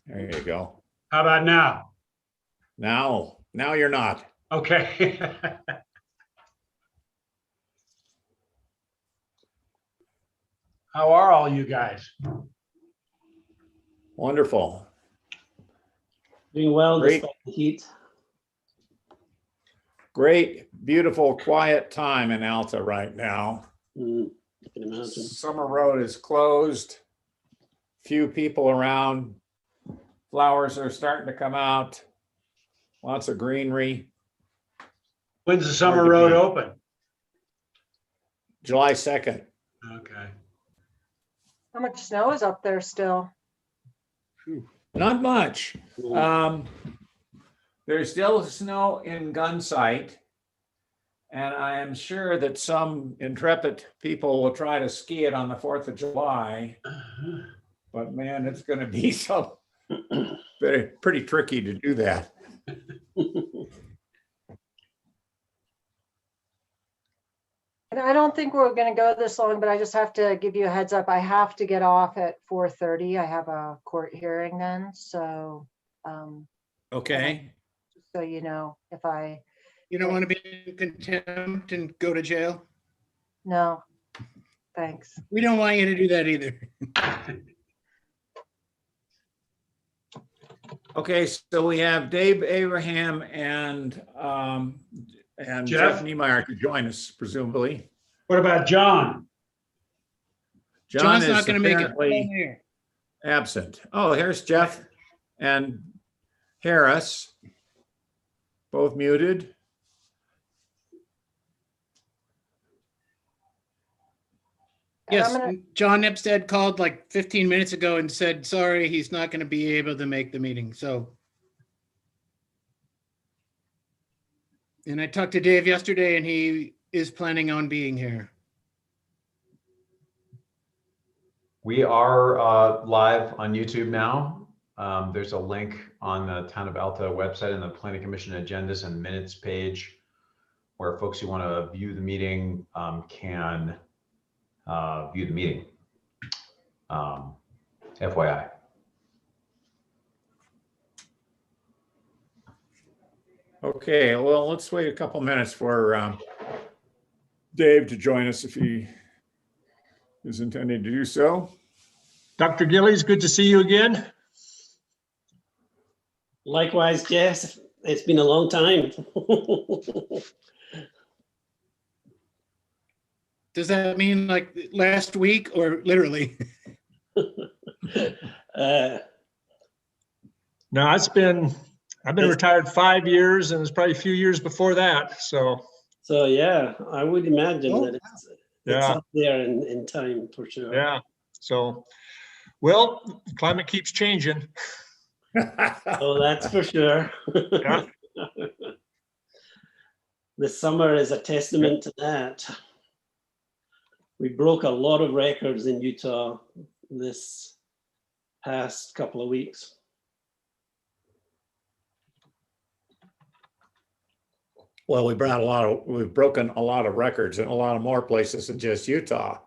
There you go. How about now? Now you're not. Okay. How are all you guys? Wonderful. Doing well Great. despite the heat. Great, beautiful, quiet time in Alta right now. I can imagine. Summer Road is closed. Few people around. Flowers are starting to come out. Lots of greenery. When's the summer Hard to road beat. open? July 2nd. Okay. How much snow is up there still? Not much. Mm. There's still snow in Gunsight. And I am sure that some intrepid people will try to ski it on the 4th of July. But man, it's going to be so pretty tricky to do that. And I don't think we're going to go this long, but I just have to give you a heads up. I have to get off at 4:30. I have a court hearing then. So Okay. just so you know, if I, You don't want to be in contempt and go to jail? no, thanks. We don't want you to do that either. Okay, so we have Dave Abraham and Jeff Jeff? Niemeyer to join us, presumably. What about John? John John's is not going to make it. apparently absent. Oh, here's Jeff and Harris, both muted. And Yes, I'm gonna- John Epstead called like 15 minutes ago and said, sorry, he's not going to be able to make the meeting, so. And I talked to Dave yesterday and he is planning on being here. We are live on YouTube now. There's a link on the Town of Alta website and the Planning Commission agendas and minutes page where folks who want to view the meeting can view the meeting. FYI. Okay, well, let's wait a couple minutes for Dave to join us if he is intending to do so. Dr. Gillies, good to see you again. Likewise, Jess, it's been a long time. Does that mean like last week or literally? Now I've been retired 5 years, and it's probably a few years before that. So yeah, I would imagine Oh, that it's yeah, up there in time for sure. yeah. So, well, the climate keeps changing. Oh, that's for sure. Yeah. The summer is a testament to that. We broke a lot of records in Utah this past couple of weeks. Well, we've broken a lot of records in a lot of more places than just Utah.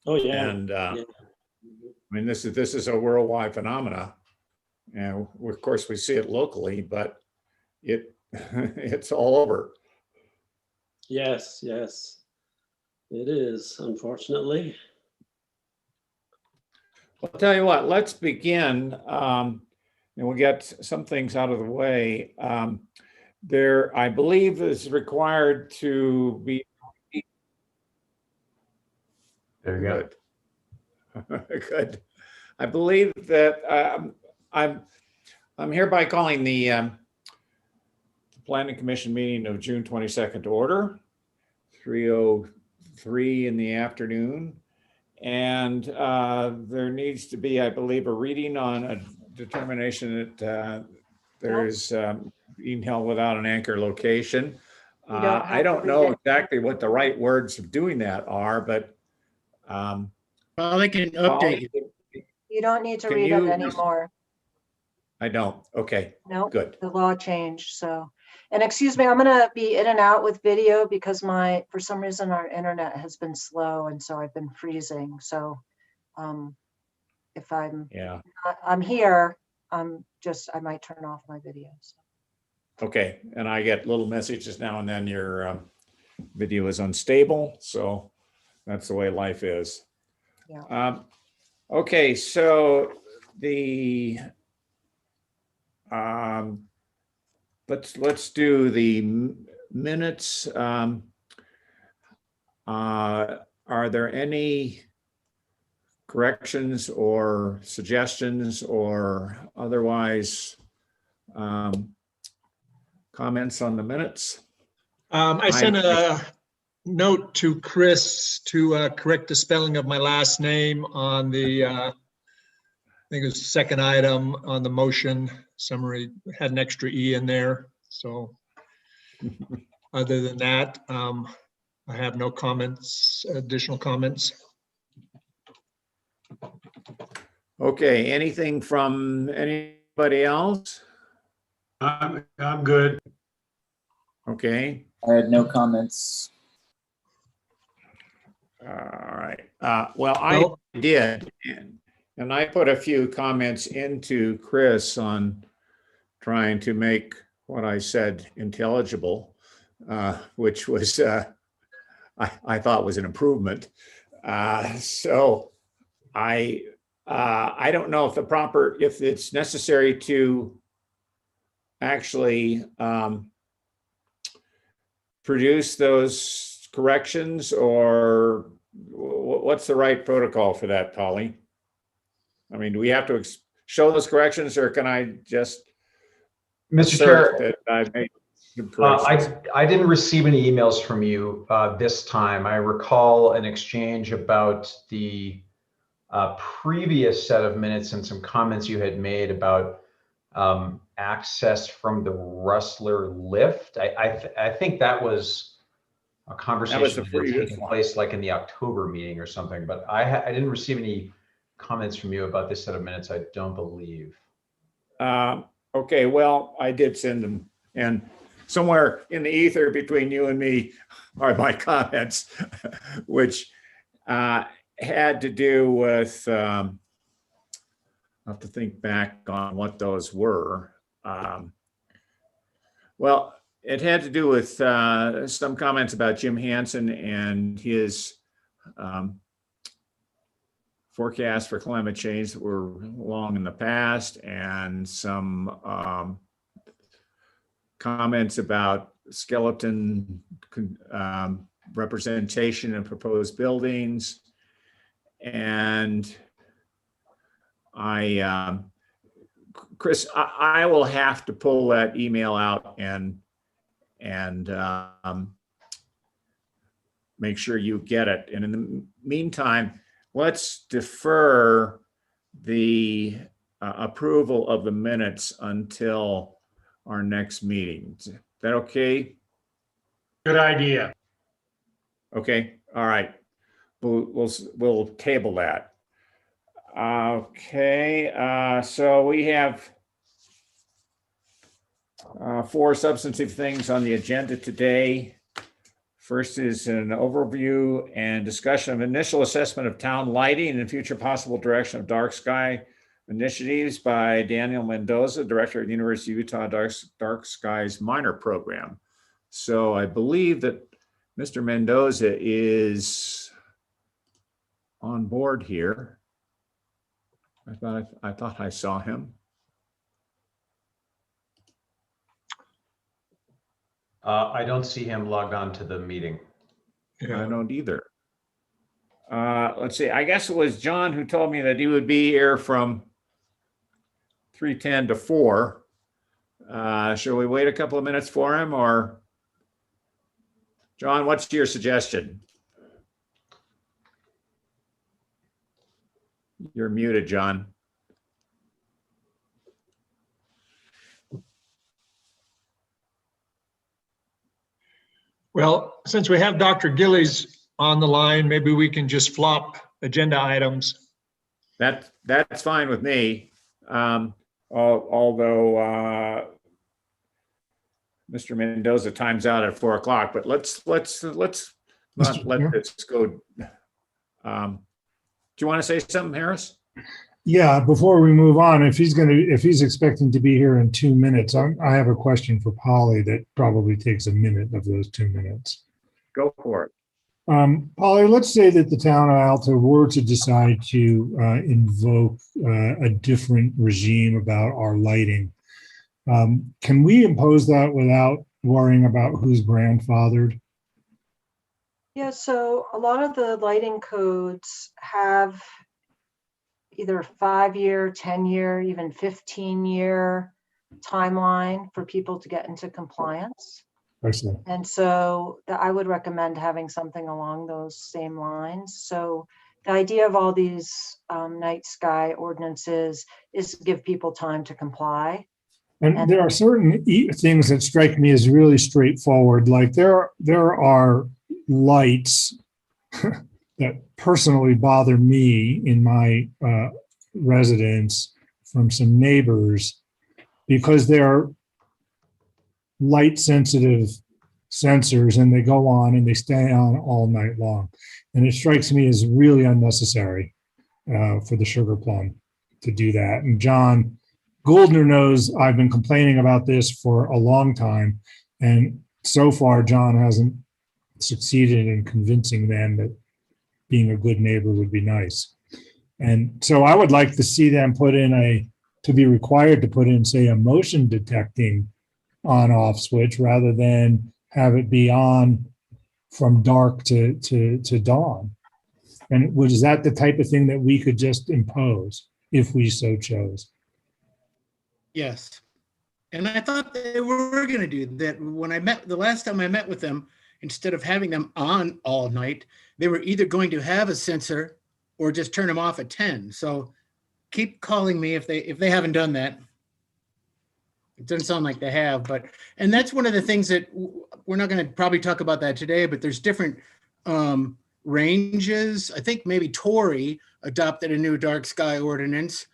Oh yeah. And Yeah. I mean, this is a worldwide phenomena. And of course we see it locally, but it's all over. Yes, yes. It is, unfortunately. I'll tell you what, let's begin. And we'll get some things out of the way. There, I believe, is required to be. There you go. Good. Good. I believe that I'm hereby calling the Planning Commission meeting of June 22nd to order, 3:03 in the afternoon. And there needs to be, I believe, a reading on a determination that there is being held without an anchor location. You don't have I to don't read know it. exactly what the right words of doing that are, but Well, they can update you. You don't need to Can read it you- anymore. I don't. Okay, No, good. the law changed. So, and excuse me, I'm going to be in and out with video because for some reason, our internet has been slow. And so I've been freezing. So if I'm Yeah. here, I might turn off my videos. Okay, and I get little messages now and then your video is unstable, so that's the way life is. Yeah. Okay, so let's do the minutes. Are there any corrections or suggestions or otherwise comments on the minutes? I sent a note to Chris to correct the spelling of my last name on the, I think it was the second item on the motion summary, had an extra E in there. So other than that, I have no comments, additional comments. Okay, anything from anybody else? I'm good. Okay, I had no comments. all right. Well, I Well, did, and I put a few comments into Chris on trying to make what I said intelligible, which was, I thought was an improvement. So I don't know if it's necessary to actually produce those corrections, or what's the right protocol for that, Polly? I mean, do we have to show those corrections, or can I just Mr. assert Chair, that I made some corrections? I didn't receive any emails from you this time. I recall an exchange about the previous set of minutes and some comments you had made about access from the Rustler lift. I think that was a conversation the that had previous taken one. place like in the October meeting or something, but I didn't receive any comments from you about this set of minutes, I don't believe. Okay, well, I did send them, and somewhere in the ether between you and me are my comments, which had to do with, I'll have to think back on what those were. Well, it had to do with some comments about Jim Hansen and his forecasts for climate change that were long in the past, and some comments about skeleton representation in proposed buildings. And Chris, I will have to pull that email out and make sure you get it. And in the meantime, let's defer the approval of the minutes until our next meeting. Is that okay? Good idea. Okay, all right. We'll table that. Okay, so we have 4 substantive things on the agenda today. First is an overview and discussion of initial assessment of town lighting and future possible direction of dark sky initiatives by Daniel Mendoza, Director of the University of Utah Dark Skies Minor Program. So I believe that Mr. Mendoza is on board here. I thought I saw him. I don't see him logged on to the meeting. I yeah. don't either. Let's see, I guess it was John who told me that he would be here from 3:10 to 4. Shall we wait a couple of minutes for him, or? John, what's your suggestion? You're muted, John. Well, since we have Dr. Gillies on the line, maybe we can just flop agenda items. That's fine with me. Although Mr. Mendoza times out at 4 o'clock, but let's not let this go. Do you want to say something, Harris? Yeah, before we move on, if he's expecting to be here in 2 minutes, I have a question for Polly that probably takes a minute of those 2 minutes. Go for it. Polly, let's say that the town of Alta were to decide to invoke a different regime about our lighting. Can we impose that without worrying about who's grandfathered? Yeah, so a lot of the lighting codes have either 5-year, 10-year, even 15-year timeline for people to get into compliance. I see. And so I would recommend having something along those same lines. So the idea of all these night sky ordinances is to give people time to comply. And there are certain things that strike me as really straightforward. Like there are lights that personally bother me in my residence from some neighbors because they're light sensitive sensors and they go on and they stay on all night long. And it strikes me as really unnecessary for the sugar plum to do that. And John Gouldner knows I've been complaining about this for a long time. And so far, John hasn't succeeded in convincing them that being a good neighbor would be nice. And so I would like to see them to be required to put in, say, a motion detecting on-off switch rather than have it be on from dark to dawn. And was that the type of thing that we could just impose if we so chose? Yes. And I thought they were going to do that when the last time I met with them, instead of having them on all night, they were either going to have a sensor or just turn them off at 10. So keep calling me if they haven't done that. It doesn't sound like they have, and that's one of the things that we're not going to probably talk about that today, but there's different ranges. I think maybe Torrey adopted a new dark sky ordinance,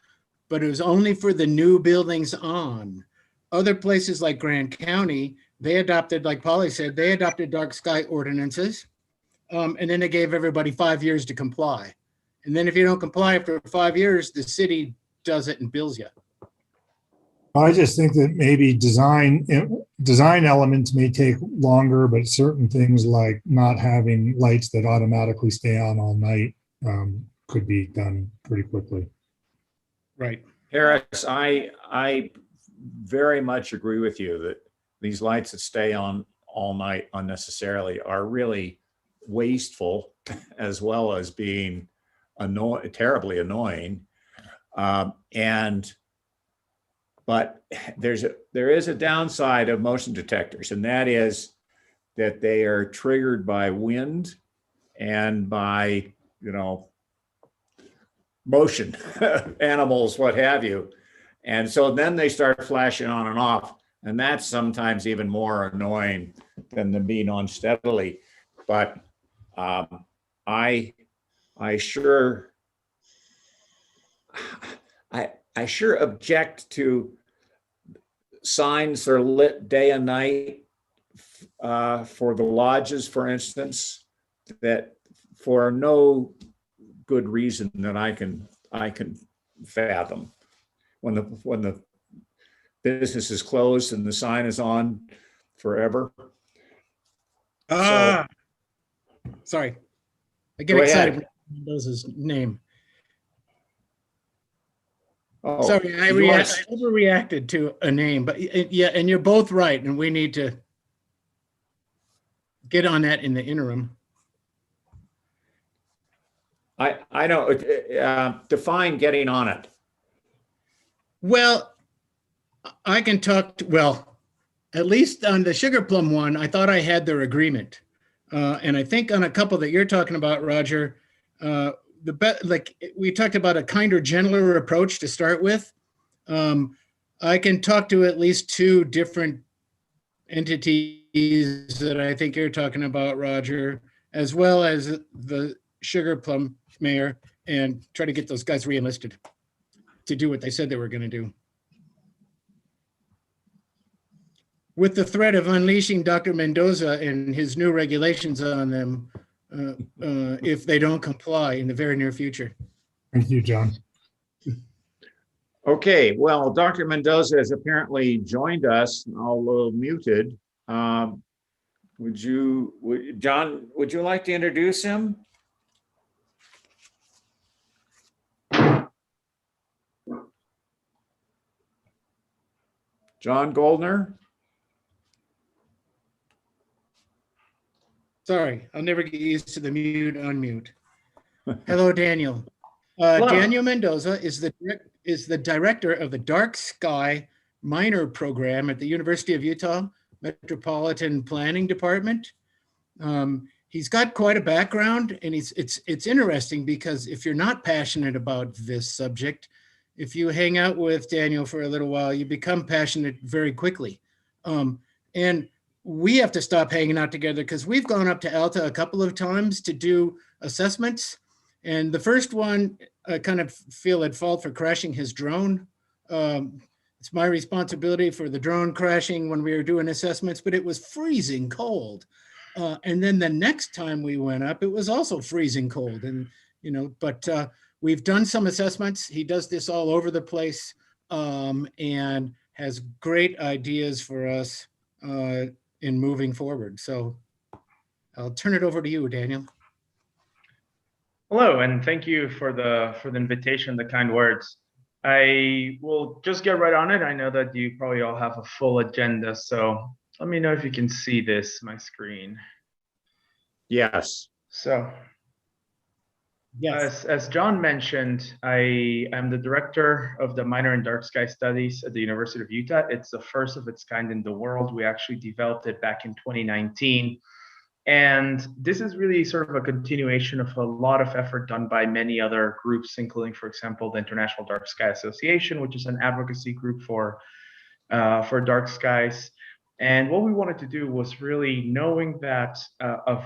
but it was only for the new buildings on. Other places like Grand County, they adopted, like Polly said, they adopted dark sky ordinances. And then they gave everybody 5 years to comply. And then if you don't comply after 5 years, the city does it and bills you. I just think that maybe design elements may take longer, but certain things like not having lights that automatically stay on all night could be done pretty quickly. Right. Harris, I very much agree with you that these lights that stay on all night unnecessarily are really wasteful as well as being terribly annoying. But there is a downside of motion detectors, and that is that they are triggered by wind and by, motion, animals, what have you. And so then they start flashing on and off, and that's sometimes even more annoying than them being on steadily. But I sure object to signs that are lit day and night for the lodges, for instance, that for no good reason that I can fathom. When the business is closed and the sign is on forever. Sorry, I get Go excited ahead. when Mendoza's name. Oh, Sorry, I overreacted to a name, but yeah, and you're both right, and we need to get on that in the interim. I don't define getting on it. Well, I can talk at least on the Sugar Plum one, I thought I had their agreement. And I think on a couple that you're talking about, Roger, we talked about a kinder, gentler approach to start with. I can talk to at least 2 different entities that I think you're talking about, Roger, as well as the Sugar Plum mayor, and try to get those guys re-enlisted to do what they said they were going to do. With the threat of unleashing Dr. Mendoza and his new regulations on them if they don't comply in the very near future. Thank you, John. Okay, well, Dr. Mendoza has apparently joined us, although muted. John, would you like to introduce him? John Goldner? Sorry, I'll never get used to the mute, unmute. Hello, Daniel. Hello. Daniel Mendoza is the director of the Dark Sky Minor Program at the University of Utah Metropolitan Planning Department. He's got quite a background, and it's interesting because if you're not passionate about this subject, if you hang out with Daniel for a little while, you become passionate very quickly. And we have to stop hanging out together because we've gone up to Alta a couple of times to do assessments. And the first one, I kind of feel at fault for crashing his drone. It's my responsibility for the drone crashing when we were doing assessments, but it was freezing cold. And then the next time we went up, it was also freezing cold. And, but we've done some assessments. He does this all over the place and has great ideas for us in moving forward. So I'll turn it over to you, Daniel. Hello, and thank you for the invitation, the kind words. I will just get right on it. I know that you probably all have a full agenda, so let me know if you can see my screen. Yes. So, Yes. as John mentioned, I am the director of the Minor and Dark Sky Studies at the University of Utah. It's the first of its kind in the world. We actually developed it back in 2019. And this is really sort of a continuation of a lot of effort done by many other groups, including, for example, the International Dark Sky Association, which is an advocacy group for dark skies. And what we wanted to do was really knowing that a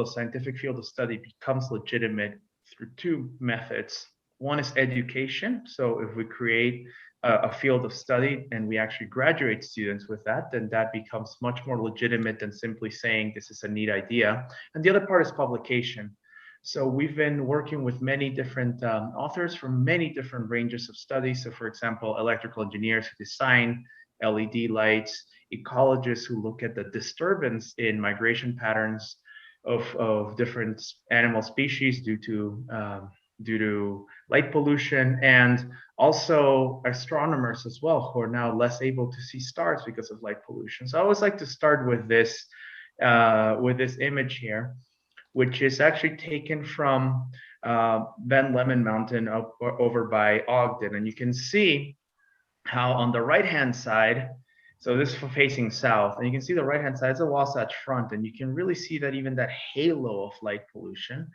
scientific field of study becomes legitimate through two methods. One is education. So if we create a field of study and we actually graduate students with that, then that becomes much more legitimate than simply saying this is a neat idea. And the other part is publication. So we've been working with many different authors from many different ranges of studies. So for example, electrical engineers who design LED lights, ecologists who look at the disturbance in migration patterns of different animal species due to light pollution, and also astronomers as well, who are now less able to see stars because of light pollution. So I always like to start with this image here, which is actually taken from Ben Lomond Mountain over by Ogden. And you can see how on the right-hand side, so this is facing south, and you can see the right-hand side is a Wasatch Front, and you can really see that even that halo of light pollution.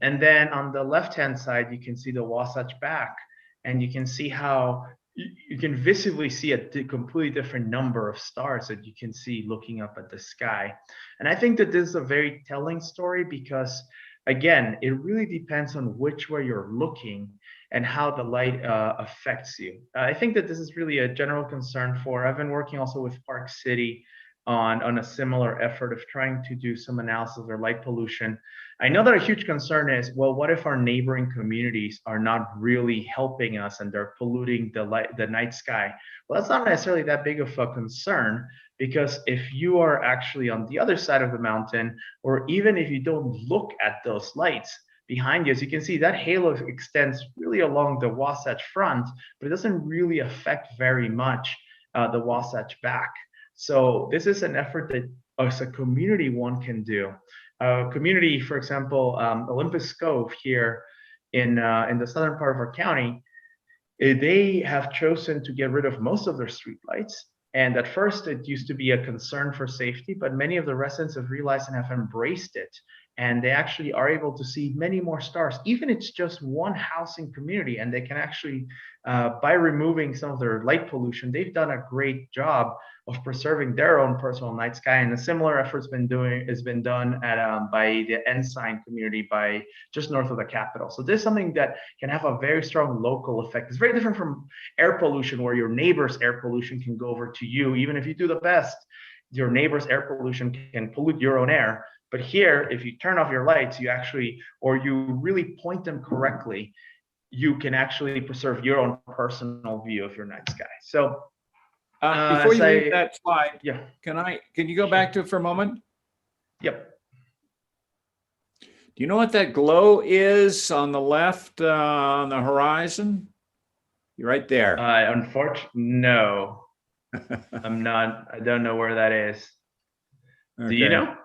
And then on the left-hand side, you can see the Wasatch Back, and you can see how you can visibly see a completely different number of stars that you can see looking up at the sky. And I think that this is a very telling story because, again, it really depends on which way you're looking and how the light affects you. I think that this is really a general concern I've been working also with Park City on a similar effort of trying to do some analysis of their light pollution. I know that a huge concern is, well, what if our neighboring communities are not really helping us and they're polluting the night sky? Well, that's not necessarily that big of a concern, because if you are actually on the other side of the mountain, or even if you don't look at those lights behind you, as you can see, that halo extends really along the Wasatch Front, but it doesn't really affect very much the Wasatch Back. So this is an effort that as a community one can do. Community, for example, Olympus Cove here in the southern part of our county, they have chosen to get rid of most of their streetlights. And at first it used to be a concern for safety, but many of the residents have realized and have embraced it. And they actually are able to see many more stars, even if it's just one housing community. And they can actually, by removing some of their light pollution, they've done a great job of preserving their own personal night sky. And a similar effort's been done at by the Ensign community, by just north of the capital. So this is something that can have a very strong local effect. It's very different from air pollution, where your neighbor's air pollution can go over to you. Even if you do the best, your neighbor's air pollution can pollute your own air. But here, if you turn off your lights, you really point them correctly, you can actually preserve your own personal view of your night sky. So Before as you leave I- that slide, yeah, can you go back to it for a moment? yep. Do you know what that glow is on the left, on the horizon? You're right there. Unfortunately, no, I'm not. I don't know where that is. Do you Okay. know?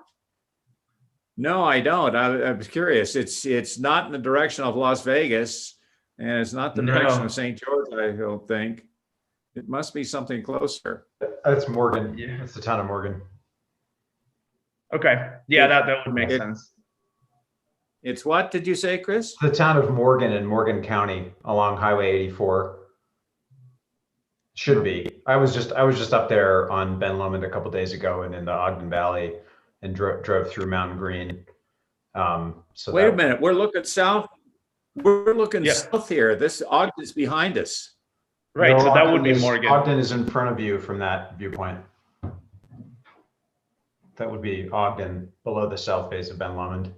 No, I don't. I was curious. It's not in the direction of Las Vegas, and it's not the direction No. of St. George, I don't think. It must be something closer. That's Morgan. Yeah. It's the town of Morgan. Okay. Yeah, It- that would make it- sense. It's what did you say, Chris? The town of Morgan in Morgan County along Highway 84. Should be. I was just up there on Ben Lomond a couple days ago and in the Ogden Valley and drove through Mountain Green. So Wait a that- minute. We're looking south. We're looking Yeah. south here. This Ogden's behind us. Right. No, So that would Ogden be is- Morgan. Ogden is in front of you from that viewpoint. That would be Ogden below the south face of Ben Lomond.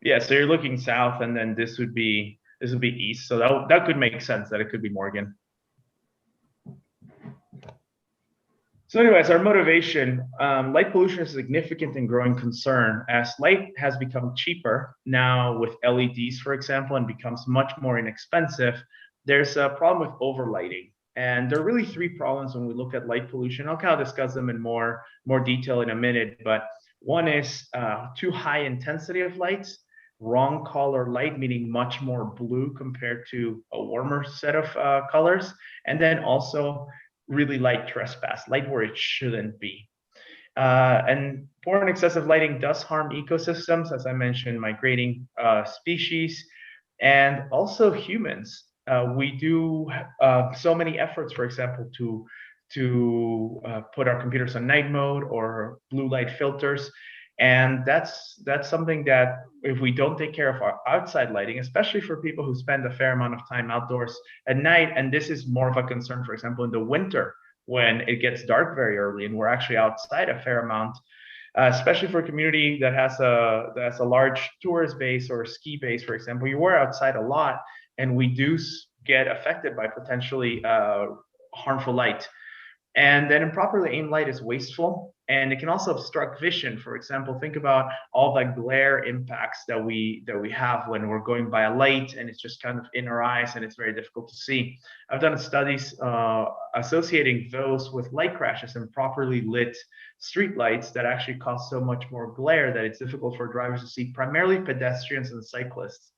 Yeah. So you're looking south, and then this would be east. So that could make sense that it could be Morgan. So anyways, our motivation, light pollution is a significant and growing concern as light has become cheaper now with LEDs, for example, and becomes much more inexpensive. There's a problem with overlighting. And there are really three problems when we look at light pollution. I'll kind of discuss them in more detail in a minute, but one is too high intensity of lights, wrong color light, meaning much more blue compared to a warmer set of colors. And then also really light trespass, light where it shouldn't be. And poor and excessive lighting does harm ecosystems, as I mentioned, migrating species, and also humans. We do so many efforts, for example, to put our computers on night mode or blue light filters. And that's something that if we don't take care of our outside lighting, especially for people who spend a fair amount of time outdoors at night, and this is more of a concern, for example, in the winter when it gets dark very early and we're actually outside a fair amount, especially for a community that has a large tourist base or ski base, for example, you were outside a lot, and we do get affected by potentially harmful light. And then improperly aimed light is wasteful, and it can also obstruct vision. For example, think about all the glare impacts that we have when we're going by a light and it's just kind of in our eyes and it's very difficult to see. I've done studies associating those with light crashes and properly lit street lights that actually cause so much more glare that it's difficult for drivers to see, primarily pedestrians and cyclists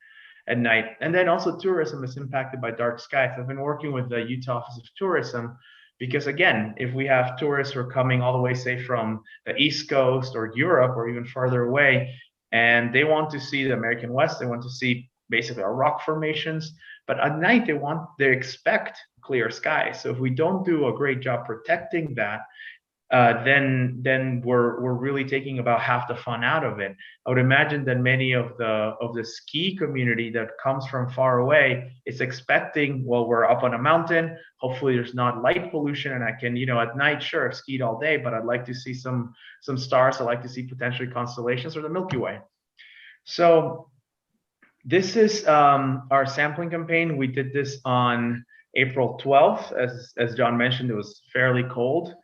at night. And then also tourism is impacted by dark skies. I've been working with the Utah Office of Tourism because, again, if we have tourists who are coming all the way, say, from the East Coast or Europe or even farther away, and they want to see the American West, they want to see basically our rock formations, but at night they expect clear skies. So if we don't do a great job protecting that, then we're really taking about half the fun out of it. I would imagine that many of the ski community that comes from far away is expecting, well, we're up on a mountain, hopefully there's not light pollution, and I can, at night, sure, I've skied all day, but I'd like to see some stars. I'd like to see potentially constellations or the Milky Way. So this is our sampling campaign. We did this on April 12th. As John mentioned, it was fairly cold.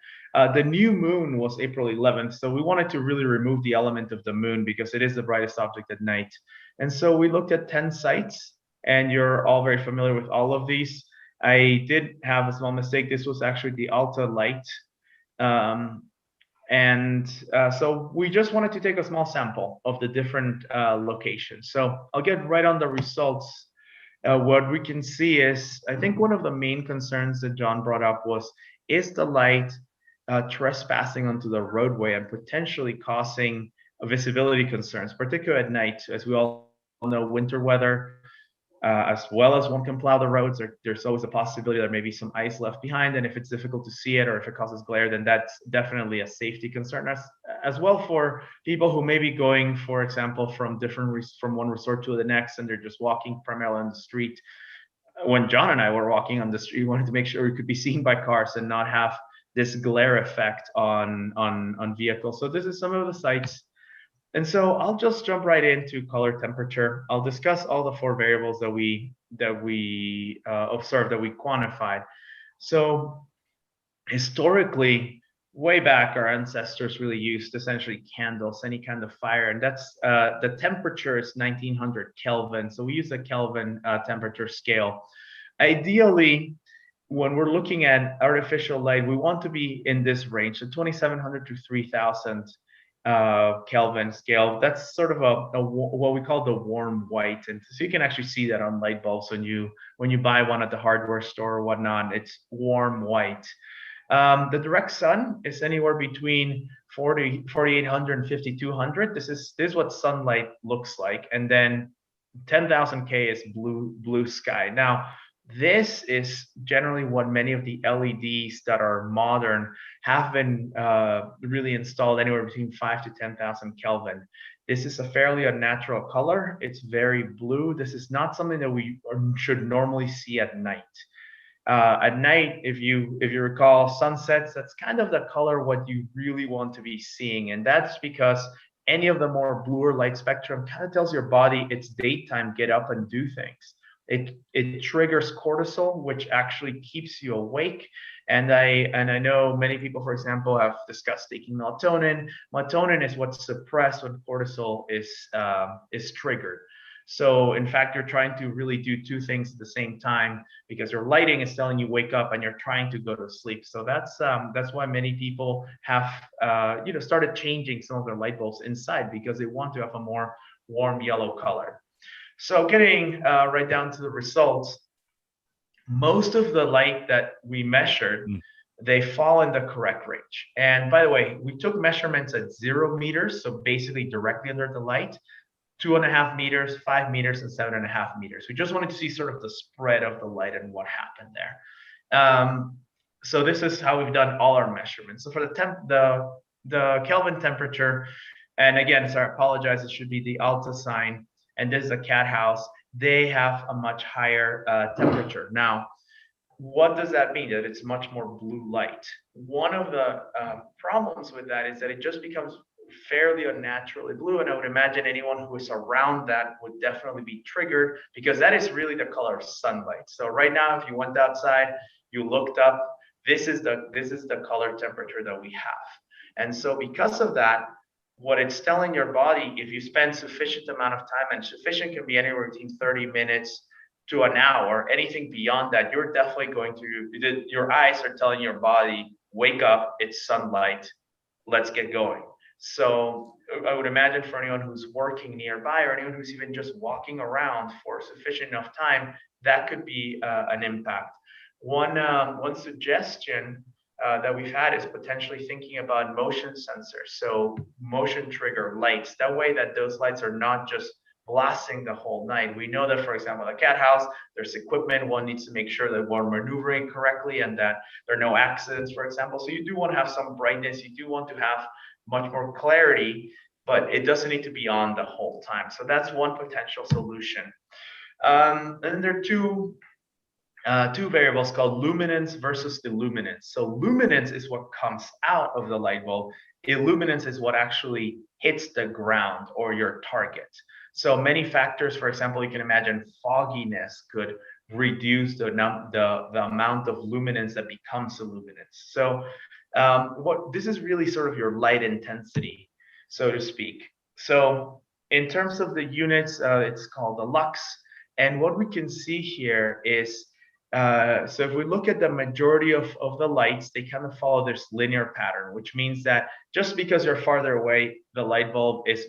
The new moon was April 11th, so we wanted to really remove the element of the moon because it is the brightest object at night. And so we looked at 10 sites, and you're all very familiar with all of these. I did have a small mistake. This was actually the Alta light. So we just wanted to take a small sample of the different locations. So I'll get right on the results. What we can see is, I think one of the main concerns that John brought up was, is the light trespassing onto the roadway and potentially causing visibility concerns, particularly at night. As we all know, winter weather, as well as one can plow the roads, there's always a possibility there may be some ice left behind, and if it's difficult to see it or if it causes glare, then that's definitely a safety concern, as well for people who may be going, for example, from one resort to the next, and they're just walking primarily on the street. When John and I were walking on the street, we wanted to make sure we could be seen by cars and not have this glare effect on vehicles. So this is some of the sites. And so I'll just jump right into color temperature. I'll discuss all the 4 variables that we observed, that we quantified. So historically, way back, our ancestors really used essentially candles, any kind of fire, and that's the temperature is 1900 Kelvin. So we use the Kelvin temperature scale. Ideally, when we're looking at artificial light, we want to be in this range, so 2700 to 3000 Kelvin scale. That's sort of what we call the warm white, and so you can actually see that on light bulbs when you buy one at the hardware store or whatnot. It's warm white. The direct sun is anywhere between 4800 and 5200. This is what sunlight looks like, and then 10,000 K is blue sky. Now, this is generally what many of the LEDs that are modern have been really installed, anywhere between 5 to 10,000 Kelvin. This is a fairly unnatural color. It's very blue. This is not something that we should normally see at night. At night, if you recall sunsets, that's kind of the color what you really want to be seeing, and that's because any of the more bluer light spectrum kind of tells your body it's daytime, get up and do things. It triggers cortisol, which actually keeps you awake. And I know many people, for example, have discussed taking melatonin. Melatonin is what's suppressed when cortisol is triggered. So in fact, you're trying to really do 2 things at the same time, because your lighting is telling you wake up and you're trying to go to sleep. So that's why many people have started changing some of their light bulbs inside, because they want to have a more warm yellow color. So getting right down to the results, most of the light that we measured, they fall in the correct range. And by the way, we took measurements at 0 meters, so basically directly under the light, 2.5 meters, 5 meters, and 7.5 meters. We just wanted to see sort of the spread of the light and what happened there. So this is how we've done all our measurements. So for the Kelvin temperature, and again, sorry, I apologize, it should be the Alta sign, and this is a cat house. They have a much higher temperature. Now, what does that mean? That it's much more blue light. One of the problems with that is that it just becomes fairly unnaturally blue, and I would imagine anyone who is around that would definitely be triggered, because that is really the color of sunlight. So right now, if you went outside, you looked up, this is the color temperature that we have. And so because of that, what it's telling your body, if you spend sufficient amount of time, and sufficient can be anywhere between 30 minutes to an hour, anything beyond that, you're definitely going to, your eyes are telling your body, wake up, it's sunlight, let's get going. So I would imagine for anyone who's working nearby, or anyone who's even just walking around for sufficient enough time, that could be an impact. One suggestion that we've had is potentially thinking about motion sensors. So motion trigger lights, that way that those lights are not just blasting the whole night. We know that, for example, at a cat house, there's equipment. One needs to make sure that we're maneuvering correctly and that there are no accidents, for example. So you do want to have some brightness. You do want to have much more clarity, but it doesn't need to be on the whole time. So that's one potential solution. And then there are two variables called luminance versus illuminance. So luminance is what comes out of the light bulb. Illuminance is what actually hits the ground or your target. So many factors, for example, you can imagine fogginess could reduce the amount of luminance that becomes illuminance. So this is really sort of your light intensity, so to speak. So in terms of the units, it's called the lux. And what we can see here is, so if we look at the majority of the lights, they kind of follow this linear pattern, which means that just because you're farther away, the light bulb is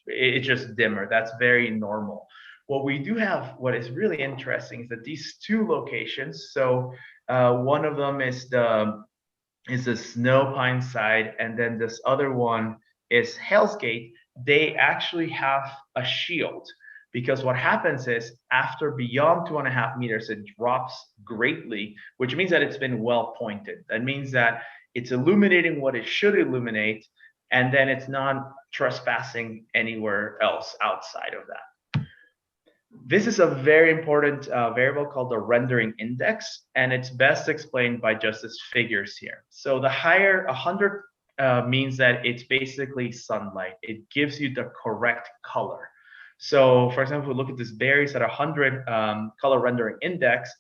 it's just dimmer. That's very normal. What we do have, what is really interesting, is that these 2 locations, so one of them is the Snow Pine side, and then this other one is Hell's Gate. They actually have a shield. Because what happens is, after beyond 2.5 meters, it drops greatly, which means that it's been well pointed. That means that it's illuminating what it should illuminate, and then it's not trespassing anywhere else outside of that. This is a very important variable called the rendering index, and it's best explained by just its figures here. So the higher 100 means that it's basically sunlight. It gives you the correct color. So for example, if we look at this berries at 100 color rendering index,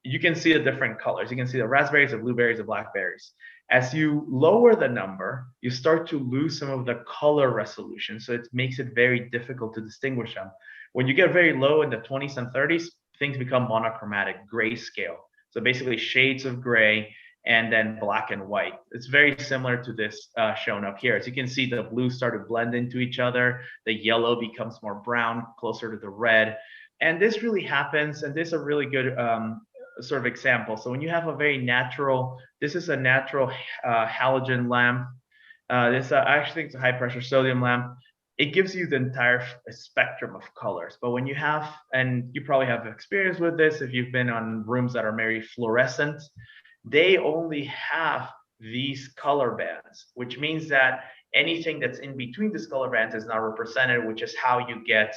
you can see the different colors. You can see the raspberries, the blueberries, the blackberries. As you lower the number, you start to lose some of the color resolution. So it makes it very difficult to distinguish them. When you get very low in the 20s and 30s, things become monochromatic, grayscale. So basically shades of gray and then black and white. It's very similar to this shown up here. As you can see, the blues start to blend into each other. The yellow becomes more brown, closer to the red. And this really happens, and this is a really good sort of example. So when you have a very natural, this is a natural halogen lamp. This I actually think it's a high pressure sodium lamp. It gives you the entire spectrum of colors. But when you have, and you probably have experience with this if you've been on rooms that are very fluorescent, they only have these color bands, which means that anything that's in between these color bands is not represented, which is how you get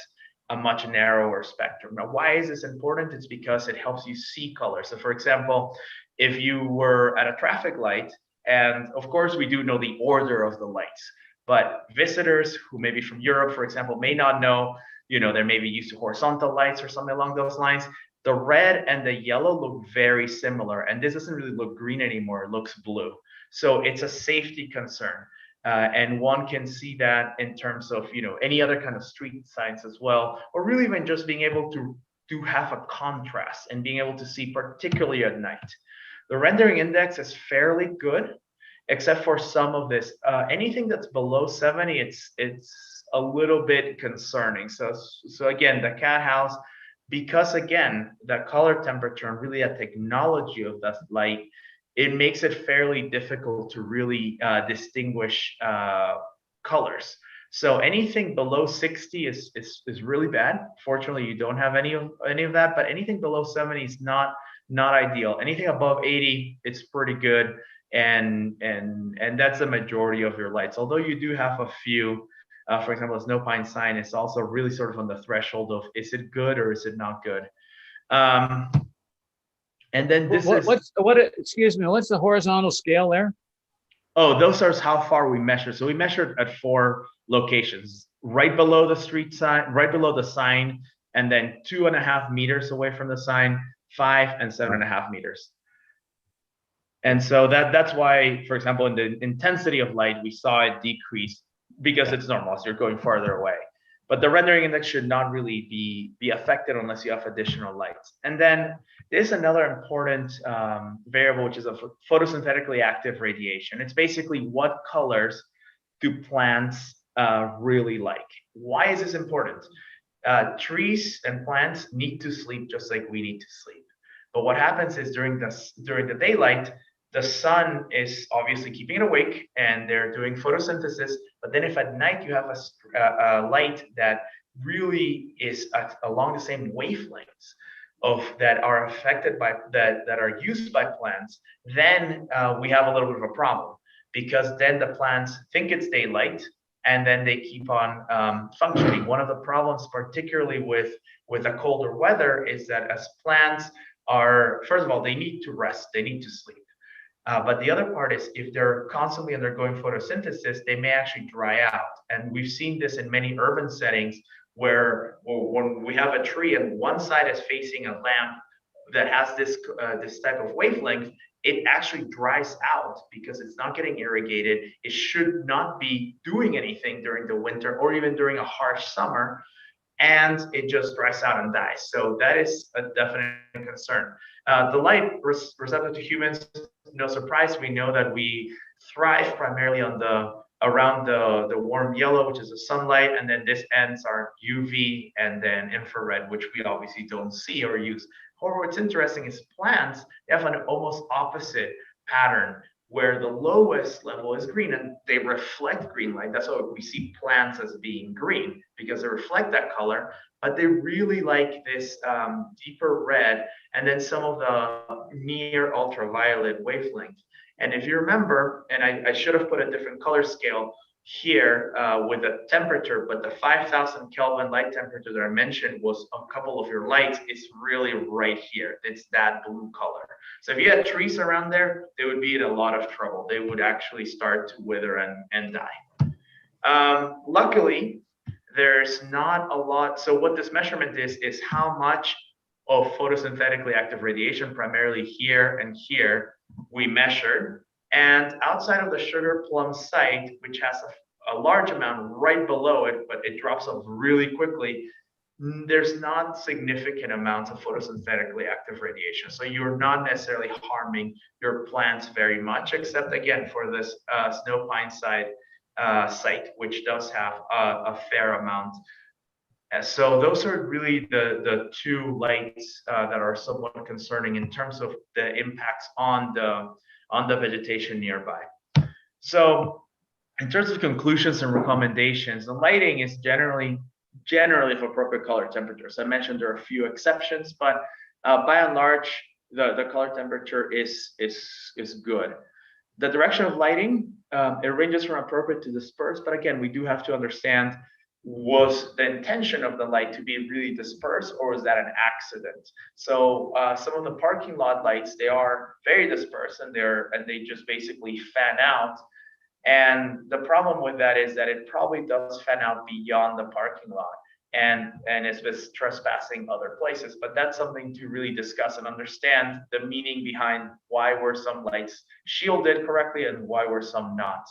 a much narrower spectrum. Now, why is this important? It's because it helps you see color. So for example, if you were at a traffic light, and of course we do know the order of the lights, but visitors who may be from Europe, for example, may not know, they may be used to horizontal lights or something along those lines. The red and the yellow look very similar, and this doesn't really look green anymore, it looks blue. So it's a safety concern. And one can see that in terms of, any other kind of street signs as well, or really even just being able to have a contrast and being able to see particularly at night. The rendering index is fairly good, except for some of this. Anything that's below 70, it's a little bit concerning. So again, the cat house, because again, the color temperature and really a technology of that light, it makes it fairly difficult to really distinguish colors. So anything below 60 is really bad. Fortunately, you don't have any of that, but anything below 70 is not ideal. Anything above 80, it's pretty good, and that's the majority of your lights. Although you do have a few. For example, the snow pine sign is also really sort of on the threshold of, is it good or is it not good? And then this excuse me, what's the horizontal scale there? Oh, those are how far we measured. So we measured at 4 locations, right below the street sign, right below the sign, and then 2.5 meters away from the sign, 5 and 7.5 meters. And so that's why, for example, in the intensity of light, we saw it decrease because it's normal, so you're going farther away. But the rendering index should not really be affected unless you have additional lights. And then there's another important variable, which is a photosynthetically active radiation. It's basically what colors do plants really like. Why is this important? Trees and plants need to sleep just like we need to sleep. But what happens is during the daylight, the sun is obviously keeping it awake and they're doing photosynthesis. But then if at night you have a light that really is along the same wavelengths of that are affected by that are used by plants, then we have a little bit of a problem, because then the plants think it's daylight and then they keep on functioning. One of the problems, particularly with the colder weather, is that as plants are, first of all, they need to rest, they need to sleep. But the other part is, if they're constantly undergoing photosynthesis, they may actually dry out. And we've seen this in many urban settings where when we have a tree and one side is facing a lamp that has this type of wavelength, it actually dries out because it's not getting irrigated. It should not be doing anything during the winter or even during a harsh summer, and it just dries out and dies. So that is a definite concern. The light receptive to humans, no surprise, we know that we thrive primarily on around the warm yellow, which is the sunlight, and then this ends are UV and then infrared, which we obviously don't see or use. However, what's interesting is plants, they have an almost opposite pattern, where the lowest level is green and they reflect green light. That's why we see plants as being green, because they reflect that color, but they really like this deeper red and then some of the near ultraviolet wavelength. And if you remember, and I should have put a different color scale here with the temperature, but the 5,000 Kelvin light temperature that I mentioned was a couple of your lights is really right here. It's that blue color. So if you had trees around there, they would be in a lot of trouble. They would actually start to wither and die. Luckily, there's not a lot. So what this measurement is how much of photosynthetically active radiation, primarily here and here, we measured. And outside of the Sugar Plum site, which has a large amount right below it, but it drops off really quickly, there's not significant amounts of photosynthetically active radiation. So you're not necessarily harming your plants very much, except again for this Snow Pine site, which does have a fair amount. So those are really the two lights that are somewhat concerning in terms of the impacts on the vegetation nearby. So in terms of conclusions and recommendations, the lighting is generally for appropriate color temperatures. I mentioned there are a few exceptions, but by and large, the color temperature is good. The direction of lighting, it ranges from appropriate to dispersed, but again, we do have to understand, was the intention of the light to be really dispersed, or was that an accident? So some of the parking lot lights, they are very dispersed, and they just basically fan out. And the problem with that is that it probably does fan out beyond the parking lot and is trespassing other places. But that's something to really discuss and understand the meaning behind why were some lights shielded correctly and why were some not.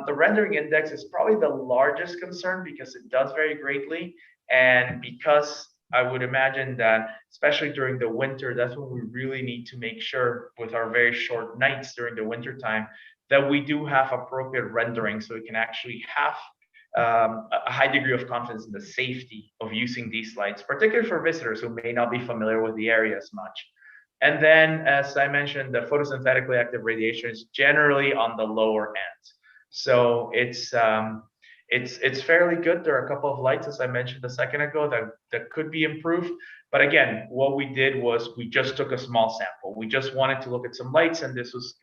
The rendering index is probably the largest concern because it does vary greatly. And because I would imagine that, especially during the winter, that's when we really need to make sure with our very short nights during the winter time that we do have appropriate rendering so we can actually have a high degree of confidence in the safety of using these lights, particularly for visitors who may not be familiar with the area as much. And then, as I mentioned, the photosynthetically active radiation is generally on the lower end. So it's fairly good. There are a couple of lights, as I mentioned a second ago, that could be improved. But again, what we did was we just took a small sample. We just wanted to look at some lights, and this was,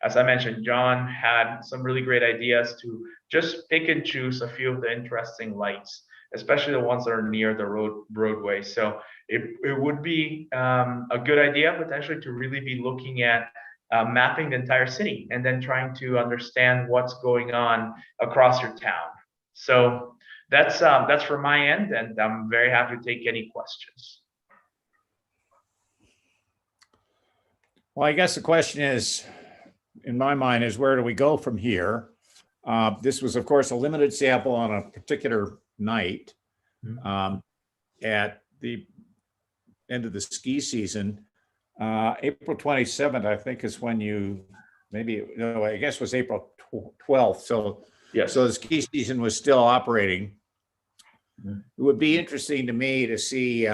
as I mentioned, John had some really great ideas to just pick and choose a few of the interesting lights, especially the ones that are near the roadway. So it would be a good idea potentially to really be looking at mapping the entire city and then trying to understand what's going on across your town. So that's from my end, and I'm very happy to take any questions. Well, I guess the question is, in my mind, is where do we go from here? This was, of course, a limited sample on a particular night at the end of the ski season. April 27th, I think, is when I guess it was April 12th. So, yes. So the ski season was still operating. It would be interesting to me to see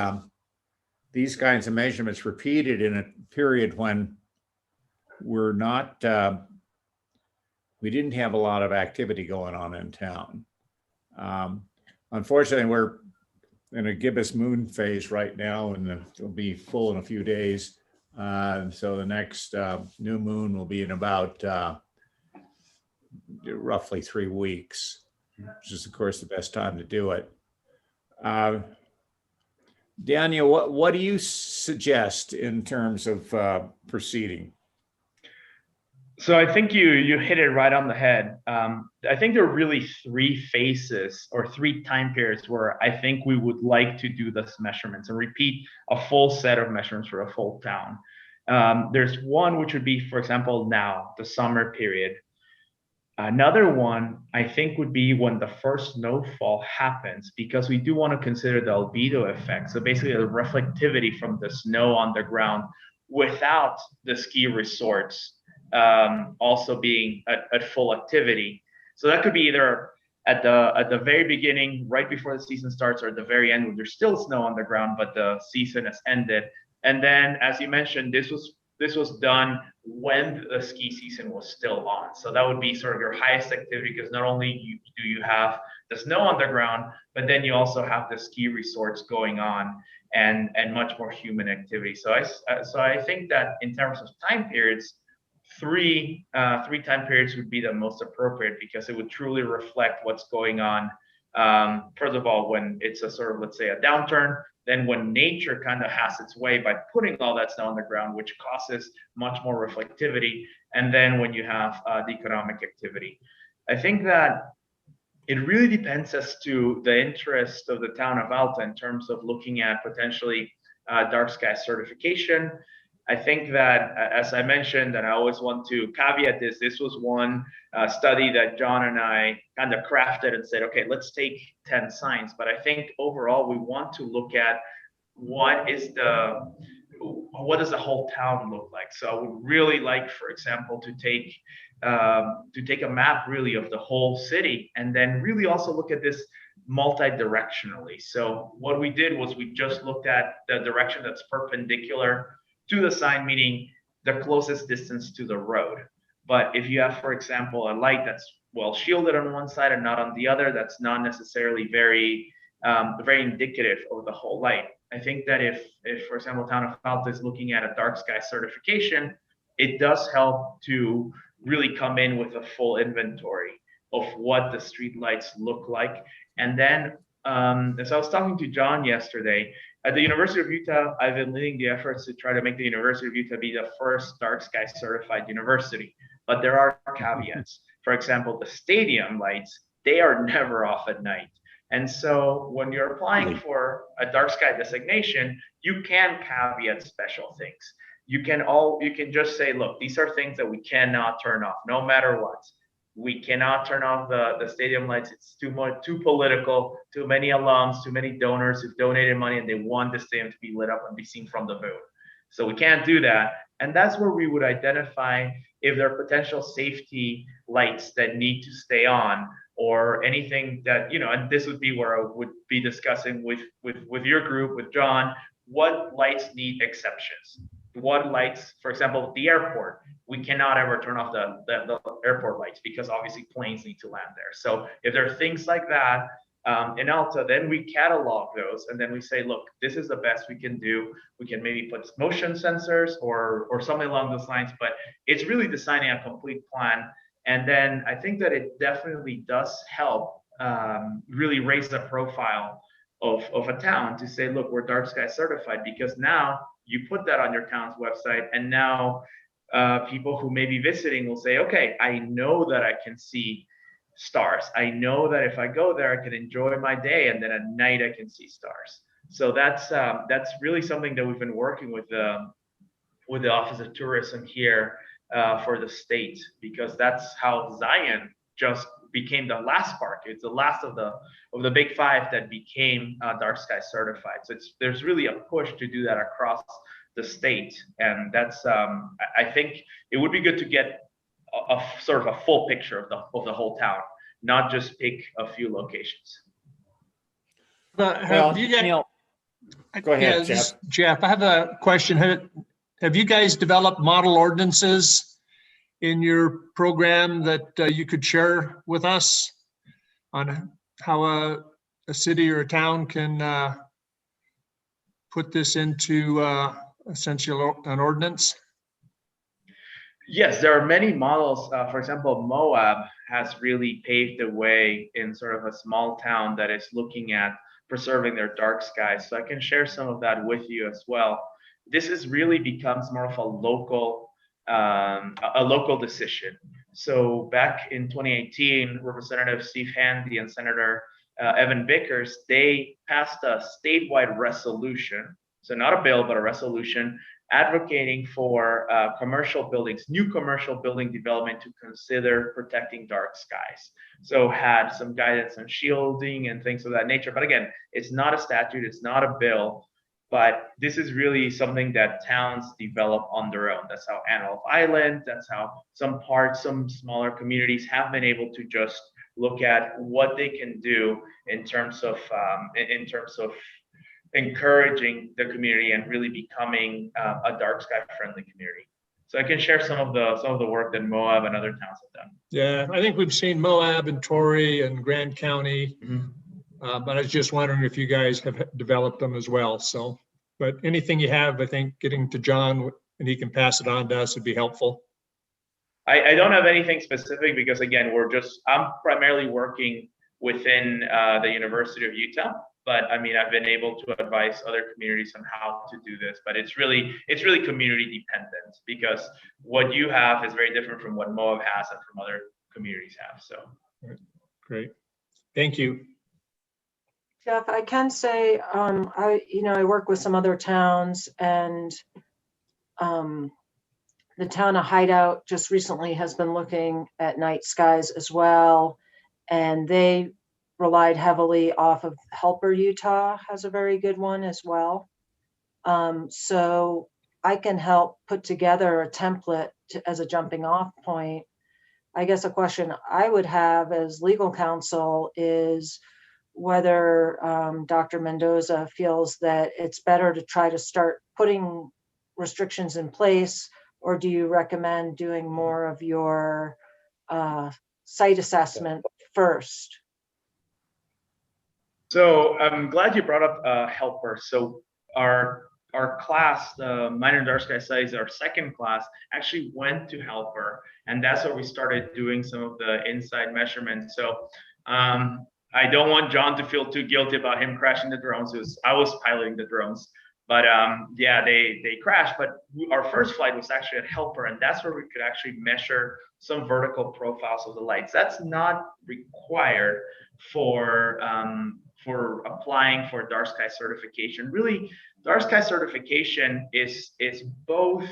these kinds of measurements repeated in a period when we didn't have a lot of activity going on in town. Unfortunately, we're in a gibbous moon phase right now, and it'll be full in a few days. So the next new moon will be in about roughly 3 weeks, which is, of course, the best time to do it. Daniel, what do you suggest in terms of proceeding? So I think you hit it right on the head. I think there are really 3 phases or 3 time periods where I think we would like to do this measurements and repeat a full set of measurements for a full town. There's one which would be, for example, now, the summer period. Another one, I think, would be when the first snowfall happens, because we do want to consider the albedo effect. So basically the reflectivity from the snow on the ground without the ski resorts also being at full activity. So that could be either at the very beginning, right before the season starts, or at the very end when there's still snow on the ground, but the season has ended. And then, as you mentioned, this was done when the ski season was still on. So that would be sort of your highest activity, because not only do you have the snow on the ground, but then you also have the ski resorts going on and much more human activity. So I think that in terms of time periods, three time periods would be the most appropriate because it would truly reflect what's going on. First of all, when it's a sort of, let's say, a downturn, then when nature kind of has its way by putting all that snow on the ground, which causes much more reflectivity, and then when you have the economic activity. I think that it really depends as to the interest of the town of Alta in terms of looking at potentially dark sky certification. I think that, as I mentioned, and I always want to caveat this was one study that John and I kind of crafted and said, okay, let's take 10 signs. But I think overall, we want to look at what does the whole town look like? So I would really like, for example, to take a map really of the whole city, and then really also look at this multi-directionally. So what we did was we just looked at the direction that's perpendicular to the sign, meaning the closest distance to the road. But if you have, for example, a light that's well shielded on one side and not on the other, that's not necessarily very indicative of the whole light. I think that if for example, Town of Alta is looking at a dark sky certification, it does help to really come in with a full inventory of what the street lights look like. And then, as I was talking to John yesterday, at the University of Utah, I've been leading the efforts to try to make the University of Utah be the first dark sky certified university. But there are caveats. For example, the stadium lights, they are never off at night. And so when you're applying for a dark sky designation, you can caveat special things. You can just say, look, these are things that we cannot turn off, no matter what. We cannot turn off the stadium lights. It's too political, too many alums, too many donors who've donated money and they want the stadium to be lit up and be seen from the moon. So we can't do that. And that's where we would identify if there are potential safety lights that need to stay on, or anything that, and this would be where I would be discussing with your group, with John, what lights need exceptions. What lights, for example, the airport, we cannot ever turn off the airport lights because obviously planes need to land there. So if there are things like that in Alta, then we catalog those and then we say, look, this is the best we can do. We can maybe put motion sensors or something along those lines, but it's really designing a complete plan. And then I think that it definitely does help really raise the profile of a town to say, look, we're dark sky certified, because now you put that on your town's website, and now people who may be visiting will say, okay, I know that I can see stars. I know that if I go there, I can enjoy my day, and then at night I can see stars. So that's really something that we've been working with the Office of Tourism here for the state, because that's how Zion just became the last park. It's the last of the big five that became dark sky certified. So there's really a push to do that across the state, and that's I think it would be good to get a sort of a full picture of the whole town, not just pick a few locations. But Well, have you guys, Neil, go ahead, this Jeff. is Jeff, I have a question. Have you guys developed model ordinances in your program that you could share with us on how a city or a town can put this into essentially an ordinance? Yes, there are many models. For example, Moab has really paved the way in sort of a small town that is looking at preserving their dark skies. So I can share some of that with you as well. This is really becomes more of a local decision. So back in 2018, Representative Steve Handy and Senator Evan Vickers, they passed a statewide resolution. So not a bill, but a resolution advocating for commercial buildings, new commercial building development to consider protecting dark skies. So had some guidance on shielding and things of that nature. But again, it's not a statute, it's not a bill, but this is really something that towns develop on their own. That's how Antelope Island, that's how some smaller communities have been able to just look at what they can do in terms of encouraging the community and really becoming a dark sky friendly community. So I can share some of the work that Moab and other towns have done. Yeah, I think we've seen Moab and Torrey and Grand County, but I was just wondering if you guys have developed them as well. So, but anything you have, I think getting to John and he can pass it on to us would be helpful. I don't have anything specific because again, I'm primarily working within the University of Utah, but I mean, I've been able to advise other communities on how to do this, but it's really community dependent because what you have is very different from what Moab has and from other communities have, so. Great. Thank you. Jeff, I can say, I work with some other towns, and the town of Hideout just recently has been looking at night skies as well. And they relied heavily off of Helper Utah has a very good one as well. So I can help put together a template as a jumping off point. I guess a question I would have as legal counsel is whether Dr. Mendoza feels that it's better to try to start putting restrictions in place, or do you recommend doing more of your site assessment first? So I'm glad you brought up Helper. So our class, the Minor in Dark Sky Studies, our second class, actually went to Helper, and that's where we started doing some of the inside measurements. So I don't want John to feel too guilty about him crashing the drones. I was piloting the drones, but yeah, they crashed. But our first flight was actually at Helper, and that's where we could actually measure some vertical profiles of the lights. That's not required for applying for dark sky certification. Really, dark sky certification is both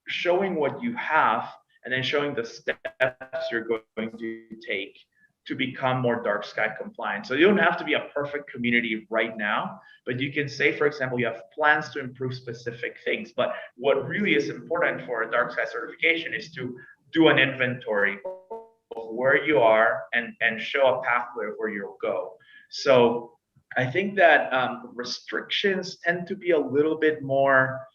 showing what you have and then showing the steps you're going to take to become more dark sky compliant. So you don't have to be a perfect community right now, but you can say, for example, you have plans to improve specific things. But what really is important for a dark sky certification is to do an inventory of where you are and show a pathway of where you'll go. So I think that restrictions tend to be a little bit more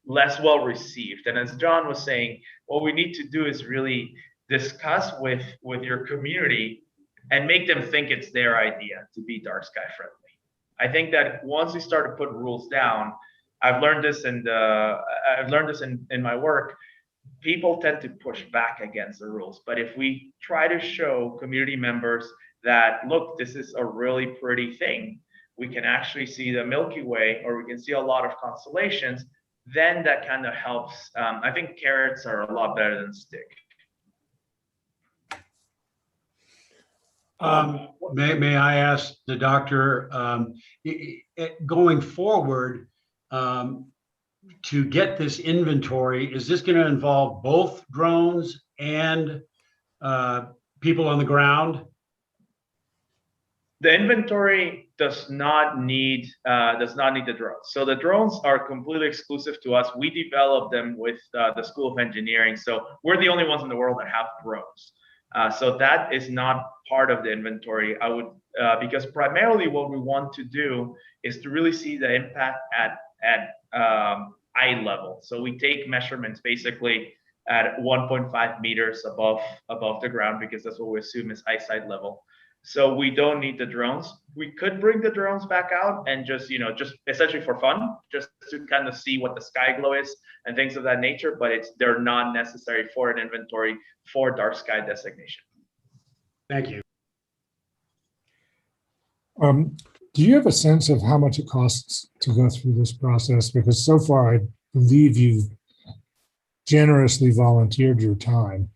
less well received. And as John was saying, what we need to do is really discuss with your community and make them think it's their idea to be dark sky friendly. I think that once we start to put rules down, I've learned this in my work, people tend to push back against the rules. But if we try to show community members that, look, this is a really pretty thing, we can actually see the Milky Way, or we can see a lot of constellations, then that kind of helps. I think carrots are a lot better than stick. May I ask the doctor, going forward, to get this inventory, is this going to involve both drones and people on the ground? The inventory does not need the drones. So the drones are completely exclusive to us. We developed them with the School of Engineering. So we're the only ones in the world that have drones. So that is not part of the inventory. I would because primarily what we want to do is to really see the impact at eye level. So we take measurements basically at 1.5 meters above the ground, because that's what we assume is eyesight level. So we don't need the drones. We could bring the drones back out and just essentially for fun, just to kind of see what the sky glow is and things of that nature, but they're not necessary for an inventory for dark sky designation. Thank you. Do you have a sense of how much it costs to go through this process? Because so far, I believe you've generously volunteered your time.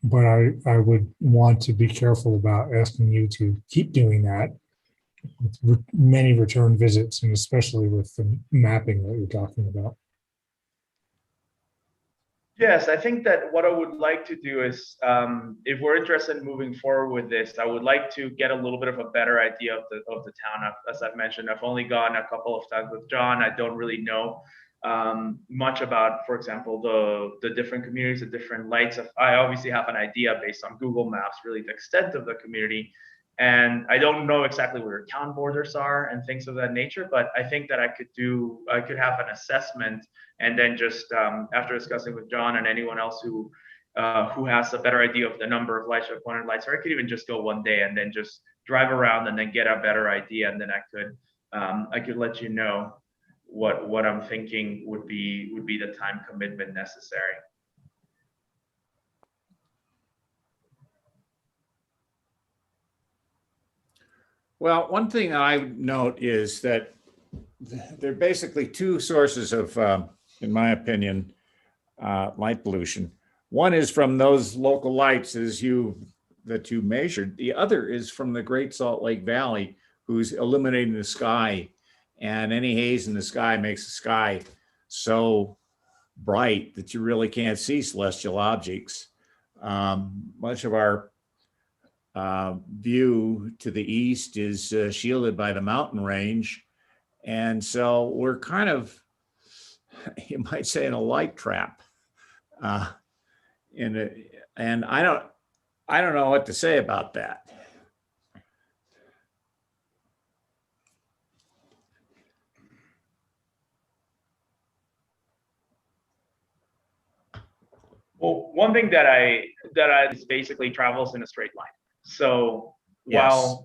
But I would want to be careful about asking you to keep doing that with many return visits, and especially with the mapping that you're talking about. Yes, I think that what I would like to do is, if we're interested in moving forward with this, I would like to get a little bit of a better idea of the town. As I've mentioned, I've only gone a couple of times with John. I don't really know much about, for example, the different communities, the different lights. I obviously have an idea based on Google Maps, really the extent of the community. And I don't know exactly where town borders are and things of that nature, but I think that I could have an assessment, and then just after discussing with John and anyone else who has a better idea of the number of lights required lights, or I could even just go one day and then just drive around and then get a better idea, and then I could let you know what I'm thinking would be the time commitment necessary. Well, one thing I would note is that there are basically two sources of, in my opinion, light pollution. One is from those local lights that you measured. The other is from the Great Salt Lake Valley, who's illuminating the sky. And any haze in the sky makes the sky so bright that you really can't see celestial objects. Much of our view to the east is shielded by the mountain range. And so we're kind of, you might say, in a light trap. And I don't know what to say about that. Well, one thing that I is basically travels in a straight line. So Yes.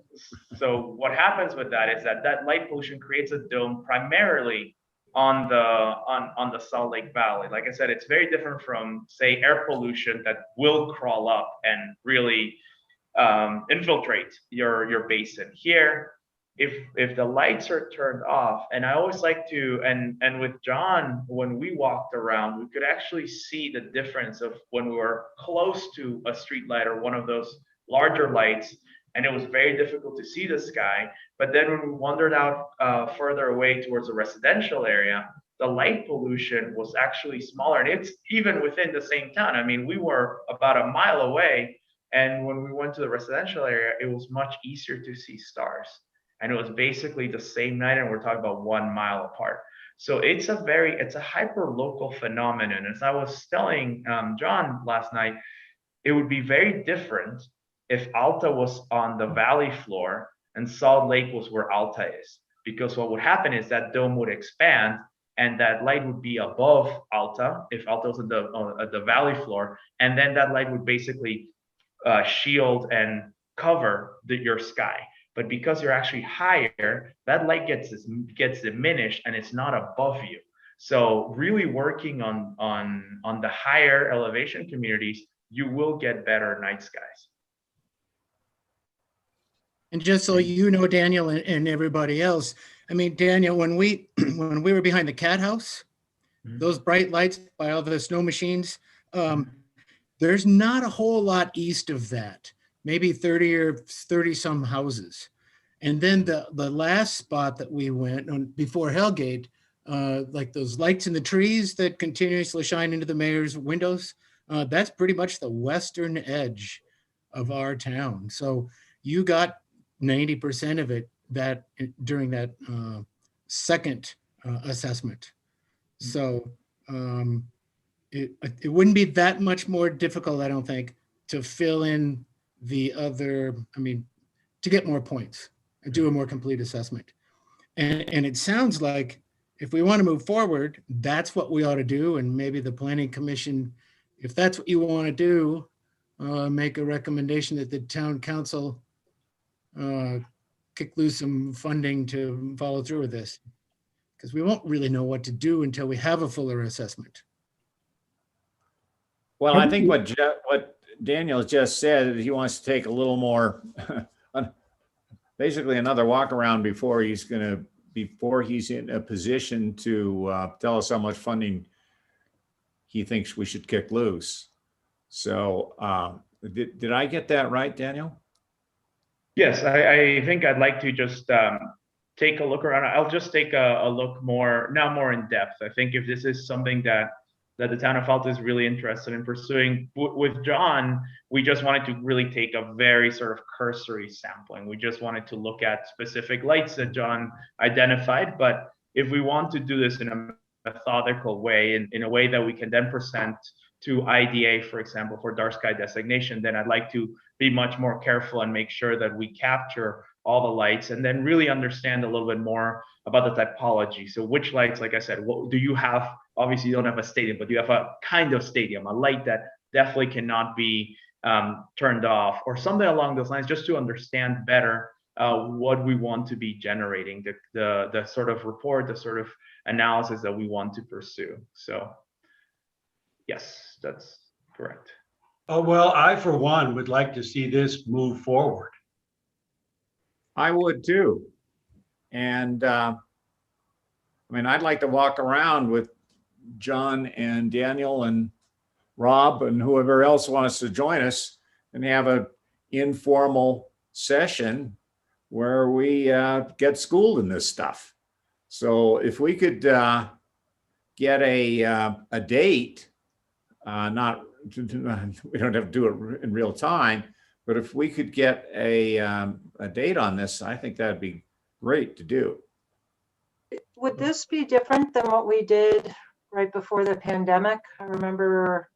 so what happens with that is that light pollution creates a dome primarily on the Salt Lake Valley. Like I said, it's very different from, say, air pollution that will crawl up and really infiltrate your basin. Here, if the lights are turned off, and I always like to, and with John, when we walked around, we could actually see the difference of when we were close to a street light or one of those larger lights, and it was very difficult to see the sky. But then when we wandered out further away towards a residential area, the light pollution was actually smaller, and it's even within the same town. I mean, we were about a mile away, and when we went to the residential area, it was much easier to see stars. And it was basically the same night, and we're talking about 1 mile apart. So it's a hyper local phenomenon. As I was telling John last night, it would be very different if Alta was on the valley floor and Salt Lake was where Alta is. Because what would happen is that dome would expand and that light would be above Alta if Alta was at the valley floor. And then that light would basically shield and cover your sky. But because you're actually higher, that light gets diminished and it's not above you. So really working on the higher elevation communities, you will get better night skies. And just so you know, Daniel and everybody else, I mean, Daniel, when we were behind the cat house, those bright lights by all the snow machines, there's not a whole lot east of that, maybe 30 or 30 some houses. And then the last spot that we went on before Hellgate, like those lights in the trees that continuously shine into the mayor's windows, that's pretty much the western edge of our town. So you got 90% of it during that second assessment. So it wouldn't be that much more difficult, I don't think, to fill in the other, I mean, to get more points and do a more complete assessment. And it sounds like if we want to move forward, that's what we ought to do. And maybe the Planning Commission, if that's what you want to do, make a recommendation that the town council kick loose some funding to follow through with this. Because we won't really know what to do until we have a fuller assessment. Well, I think what Daniel just said, he wants to take a little more, basically another walk around before he's in a position to tell us how much funding he thinks we should kick loose. So did I get that right, Daniel? Yes, I think I'd like to just take a look around. I'll just take a look more in depth. I think if this is something that the town of Alta is really interested in pursuing. With John, we just wanted to really take a very sort of cursory sampling. We just wanted to look at specific lights that John identified. But if we want to do this in a methodical way, in a way that we can then present to IDA, for example, for dark sky designation, then I'd like to be much more careful and make sure that we capture all the lights and then really understand a little bit more about the typology. So which lights, like I said, what do you have? Obviously you don't have a stadium, but you have a kind of stadium, a light that definitely cannot be turned off or something along those lines, just to understand better what we want to be generating, the sort of report, the sort of analysis that we want to pursue. So yes, that's correct. Oh, well, I, for one, would like to see this move forward. I would too. And I mean, I'd like to walk around with John and Daniel and Rob and whoever else wants to join us and have a informal session where we get schooled in this stuff. So if we could get a date, not we don't have to do it in real time, but if we could get a date on this, I think that'd be great to do. Would this be different than what we did right before the pandemic? I remember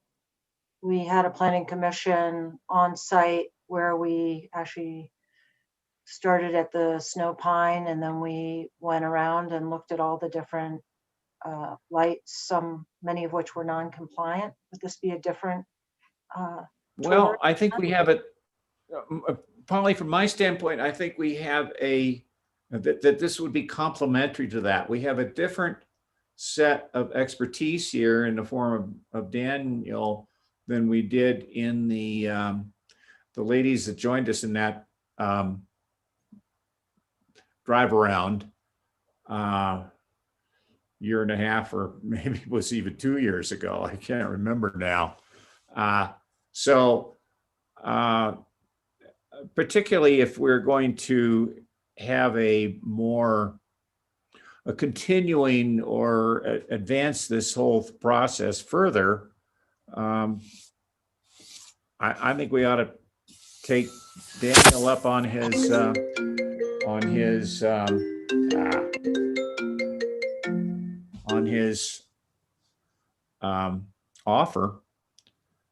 we had a planning commission on site where we actually started at the Snow Pine and then we went around and looked at all the different lights, many of which were non-compliant. Would this be a different Well, tour? I think we have it, Polly, from my standpoint, I think we have that this would be complementary to that. We have a different set of expertise here in the form of Daniel than we did in the ladies that joined us in that drive around year and a half, or maybe it was even 2 years ago. I can't remember now. So particularly if we're going to have a continuing or advance this whole process further, I think we ought to take Daniel up on his offer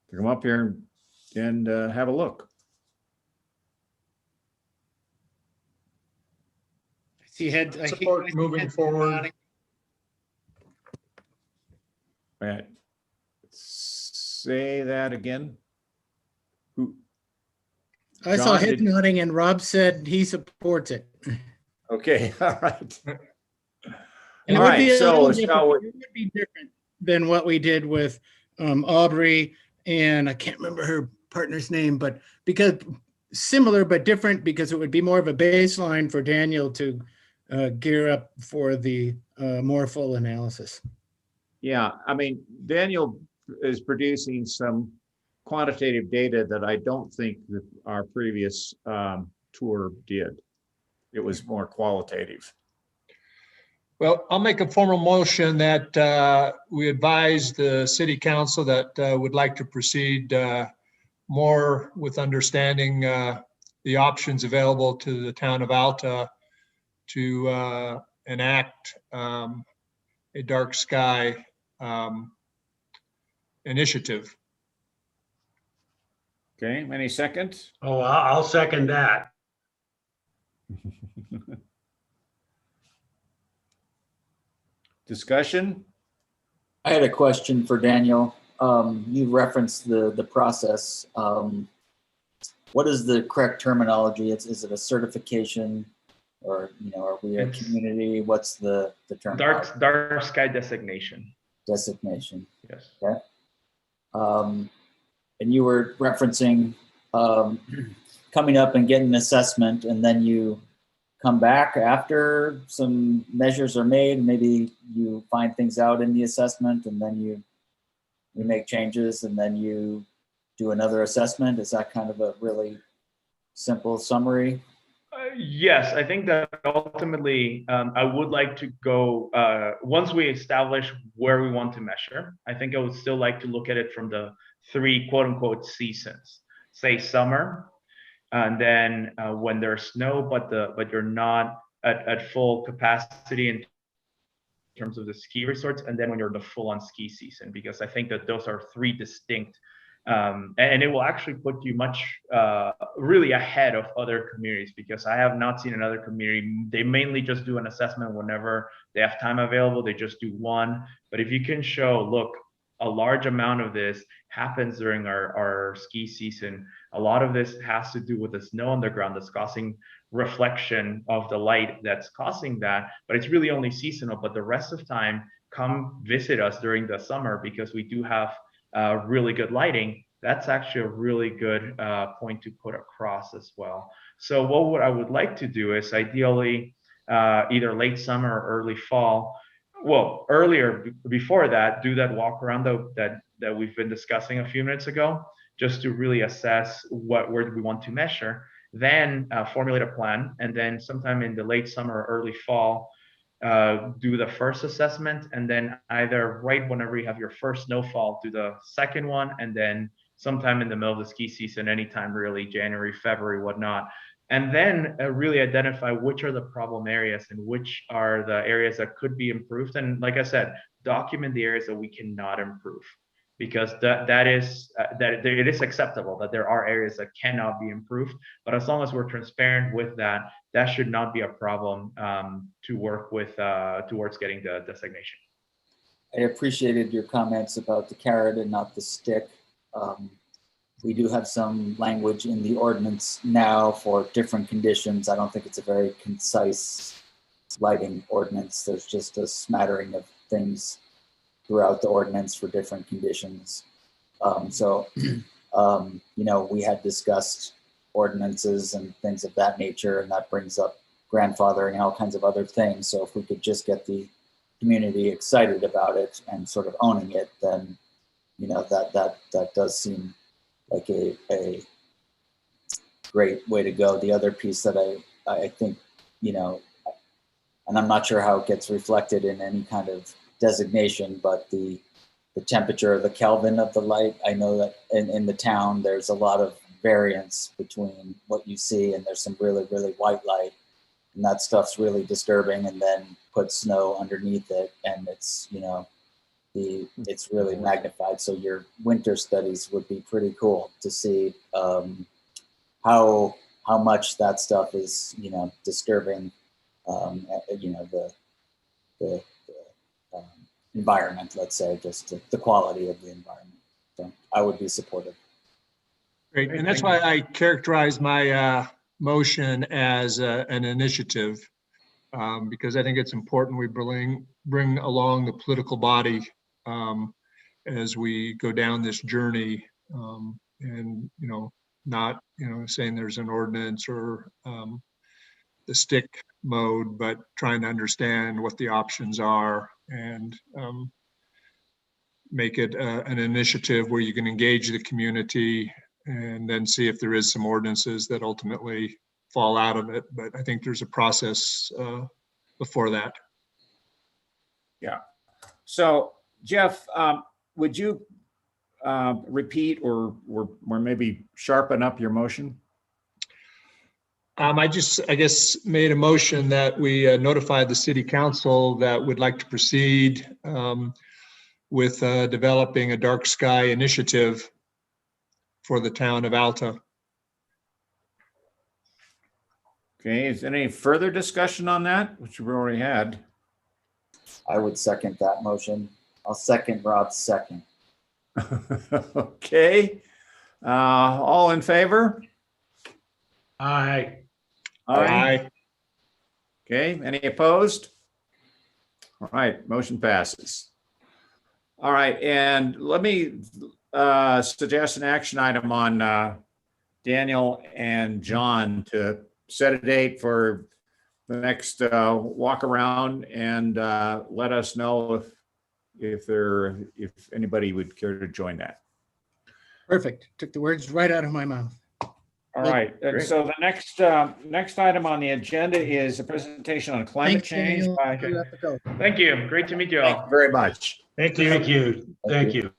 to come up here and have a look. He had Support moving forward. Right. Say that again. I saw John, head did- nodding, and Rob said he supports it. Okay, all right. And it All would be right, a so little shall we- different. It would be different than what we did with Aubrey, and I can't remember her partner's name, but because similar but different, because it would be more of a baseline for Daniel to gear up for the more full analysis. Yeah, I mean, Daniel is producing some quantitative data that I don't think that our previous tour did. It was more qualitative. Well, I'll make a formal motion that we advise the city council that would like to proceed more with understanding the options available to the town of Alta to enact a dark sky initiative. Okay, any seconds? Oh, I'll second that. Discussion? I had a question for Daniel. You referenced the process. What is the correct terminology? Is it a certification, or are we a It's- community? What's the term? Dark sky designation. Designation. Yes. And you were referencing coming up and getting an assessment, and then you come back after some measures are made. Maybe you find things out in the assessment, and then you make changes, and then you do another assessment. Is that kind of a really simple summary? Yes, I think that ultimately I would like to go, once we establish where we want to measure, I think I would still like to look at it from the 3 quote unquote seasons, say summer, and then when there's snow, but you're not at full capacity in terms of the ski resorts, and then when you're in the full on ski season, because I think that those are 3 distinct, and it will actually put you much really ahead of other communities, because I have not seen another community. They mainly just do an assessment whenever they have time available. They just do one. But if you can show, look, a large amount of this happens during our ski season. A lot of this has to do with the snow on the ground that's causing reflection of the light that's causing that, but it's really only seasonal. But the rest of time, come visit us during the summer, because we do have really good lighting. That's actually a really good point to put across as well. So what I would like to do is ideally either late summer or early fall. Well, earlier before that, do that walk around that we've been discussing a few minutes ago, just to really assess where do we want to measure. Then formulate a plan, and then sometime in the late summer or early fall, do the first assessment, and then either right whenever you have your first snowfall, do the second one, and then sometime in the middle of the ski season, anytime really, January, February, whatnot. And then really identify which are the problem areas and which are the areas that could be improved. And like I said, document the areas that we cannot improve, because that it is acceptable that there are areas that cannot be improved. But as long as we're transparent with that, that should not be a problem to work with towards getting the designation. I appreciated your comments about the carrot and not the stick. We do have some language in the ordinance now for different conditions. I don't think it's a very concise lighting ordinance. There's just a smattering of things throughout the ordinance for different conditions. You know, we had discussed ordinances and things of that nature, and that brings up grandfathering and all kinds of other things. So if we could just get the community excited about it and sort of owning it, then, you know, that does seem like a great way to go. The other piece that I think, you know, and I'm not sure how it gets reflected in any kind of designation, but the temperature, the Kelvin of the light, I know that in the town, there's a lot of variance between what you see, and there's some really, really white light, and that stuff's really disturbing, and then put snow underneath it, and it's, you know, it's really magnified. So your winter studies would be pretty cool to see how much that stuff is, you know, disturbing, you know, the environment, let's say, just the quality of the environment. So I would be supportive. Great, and that's why I characterize my motion as an initiative, because I think it's important we bring along the political body as we go down this journey, and, you know, not, you know, saying there's an ordinance or the stick mode, but trying to understand what the options are, and make it an initiative where you can engage the community, and then see if there is some ordinances that ultimately fall out of it. But I think there's a process before that. Yeah. So Jeff, would you repeat or maybe sharpen up your motion? I guess, made a motion that we notified the city council that would like to proceed with developing a dark sky initiative for the town of Alta. Okay, is there any further discussion on that, which we've already had? I would second that motion. I'll second Rob's second. Okay, all in favor? Aye. Aye. Okay, any opposed? All right, motion passes. All right, and let me suggest an action item on Daniel and John to set a date for the next walk around, and let us know if anybody would care to join that. Perfect. Took the words right out of my mouth. All right, and Great. so the next item on the agenda is a presentation on climate Thanks, change. Daniel. by- You have to go. Thank you. Great to meet you Thank all. you very much. Thank you. Thank you.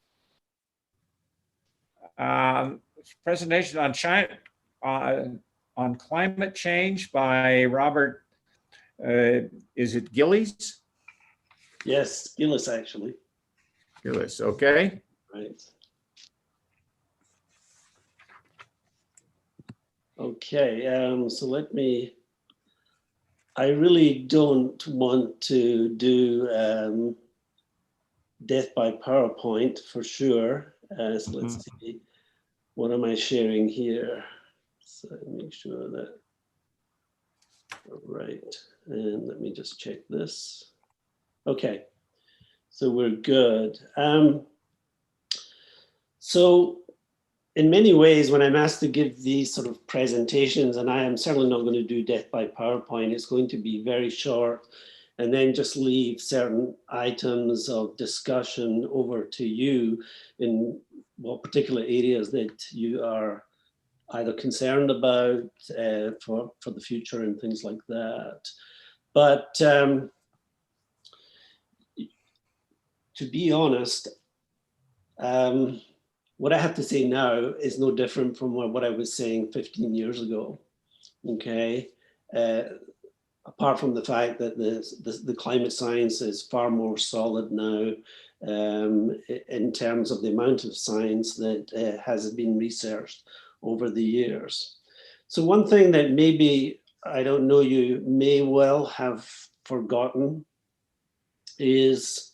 Presentation on China, on climate change by Robert, is it Gillies? Yes, Gillis, actually, Gillies, okay. right. Okay, so I really don't want to do death by PowerPoint for sure. So let's see, what am I sharing here? So make sure that, all right, and let me just check this. Okay, so we're good. So in many ways, when I'm asked to give these sort of presentations, and I am certainly not going to do death by PowerPoint, it's going to be very short, and then just leave certain items of discussion over to you in what particular areas that you are either concerned about for the future and things like that. But to be honest, what I have to say now is no different from what I was saying 15 years ago, okay? Apart from the fact that the climate science is far more solid now in terms of the amount of science that has been researched over the years. So one thing that maybe, I don't know, you may well have forgotten is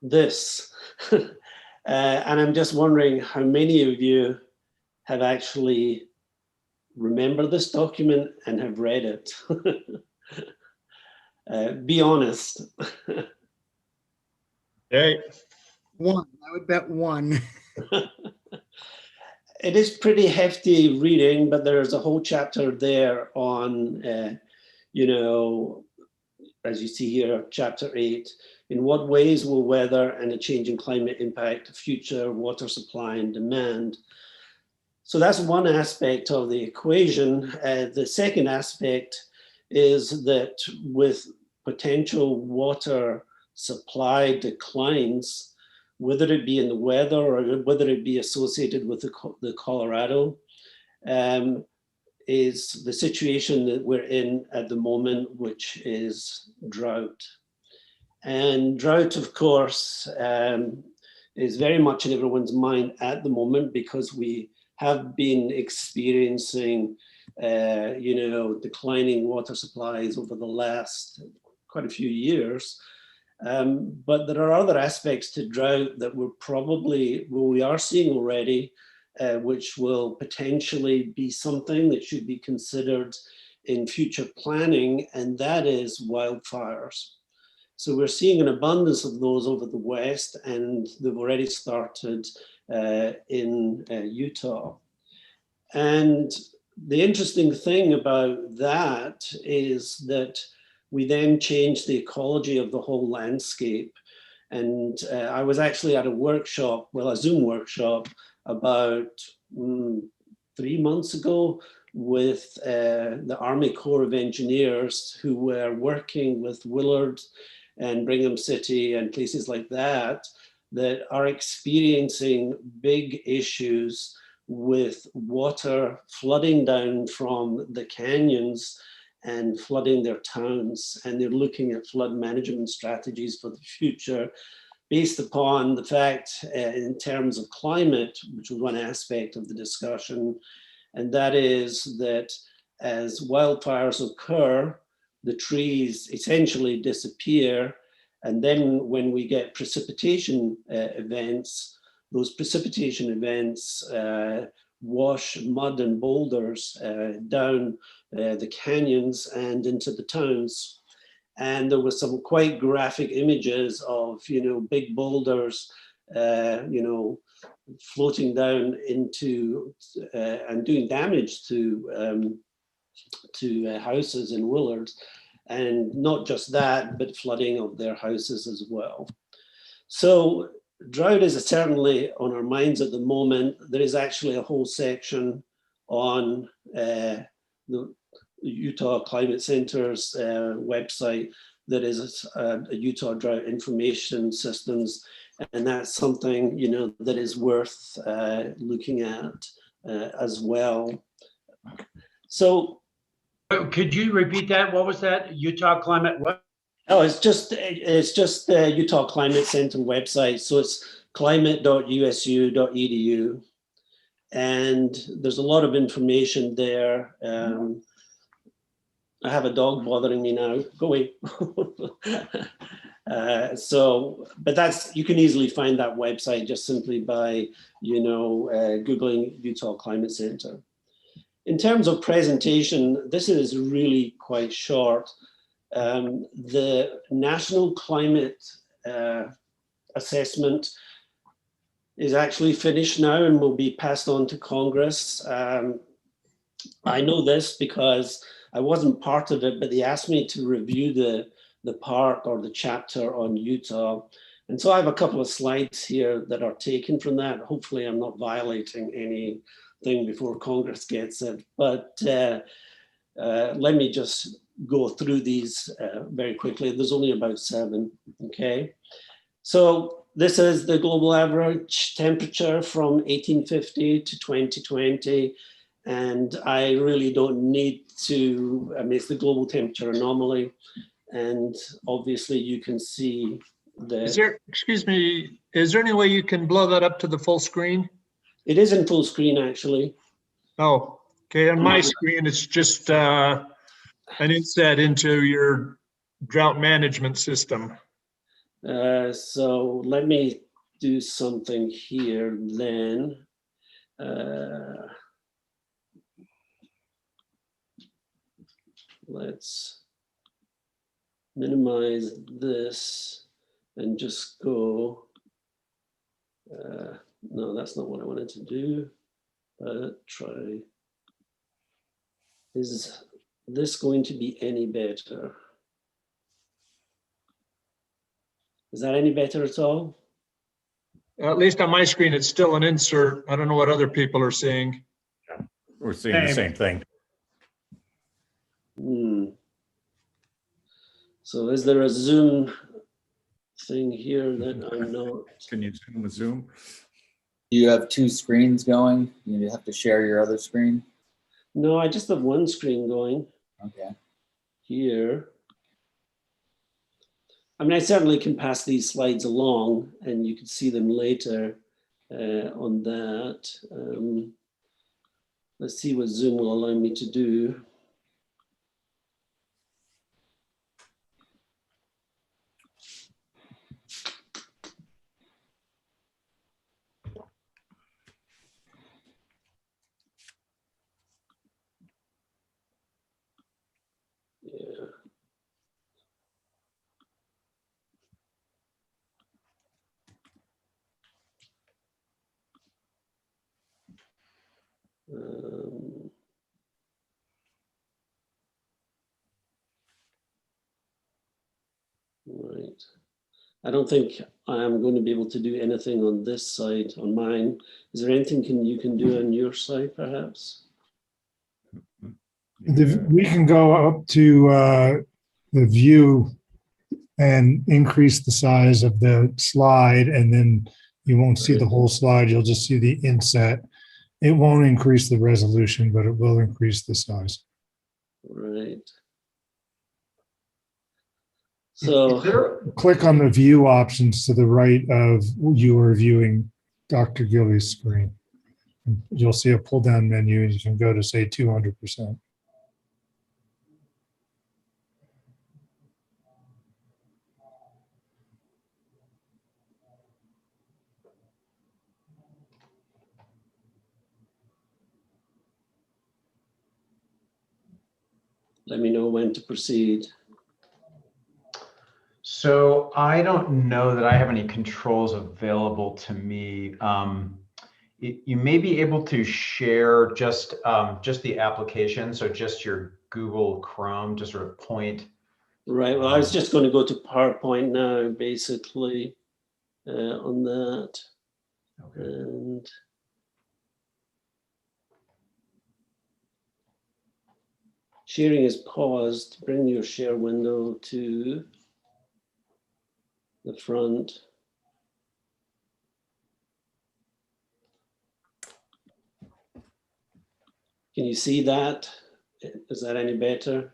this. And I'm just wondering how many of you have actually remembered this document and have read it. Be honest. Hey, One, I would bet one. It is pretty hefty reading, but there's a whole chapter there on, you know, as you see here, chapter 8, in what ways will weather and a changing climate impact future water supply and demand? So that's one aspect of the equation. The second aspect is that with potential water supply declines, whether it be in the weather or whether it be associated with the Colorado, is the situation that we're in at the moment, which is drought. And drought, of course, is very much in everyone's mind at the moment because we have been experiencing, you know, declining water supplies over the last quite a few years. But there are other aspects to drought that we are seeing already, which will potentially be something that should be considered in future planning, and that is wildfires. So we're seeing an abundance of those over the West, and they've already started in Utah. And the interesting thing about that is that we then change the ecology of the whole landscape. And I was actually at a workshop, well, a Zoom workshop, about 3 months ago with the Army Corps of Engineers who were working with Willard and Brigham City and places like that, that are experiencing big issues with water flooding down from the canyons and flooding their towns. And they're looking at flood management strategies for the future based upon the fact in terms of climate, which was one aspect of the discussion, and that is that as wildfires occur, the trees essentially disappear, and then when we get precipitation events, those precipitation events wash mud and boulders down the canyons and into the towns. And there was some quite graphic images of, you know, big boulders, you know, floating down into and doing damage to houses in Willard. And not just that, but flooding of their houses as well. So drought is certainly on our minds at the moment. There is actually a whole section on the Utah Climate Center's website that is a Utah Drought Information Systems, and that's something, you know, that is worth looking at as well. So, Could you repeat that? What was that? Utah Climate what? oh, it's just the Utah Climate Center website. So it's climate.usu.edu, and there's a lot of information there. I have a dog bothering me now. Go away. But that's, you can easily find that website just simply by, you know, Googling Utah Climate Center. In terms of presentation, this is really quite short. The National Climate Assessment is actually finished now and will be passed on to Congress. I know this because I wasn't part of it, but they asked me to review the part or the chapter on Utah. And so I have a couple of slides here that are taken from that. Hopefully I'm not violating anything before Congress gets it. But let me just go through these very quickly. There's only about 7, okay? So this is the global average temperature from 1850 to 2020. And I really don't need to, I mean, it's the global temperature anomaly. And obviously you can see Is the, there, excuse me, is there any way you can blow that up to the full screen? it is in full screen actually. Oh, okay. On my screen, it's just an inset into your drought management system. So let me do something here then. Let's minimize this and just go. No, that's not what I wanted to do. Try. Is this going to be any better? Is that any better at all? At least on my screen, it's still an insert. I don't know what other people are seeing. We're seeing the same thing. So is there a Zoom thing here that I'm not? Can you zoom with Zoom? You have 2 screens going. You have to share your other screen. No, I just have one screen going Okay. here. I mean, I certainly can pass these slides along and you can see them later on that. Let's see what Zoom will allow me to do. Yeah. Right. I don't think I am going to be able to do anything on this side, on mine. Is there anything you can do on your side, perhaps? We can go up to the view and increase the size of the slide, and then you won't see the whole slide. You'll just see the inset. It won't increase the resolution, but it will increase the size. Right. So Click on the view options to the right of you are viewing Dr. Gillies' screen. You'll see a pull down menu and you can go to say 200%. let me know when to proceed. So I don't know that I have any controls available to me. You may be able to share just the application, so just your Google Chrome, just sort of point. Right. Well, I was just going to go to PowerPoint now, basically, on that. Okay. And sharing is paused. Bring your share window to the front. Can you see that? Is that any better?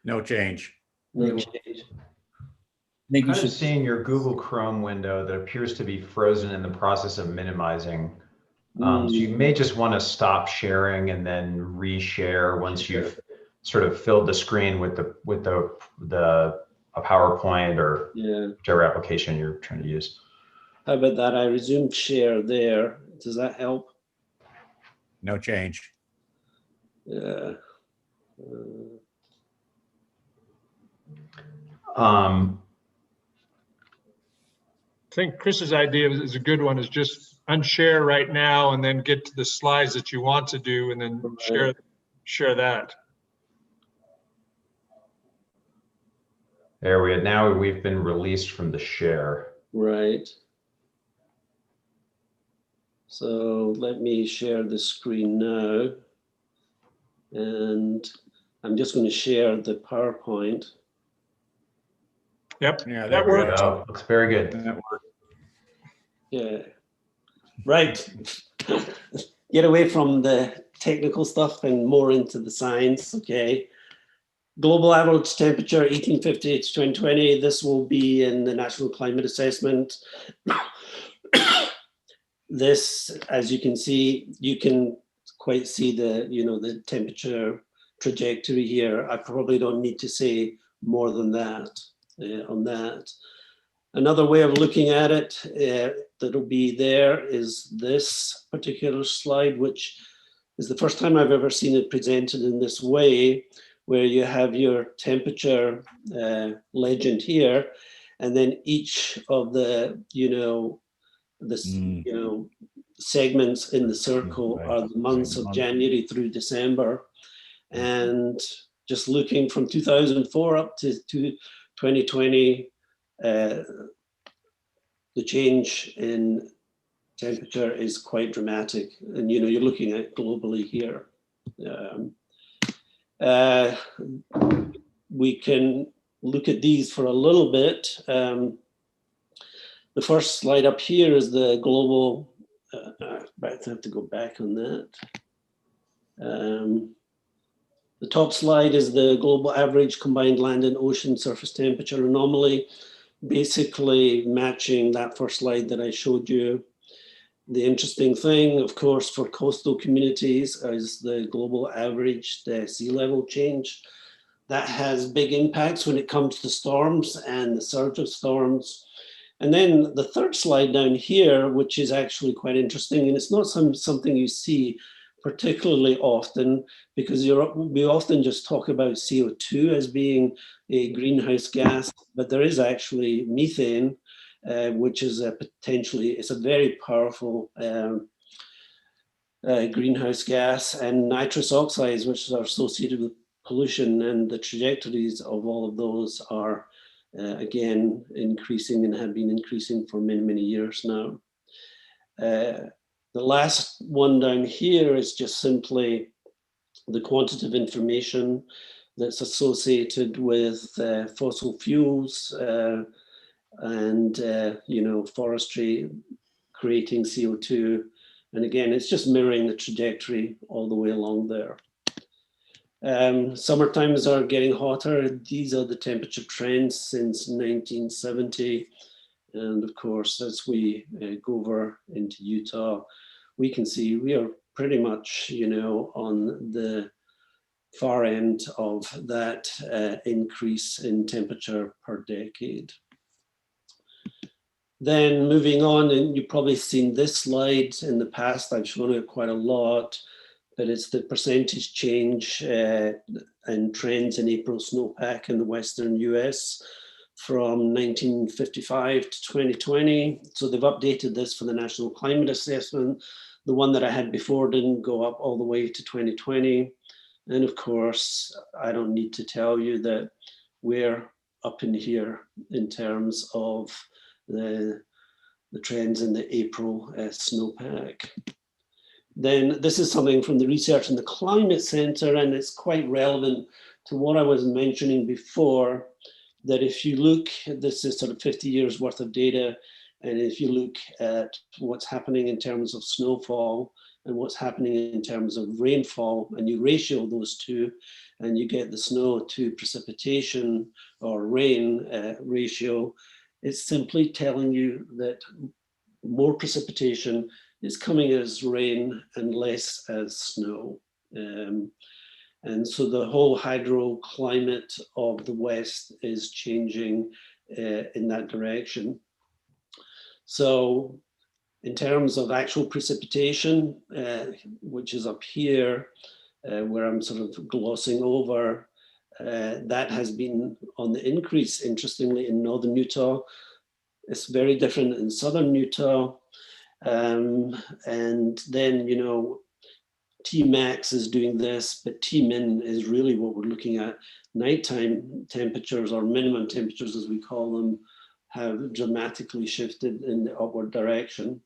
No change. No change. I think you Kind of should seeing your Google Chrome window that appears to be frozen in the process of minimizing. So you may just want to stop sharing and then reshare once you've sort of filled the screen with a PowerPoint or whichever application you're trying to use. How about that? I resumed share there. Does that help? No change. Yeah. think Chris's idea is a good one, is just unshare right now and then get to the slides that you want to do and then share that. There we are. Now we've been released from the share. Right. So let me share the screen now. And I'm just going to share the PowerPoint. Yep, Yeah, that there we works. go. Looks very good. That worked. Yeah. Right. Get away from the technical stuff and more into the science. Okay. Global average temperature 1850 to 2020. This will be in the National Climate Assessment. This, as you can see, you can quite see the, the temperature trajectory here. I probably don't need to say more than that on that. Another way of looking at it that'll be there is this particular slide, which is the first time I've ever seen it presented in this way, where you have your temperature legend here, and then each of the, segments in the circle are the months of January through December. And just looking from 2004 up to 2020, the change in temperature is quite dramatic. And, you're looking at globally here. We can look at these for a little bit. The first slide up here is the global, I have to go back on that. The top slide is the global average combined land and ocean surface temperature anomaly, basically matching that first slide that I showed you. The interesting thing, of course, for coastal communities is the global average, the sea level change. That has big impacts when it comes to storms and the surge of storms. And then the third slide down here, which is actually quite interesting, and it's not something you see particularly often, because we often just talk about CO2 as being a greenhouse gas, but there is actually methane, which is it's a very powerful greenhouse gas, and nitrous oxides, which are associated with pollution, and the trajectories of all of those are again increasing and have been increasing for many, many years now. The last one down here is just simply the quantitative information that's associated with fossil fuels and forestry creating CO2. And again, it's just mirroring the trajectory all the way along there. Summer times are getting hotter. These are the temperature trends since 1970. And of course, as we go over into Utah, we can see we are pretty much, on the far end of that increase in temperature per decade. Then moving on, and you've probably seen this slide in the past, I've shown it quite a lot, but it's the percentage change and trends in April snowpack in the Western US from 1955 to 2020. So they've updated this for the National Climate Assessment. The one that I had before didn't go up all the way to 2020. And of course, I don't need to tell you that we're up in here in terms of the trends in the April snowpack. Then this is something from the research in the Climate Center, and it's quite relevant to what I was mentioning before, that if you look, this is sort of 50 years worth of data, and if you look at what's happening in terms of snowfall and what's happening in terms of rainfall, and you ratio those two, and you get the snow to precipitation or rain ratio, it's simply telling you that more precipitation is coming as rain and less as snow. And so the whole hydroclimate of the West is changing in that direction. So in terms of actual precipitation, which is up here, where I'm sort of glossing over, that has been on the increase, interestingly, in northern Utah. It's very different in southern Utah. And then, you know, Tmax is doing this, but Tmin is really what we're looking at. Nighttime temperatures, or minimum temperatures as we call them, have dramatically shifted in the upward direction.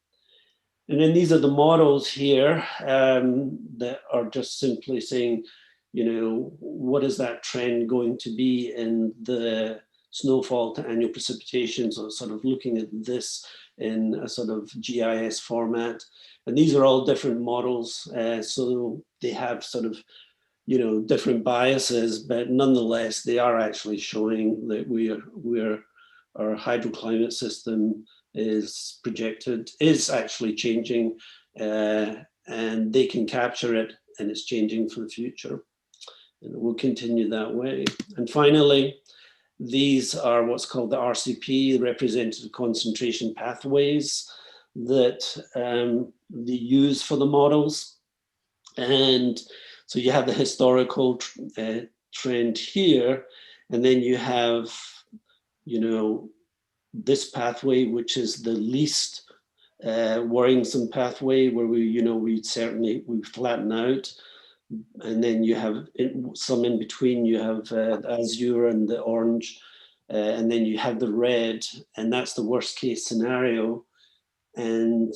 And then these are the models here that are just simply saying, you know, what is that trend going to be in the snowfall to annual precipitation? So sort of looking at this in a sort of GIS format. And these are all different models. So they have sort of, you know, different biases, but nonetheless, they are actually showing that our hydroclimate system is projected, is actually changing, and they can capture it, and it's changing for the future. And it will continue that way. And finally, these are what's called the RCP, representative concentration pathways, that they use for the models. And so you have the historical trend here, and then you have, you know, this pathway, which is the least worrisome pathway, where we flatten out. And then you have some in between. You have the azure and the orange, and then you have the red, and that's the worst case scenario. And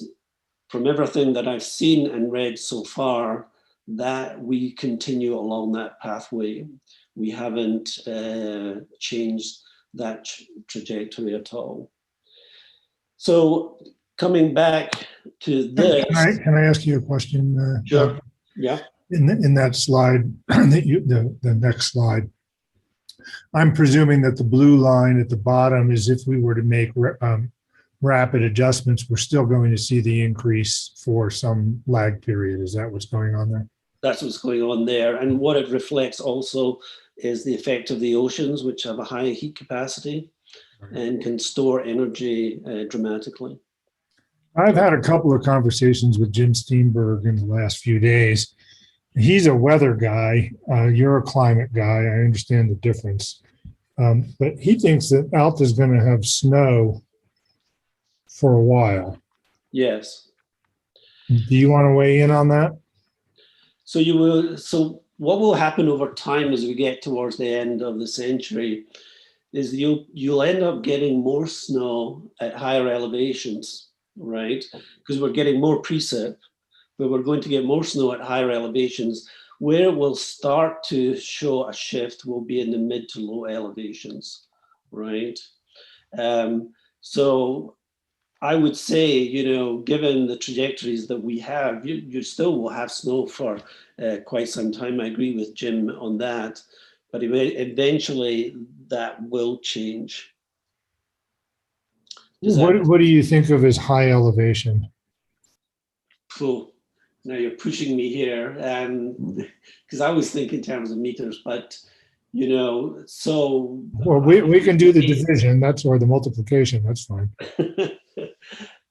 from everything that I've seen and read so far, that we continue along that pathway. We haven't changed that trajectory at all. So coming back to this. Can I ask you a question? Sure. Yeah. In that slide, the next slide, I'm presuming that the blue line at the bottom is if we were to make rapid adjustments, we're still going to see the increase for some lag period. Is that what's going on there? That's what's going on there. And what it reflects also is the effect of the oceans, which have a high heat capacity and can store energy dramatically. I've had a couple of conversations with Jim Steenberg in the last few days. He's a weather guy. You're a climate guy. I understand the difference. But he thinks that Alta is going to have snow for a while. Yes. Do you want to weigh in on that? So what will happen over time as we get towards the end of the century is you'll end up getting more snow at higher elevations, right? Because we're getting more precip, but we're going to get more snow at higher elevations. Where we'll start to show a shift will be in the mid to low elevations, right? So I would say, you know, given the trajectories that we have, you still will have snow for quite some time. I agree with Jim on that, but eventually that will change. What do you think of as high elevation? Cool. Now you're pushing me here, because I was thinking in terms of meters, but you know, so. Well, we can do the division, that's or the multiplication, that's fine.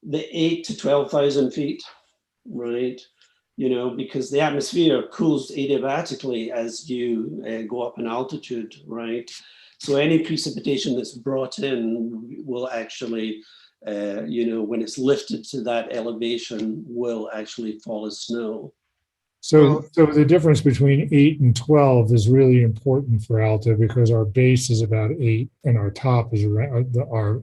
The 8 to 12,000 feet, right? You know, because the atmosphere cools adiabatically as you go up in altitude, right? So any precipitation that's brought in will actually, you know, when it's lifted to that elevation, will actually fall as snow. So the difference between 8 and 12 is really important for Alta because our base is about 8 and our top is around,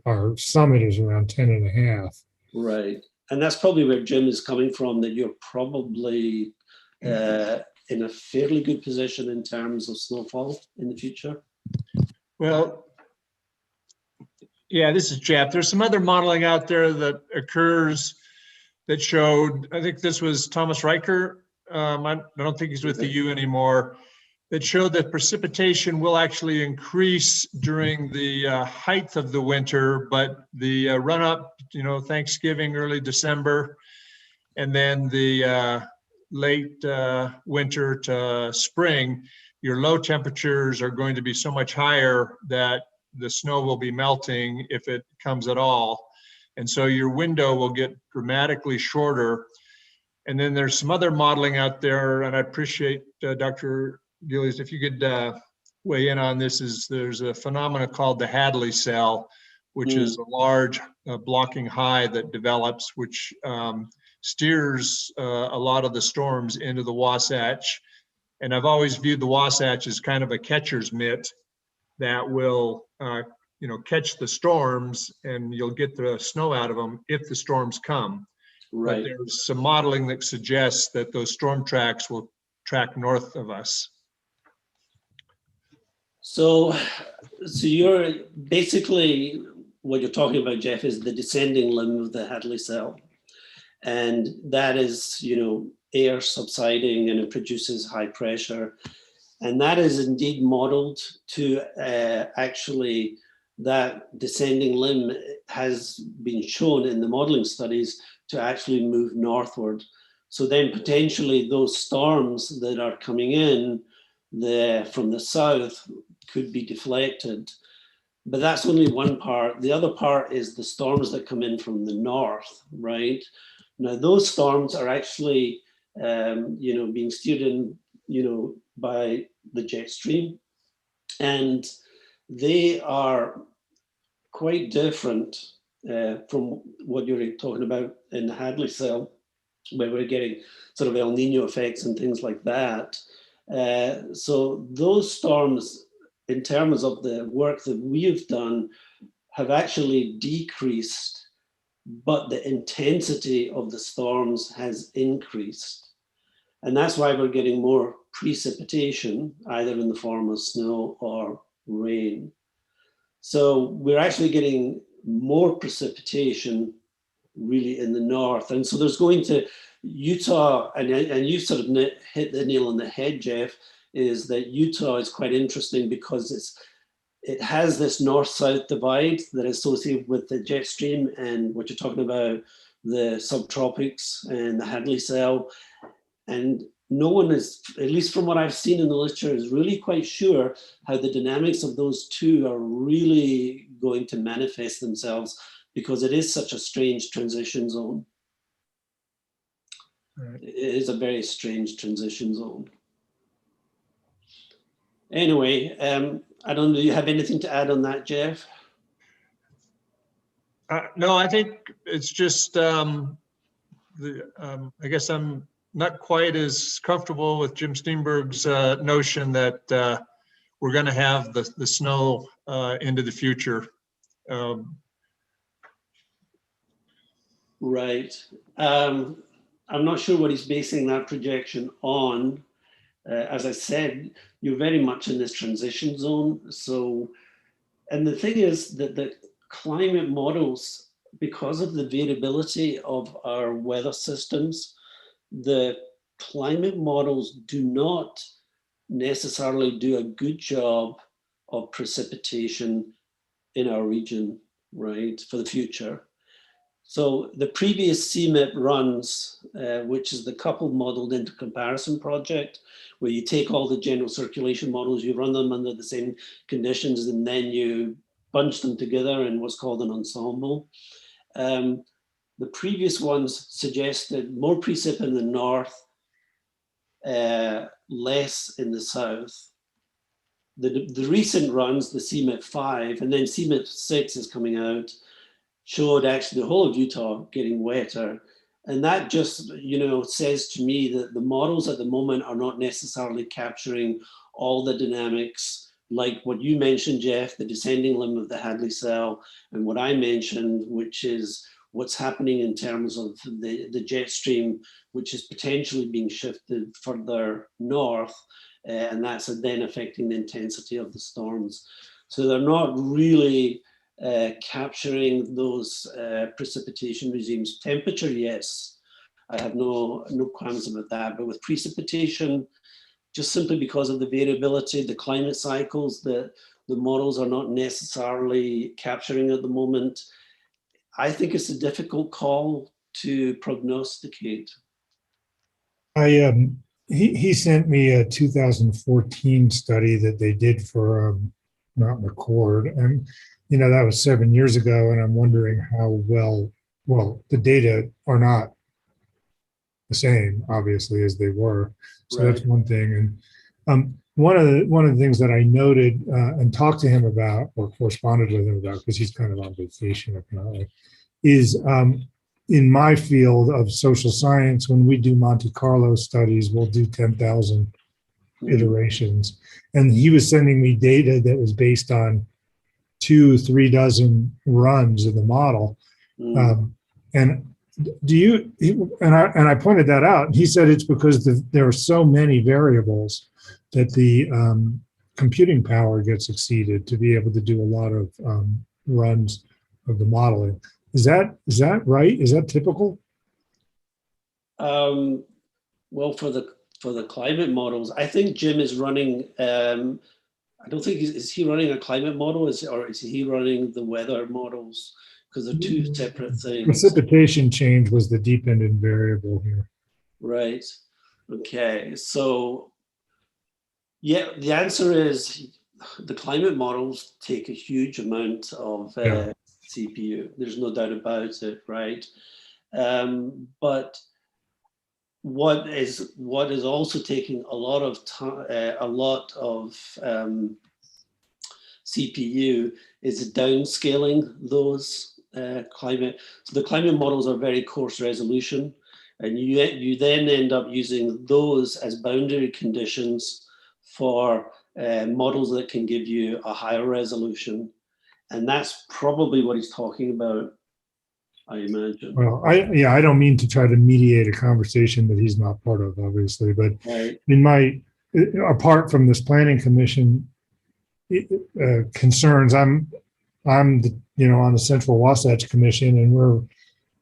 our summit is around 10 and a half. Right. And that's probably where Jim is coming from, that you're probably in a fairly good position in terms of snowfall in the future. Well, yeah, this is Jeff. There's some other modeling out there that occurs that showed, I think this was Thomas Riker. I don't think he's with the U anymore. That showed that precipitation will actually increase during the height of the winter, but the run up, you know, Thanksgiving, early December, and then the late winter to spring, your low temperatures are going to be so much higher that the snow will be melting if it comes at all. And so your window will get dramatically shorter. And then there's some other modeling out there, and I appreciate Dr. Gillies, if you could weigh in on this. There's a phenomenon called the Hadley cell, which is a large blocking high that develops, which steers a lot of the storms into the Wasatch. And I've always viewed the Wasatch as kind of a catcher's mitt that will, catch the storms, and you'll get the snow out of them if the storms come. But Right. there's some modeling that suggests that those storm tracks will track north of us. So you're basically, what you're talking about, Jeff, is the descending limb of the Hadley cell. And that is, air subsiding, and it produces high pressure. And that is indeed modeled to actually, that descending limb has been shown in the modeling studies to actually move northward. So then potentially those storms that are coming in from the south could be deflected. But that's only one part. The other part is the storms that come in from the north, right? Now those storms are actually, being steered in, by the jet stream, and they are quite different from what you're talking about in the Hadley cell, where we're getting sort of El Nino effects and things like that. So those storms, in terms of the work that we've done, have actually decreased, but the intensity of the storms has increased. And that's why we're getting more precipitation, either in the form of snow or rain. So we're actually getting more precipitation really in the north. And so there's going to Utah, and you sort of hit the nail on the head, Jeff, is that Utah is quite interesting because it has this north-south divide that is associated with the jet stream and what you're talking about, the subtropics and the Hadley cell. And no one is, at least from what I've seen in the literature, is really quite sure how the dynamics of those two are really going to manifest themselves, because it is such a strange transition zone. Right. It is a very strange transition zone. Anyway, I don't know, do you have anything to add on that, Jeff? No, I think it's just, I guess I'm not quite as comfortable with Jim Steenberg's notion that we're going to have the snow into the future. Right. I'm not sure what he's basing that projection on. As I said, you're very much in this transition zone. So, and the thing is that the climate models, because of the variability of our weather systems, the climate models do not necessarily do a good job of precipitation in our region, right, for the future. So the previous CMIP runs, which is the coupled modeled intercomparison project, where you take all the general circulation models, you run them under the same conditions, and then you bunch them together in what's called an ensemble. The previous ones suggested more precip in the north, less in the south. The recent runs, the CMIP 5, and then CMIP 6 is coming out, showed actually the whole of Utah getting wetter. And that just, says to me that the models at the moment are not necessarily capturing all the dynamics, like what you mentioned, Jeff, the descending limb of the Hadley cell, and what I mentioned, which is what's happening in terms of the jet stream, which is potentially being shifted further north, and that's then affecting the intensity of the storms. So they're not really capturing those precipitation regimes. Temperature, yes, I have no qualms about that, but with precipitation, just simply because of the variability, the climate cycles that the models are not necessarily capturing at the moment, I think it's a difficult call to prognosticate. He sent me a 2014 study that they did for Mount McCord, and that was 7 years ago, and I'm wondering how well the data are not the same, obviously, as they were. So Right. That's one thing. And one of the things that I noted and talked to him about, or corresponded with him about, because he's kind of on vacation apparently, is in my field of social science, when we do Monte Carlo studies, we'll do 10,000 iterations. And he was sending me data that was based on 2-3 dozen runs of the model. And do you, and I pointed that out. He said it's because there are so many variables that the computing power gets exceeded to be able to do a lot of runs of the modeling. Is that right? Is that typical? Well, for the climate models, I think Jim is running. I don't think is he running a climate model, or is he running the weather models? Because they're two separate things. Precipitation change was the dependent variable here. Right. Okay. So, yeah, the answer is the climate models take a huge amount of CPU. There's no doubt about it, right? But what is also taking a lot of time, CPU is downscaling those climate. So the climate models are very coarse resolution, and you then end up using those as boundary conditions for models that can give you a higher resolution, and that's probably what he's talking about, I imagine. Well, I don't mean to try to mediate a conversation that he's not part of, obviously, but Right. in my, apart from this planning commission concerns, I'm on the Central Wasatch Commission, and we're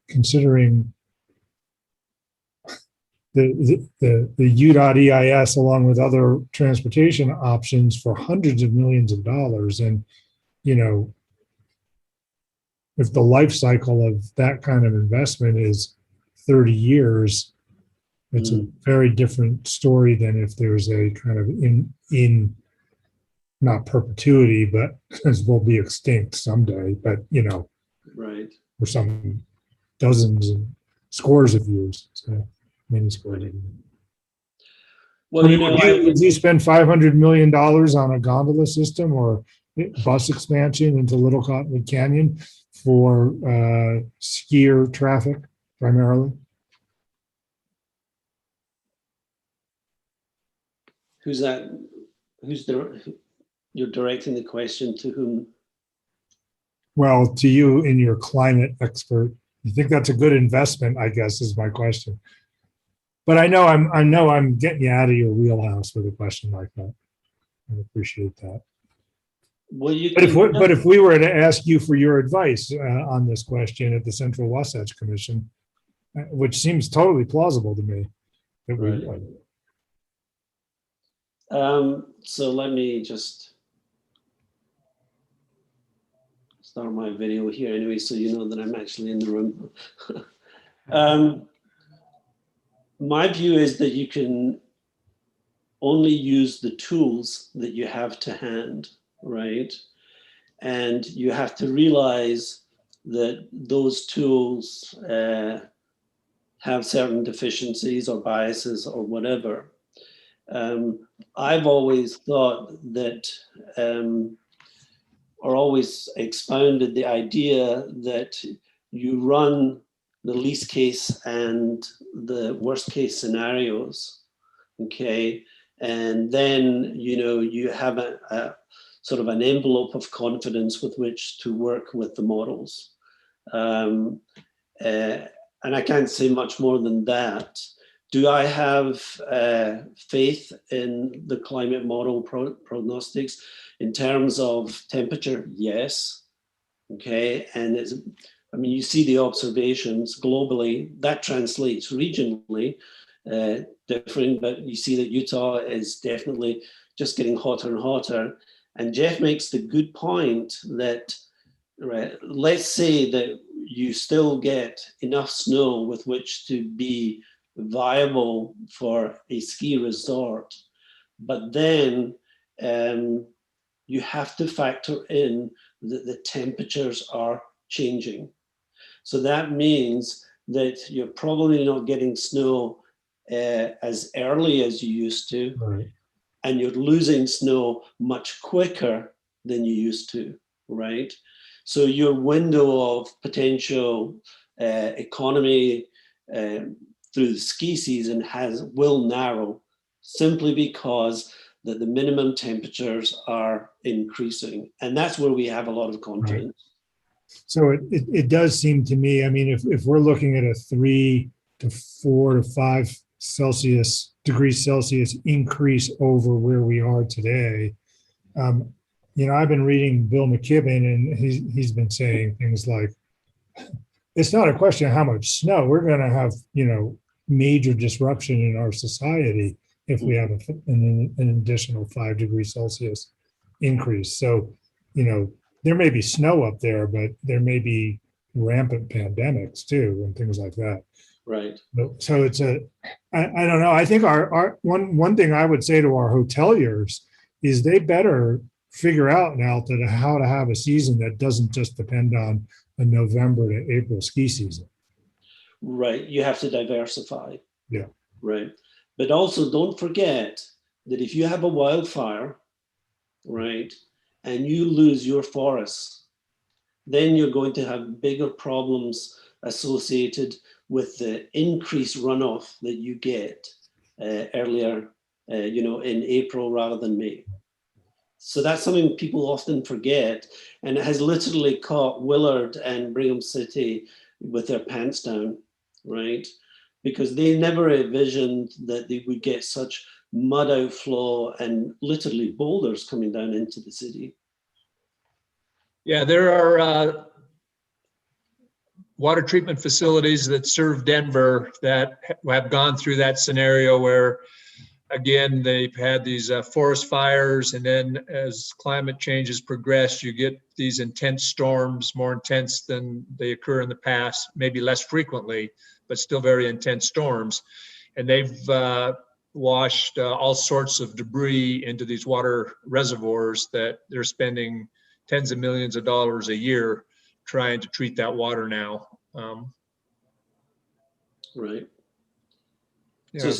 considering the UDOT EIS along with other transportation options for hundreds of millions of dollars. And, if the life cycle of that kind of investment is 30 years, it's a very different story than if there's a kind of in not perpetuity, but will be extinct someday, but Right. for some dozens and scores of years, so many scores of years. Well, Would you spend $500 million on a gondola system or bus expansion into Little Cottonwood Canyon for skier traffic primarily? Who's that? You're directing the question to whom? Well, to you in your climate expert. You think that's a good investment, I guess, is my question. But I know I'm getting you out of your wheelhouse with a question like that. I appreciate that. Well, but if we were to ask you for your advice on this question at the Central Wasatch Commission, which seems totally plausible to me, that we would. So let me just start my video here anyway, so you know that I'm actually in the room. My view is that you can only use the tools that you have to hand, right? And you have to realize that those tools have certain deficiencies or biases or whatever. I've always thought that, or always expounded the idea that you run the least case and the worst case scenarios, okay? And then, you have a sort of an envelope of confidence with which to work with the models. And I can't say much more than that. Do I have faith in the climate model prognostics in terms of temperature? Yes. Okay. And you see the observations globally, that translates regionally different, but you see that Utah is definitely just getting hotter and hotter. And Jeff makes the good point that, right, let's say that you still get enough snow with which to be viable for a ski resort, but then you have to factor in that the temperatures are changing. So that means that you're probably not getting snow as early as you used to. Right. and you're losing snow much quicker than you used to, right? So your window of potential economy through the ski season will narrow, simply because that the minimum temperatures are increasing. And that's where we have a lot of confidence. Right. So it does seem to me, I mean, if we're looking at a 3 to 4 to 5 degrees Celsius increase over where we are today, you know, I've been reading Bill McKibben, and he's been saying things like, it's not a question of how much snow. We're going to have, you know, major disruption in our society if we have an additional 5 degrees Celsius increase. So, you know, there may be snow up there, but there may be rampant pandemics too and things like that. Right. So it's I don't know. I think our one thing I would say to our hoteliers is they better figure out in Alta how to have a season that doesn't just depend on a November to April ski season. Right. You have to diversify. Yeah. Right. But also don't forget that if you have a wildfire, right, and you lose your forests, then you're going to have bigger problems associated with the increased runoff that you get earlier, you know, in April rather than May. So that's something people often forget, and it has literally caught Willard and Brigham City with their pants down, right? Because they never envisioned that they would get such mud outflow and literally boulders coming down into the city. Yeah, there are water treatment facilities that serve Denver that have gone through that scenario where, again, they've had these forest fires, and then as climate change has progressed, you get these intense storms, more intense than they occur in the past, maybe less frequently, but still very intense storms. And they've washed all sorts of debris into these water reservoirs that they're spending tens of millions of dollars a year trying to treat that water now. Right. You know,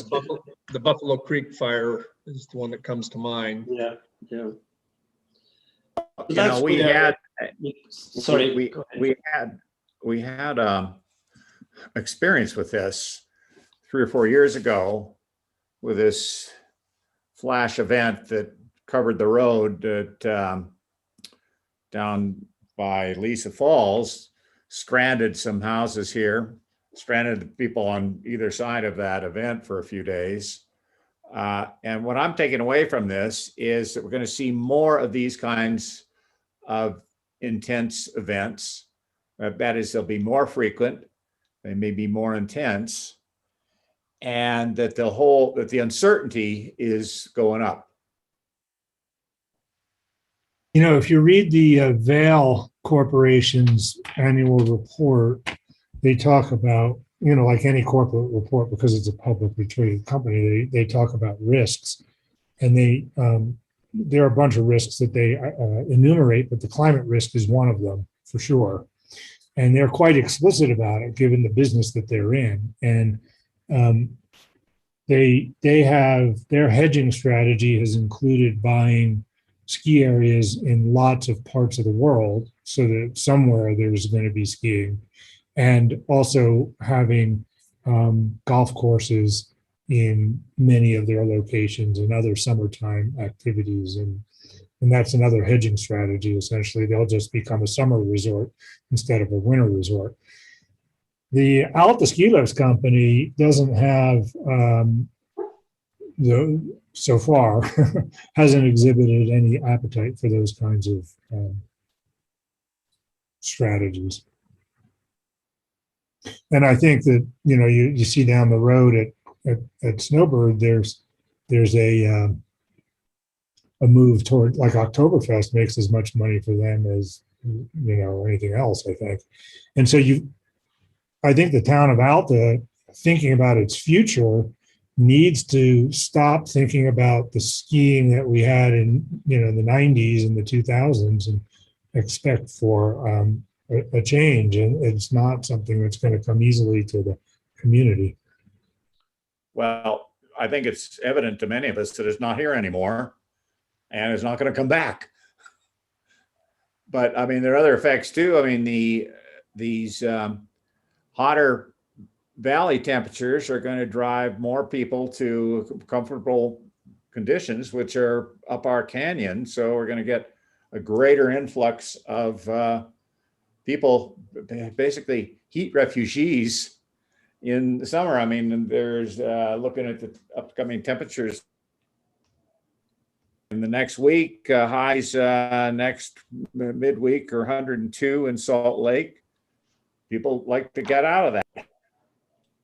the Buffalo Creek fire is the one that comes to mind. Yeah, yeah. You know, we had experience with this 3 or 4 years ago with this flash event that covered the road at, down by Lisa Falls, stranded some houses here, stranded people on either side of that event for a few days. And what I'm taking away from this is that we're going to see more of these kinds of intense events. That is, they'll be more frequent, they may be more intense, and that the uncertainty is going up. You know, if you read the Vail Corporation's annual report, they talk about, you know, like any corporate report, because it's a publicly traded company, they talk about risks. And there are a bunch of risks that they enumerate, but the climate risk is one of them for sure. And they're quite explicit about it, given the business that they're in. And they have, their hedging strategy has included buying ski areas in lots of parts of the world so that somewhere there's going to be skiing, and also having golf courses in many of their locations and other summertime activities. And that's another hedging strategy. Essentially, they'll just become a summer resort instead of a winter resort. The Alta Ski Lifts company doesn't have, so far, hasn't exhibited any appetite for those kinds of strategies. And I think that, you know, you see down the road at Snowbird, there's a move toward, like, Oktoberfest makes as much money for them as, you know, anything else, I think. And so I think the town of Alta, thinking about its future, needs to stop thinking about the skiing that we had in, you know, the 90s and the 2000s and expect for a change. And it's not something that's going to come easily to the community. Well, I think it's evident to many of us that it's not here anymore and it's not going to come back. But I mean, there are other effects too. I mean, these hotter valley temperatures are going to drive more people to comfortable conditions, which are up our canyon. So we're going to get a greater influx of people, basically heat refugees in the summer. I mean, there's looking at the upcoming temperatures in the next week, highs next midweek are 102 in Salt Lake. People like to get out of that.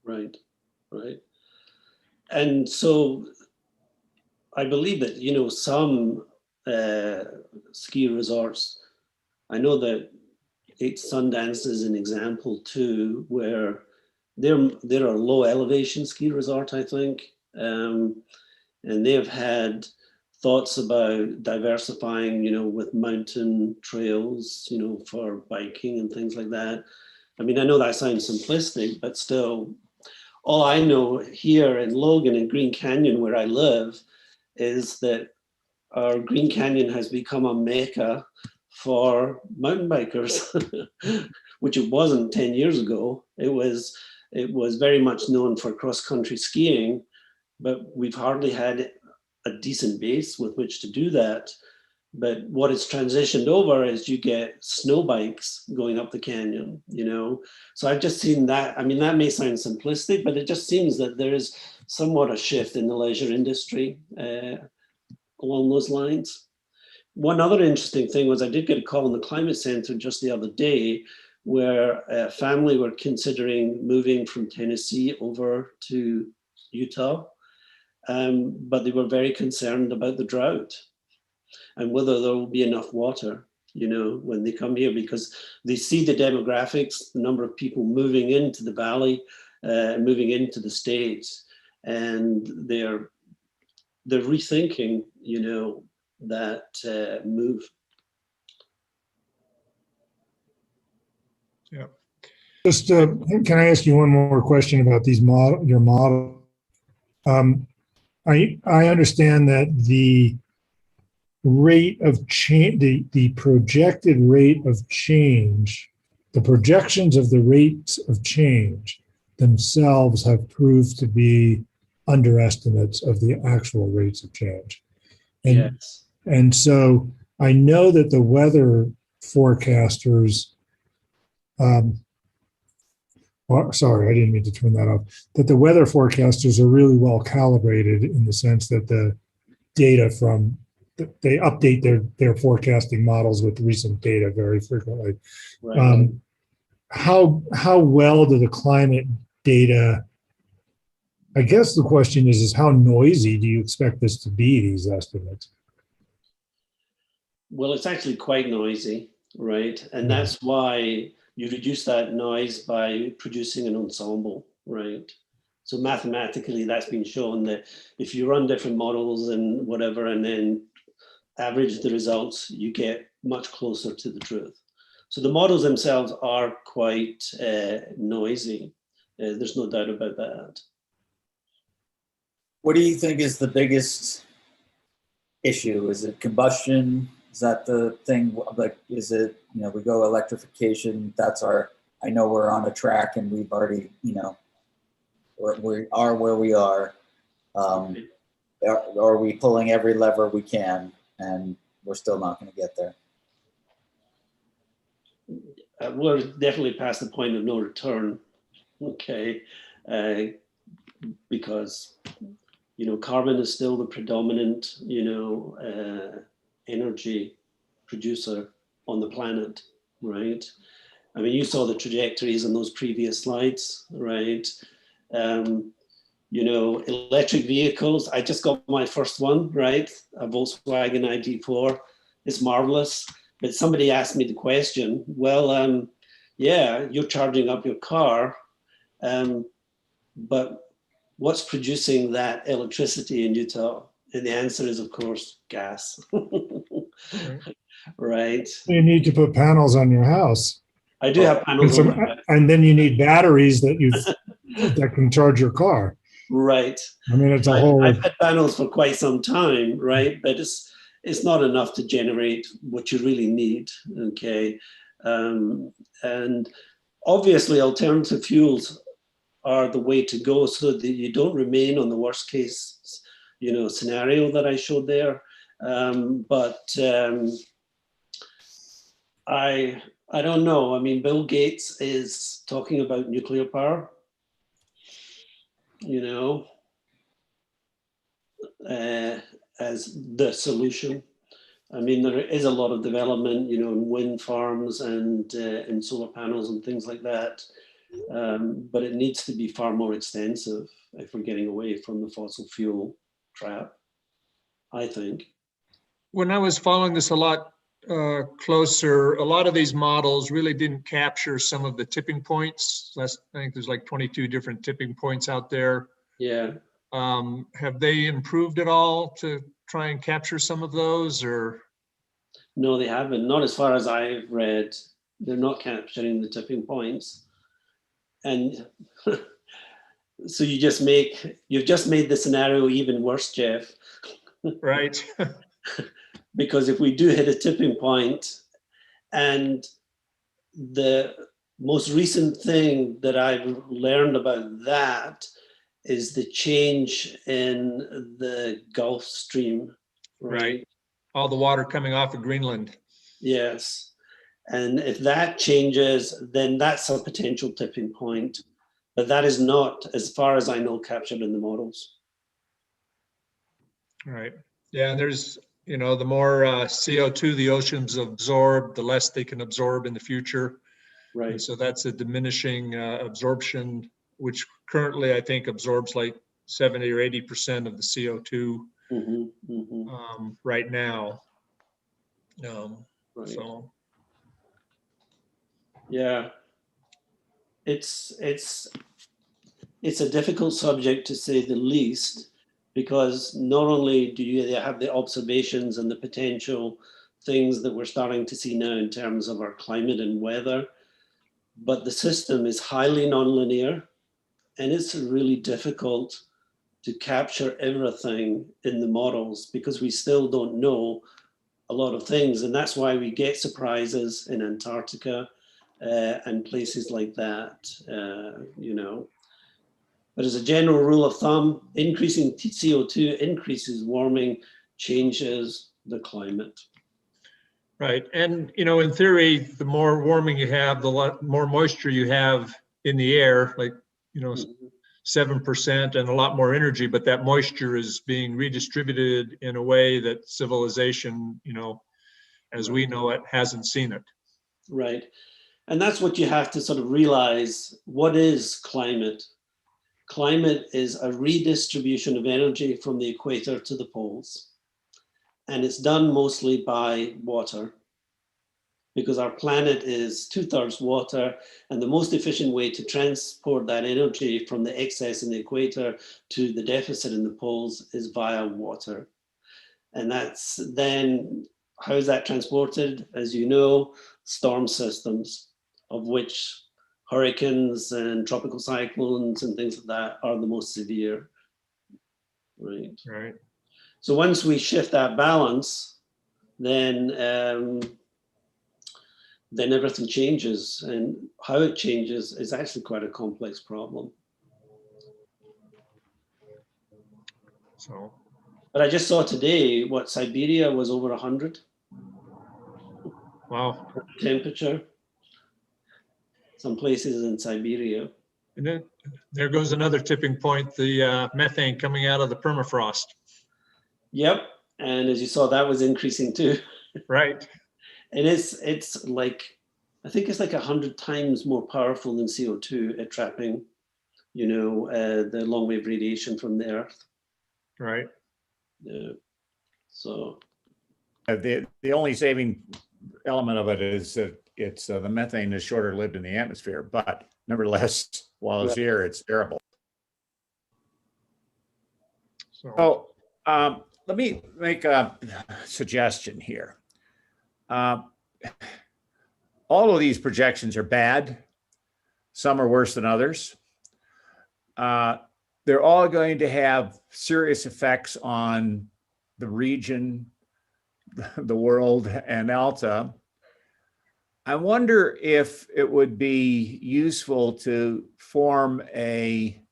Right, right. And so I believe that, you know, some ski resorts, I know that Sundance is an example too, where there are low elevation ski resort, I think, and they've had thoughts about diversifying, you know, with mountain trails, you know, for biking and things like that. I mean, I know that sounds simplistic, but still, all I know here in Logan and Green Canyon, where I live, is that our Green Canyon has become a mecca for mountain bikers, which it wasn't 10 years ago. It was very much known for cross-country skiing, but we've hardly had a decent base with which to do that. But what it's transitioned over is you get snow bikes going up the canyon, you know? So I've just seen that. I mean, that may sound simplistic, but it just seems that there is somewhat a shift in the leisure industry along those lines. One other interesting thing was I did get a call in the Climate Center just the other day where a family were considering moving from Tennessee over to Utah, but they were very concerned about the drought and whether there will be enough water, you know, when they come here, because they see the demographics, the number of people moving into the valley, moving into the States, and they're rethinking, you know, that move. Yeah. Just, can I ask you one more question about these your model? I understand that the rate of change, the projected rate of change, the projections of the rates of change themselves have proved to be underestimates of the actual rates of change. And, Yes. and so I know that the weather forecasters, sorry, I didn't mean to turn that off, that the weather forecasters are really well calibrated in the sense that the data from, they update their forecasting models with recent data very frequently. Right. How well do the climate data, I guess the question is how noisy do you expect this to be, these estimates? Well, it's actually quite noisy, right? And that's why you reduce that noise by producing an ensemble, right? So mathematically, that's been shown that if you run different models and whatever, and then average the results, you get much closer to the truth. So the models themselves are quite noisy. There's no doubt about that. What do you think is the biggest issue? Is it combustion? Is that the thing? Like, is it, you know, we go electrification, that's our, I know we're on a track and we've already, you know, we are where we are. Are we pulling every lever we can and we're still not going to get there? We're definitely past the point of no return, okay? Because, you know, carbon is still the predominant, you know, energy producer on the planet, right? I mean, you saw the trajectories in those previous slides, right? You know, electric vehicles, I just got my first one, right? A Volkswagen ID4. It's marvelous. But somebody asked me the question, well, yeah, you're charging up your car, but what's producing that electricity in Utah? And the answer is, of course, gas. Right. You need to put panels on your house. I do have panels on my house. And then you need batteries that that can charge your car. Right. I mean, it's a whole, I've had panels for quite some time, right? But it's not enough to generate what you really need. Okay. And obviously alternative fuels are the way to go so that you don't remain on the worst case, scenario that I showed there. I don't know. I mean, Bill Gates is talking about nuclear power, as the solution. I mean, there is a lot of development, in wind farms and in solar panels and things like that. But it needs to be far more extensive if we're getting away from the fossil fuel trap, I think. When I was following this a lot closer, a lot of these models really didn't capture some of the tipping points. I think there's like 22 different tipping points out there. Yeah. Have they improved at all to try and capture some of those, or? No, they haven't. Not as far as I've read. They're not capturing the tipping points. And so you've just made the scenario even worse, Jeff. Right. Because if we do hit a tipping point, and the most recent thing that I've learned about that is the change in the Gulf Stream. Right. All the water coming off of Greenland. Yes. And if that changes, then that's a potential tipping point. But that is not, as far as I know, captured in the models. Right. Yeah, and there's, the more CO2 the oceans absorb, the less they can absorb in the future. Right. And so that's a diminishing absorption, which currently I think absorbs like 70 or 80% of the CO2 right now. Right. So. Yeah. It's a difficult subject, to say the least, because not only do you have the observations and the potential things that we're starting to see now in terms of our climate and weather, but the system is highly nonlinear, and it's really difficult to capture everything in the models because we still don't know a lot of things. And that's why we get surprises in Antarctica and places like that, But as a general rule of thumb, increasing CO2 increases warming, changes the climate. Right. And, in theory, the more warming you have, the more moisture you have in the air, like, 7% and a lot more energy, but that moisture is being redistributed in a way that civilization, as we know it, hasn't seen it. Right. And that's what you have to sort of realize. What is climate? Climate is a redistribution of energy from the equator to the poles. And it's done mostly by water, because our planet is 2/3 water, and the most efficient way to transport that energy from the excess in the equator to the deficit in the poles is via water. And that's then, how is that transported? As you know, storm systems, of which hurricanes and tropical cyclones and things like that are the most severe, right? Right. So once we shift that balance, then everything changes, and how it changes is actually quite a complex problem. So. But I just saw today, Siberia was over 100. Wow. Temperature. Some places in Siberia. And then there goes another tipping point, the methane coming out of the permafrost. Yep. And as you saw, that was increasing too. Right. And it's like, I think it's like 100 times more powerful than CO2 at trapping, the long wave radiation from the Earth. Right. Yeah. So. The only saving element of it is that it's the methane is shorter lived in the atmosphere, but nevertheless, while it's here, it's terrible. So let me make a suggestion here. All of these projections are bad. Some are worse than others. they're all going to have serious effects on the region, the world, and Alta. I wonder if it would be useful to form a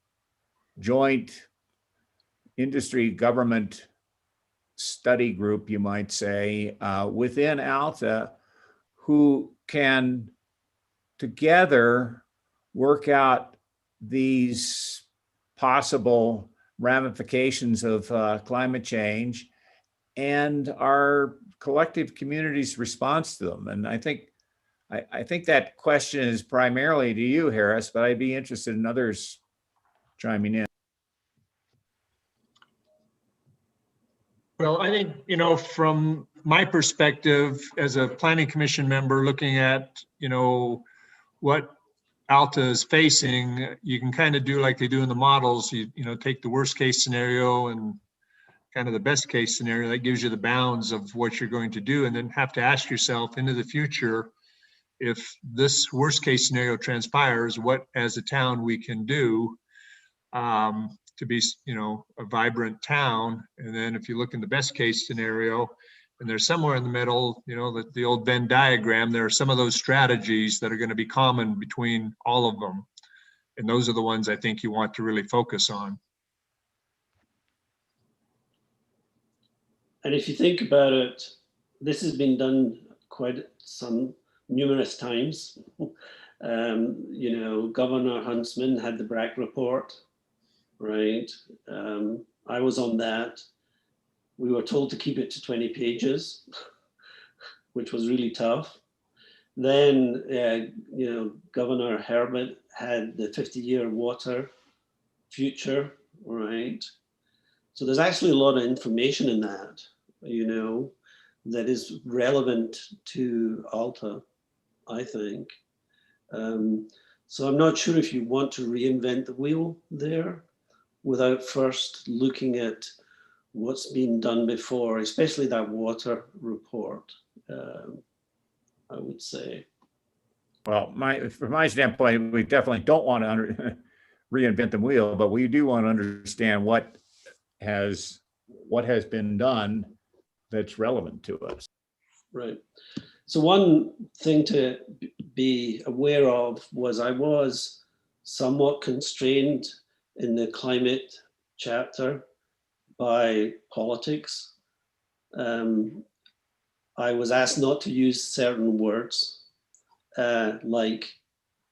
joint industry government study group, you might say, within Alta, who can together work out these possible ramifications of climate change and our collective community's response to them. And I think that question is primarily to you, Harris, but I'd be interested in others chiming in. Well, I think, from my perspective as a planning commission member, looking at, what Alta is facing, you can kind of do like they do in the models. You take the worst case scenario and kind of the best case scenario. That gives you the bounds of what you're going to do, and then have to ask yourself into the future, if this worst case scenario transpires, what as a town we can do to be, a vibrant town. And then if you look in the best case scenario, and there's somewhere in the middle, the old Venn diagram, there are some of those strategies that are going to be common between all of them. And those are the ones I think you want to really focus on. And if you think about it, this has been done quite some numerous times. Governor Huntsman had the BRAC report, right? I was on that. We were told to keep it to 20 pages, which was really tough. Then, Governor Herbert had the 50-year water future, right? So there's actually a lot of information in that, that is relevant to Alta, I think. So I'm not sure if you want to reinvent the wheel there without first looking at what's been done before, especially that water report, I would say. Well, from my standpoint, we definitely don't want to reinvent the wheel, but we do want to understand what has been done that's relevant to us. Right. So one thing to be aware of was I was somewhat constrained in the climate chapter by politics. I was asked not to use certain words like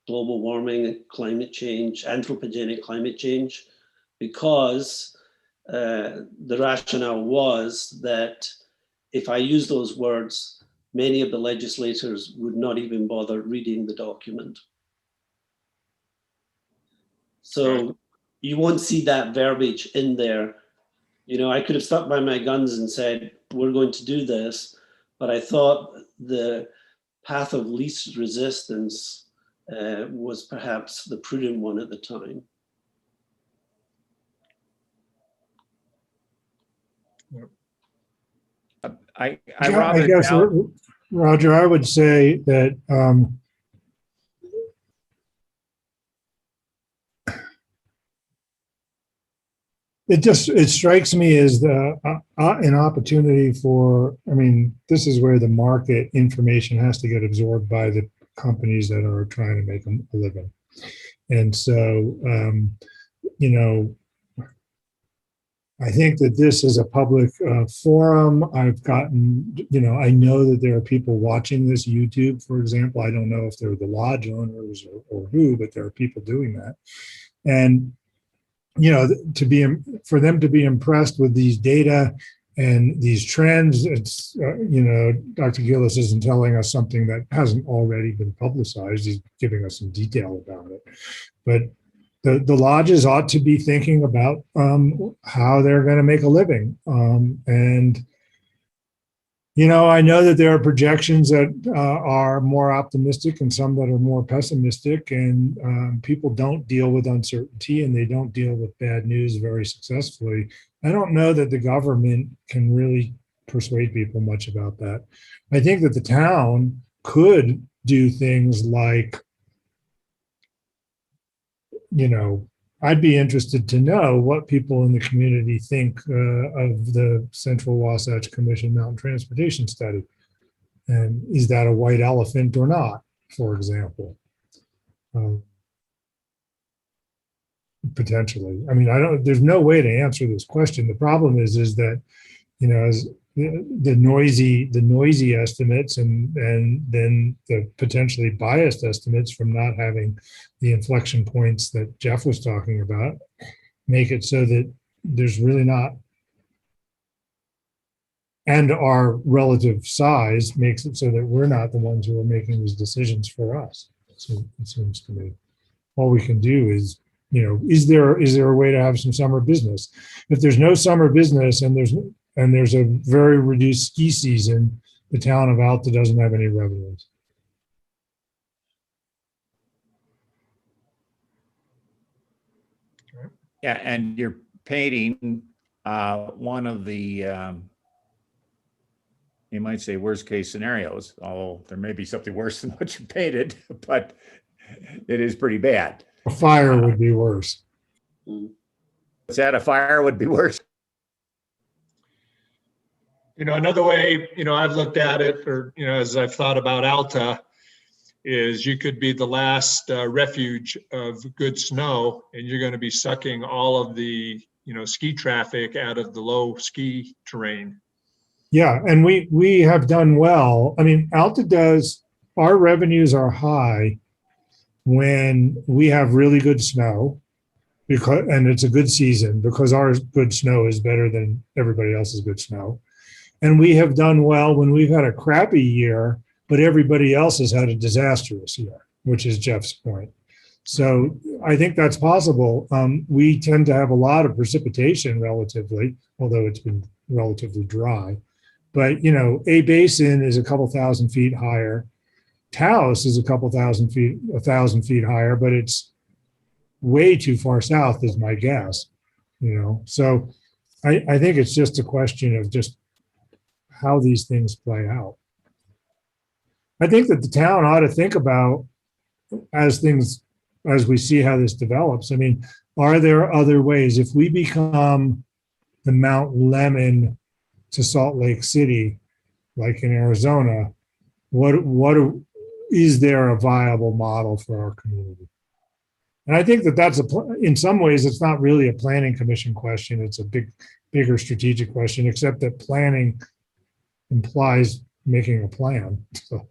global warming, climate change, anthropogenic climate change, because the rationale was that if I use those words, many of the legislators would not even bother reading the document. So you won't see that verbiage in there. I could have stuck by my guns and said, we're going to do this, but I thought the path of least resistance was perhaps the prudent one at the time. I guess, Roger, I would say that it strikes me as an opportunity for, this is where the market information has to get absorbed by the companies that are trying to make a living. And so, I think that this is a public forum. I've gotten, I know that there are people watching this YouTube, for example. I don't know if they're the lodge owners or who, but there are people doing that. And, for them to be impressed with these data and these trends, it's, Dr. Gillis isn't telling us something that hasn't already been publicized. He's giving us some detail about it. But the lodges ought to be thinking about how they're going to make a living. And, I know that there are projections that are more optimistic and some that are more pessimistic, and people don't deal with uncertainty and they don't deal with bad news very successfully. I don't know that the government can really persuade people much about that. I think that the town could do things like, I'd be interested to know what people in the community think of the Central Wasatch Commission Mountain Transportation Study. And is that a white elephant or not, for example? Potentially. I mean, there's no way to answer this question. The problem is that, you know, as the noisy estimates and then the potentially biased estimates from not having the inflection points that Jeff was talking about make it so that there's really not, and our relative size makes it so that we're not the ones who are making these decisions for us. So it seems to me all we can do is, you know, is there a way to have some summer business? If there's no summer business and there's a very reduced ski season, the town of Alta doesn't have any revenues. Yeah, and you're painting one of the, you might say, worst case scenarios, although there may be something worse than what you painted, but it is pretty bad. A fire would be worse. Is that a fire would be worse? You know, another way, you know, I've looked at it, or, you know, as I've thought about Alta, is you could be the last refuge of good snow, and you're going to be sucking all of the, you know, ski traffic out of the low ski terrain. Yeah, and we have done well. I mean, Alta does, our revenues are high when we have really good snow, and it's a good season because our good snow is better than everybody else's good snow. And we have done well when we've had a crappy year, but everybody else has had a disastrous year, which is Jeff's point. So I think that's possible. We tend to have a lot of precipitation relatively, although it's been relatively dry. But, you know, A Basin is a couple thousand feet higher. Taos is a couple thousand feet, 1,000 feet higher, but it's way too far south is my guess, you know? So I think it's just a question of just how these things play out. I think that the town ought to think about as we see how this develops. I mean, are there other ways? If we become the Mount Lemmon to Salt Lake City, like in Arizona, is there a viable model for our community? And I think that's in some ways, it's not really a planning commission question. It's a bigger strategic question, except that planning implies making a plan. So.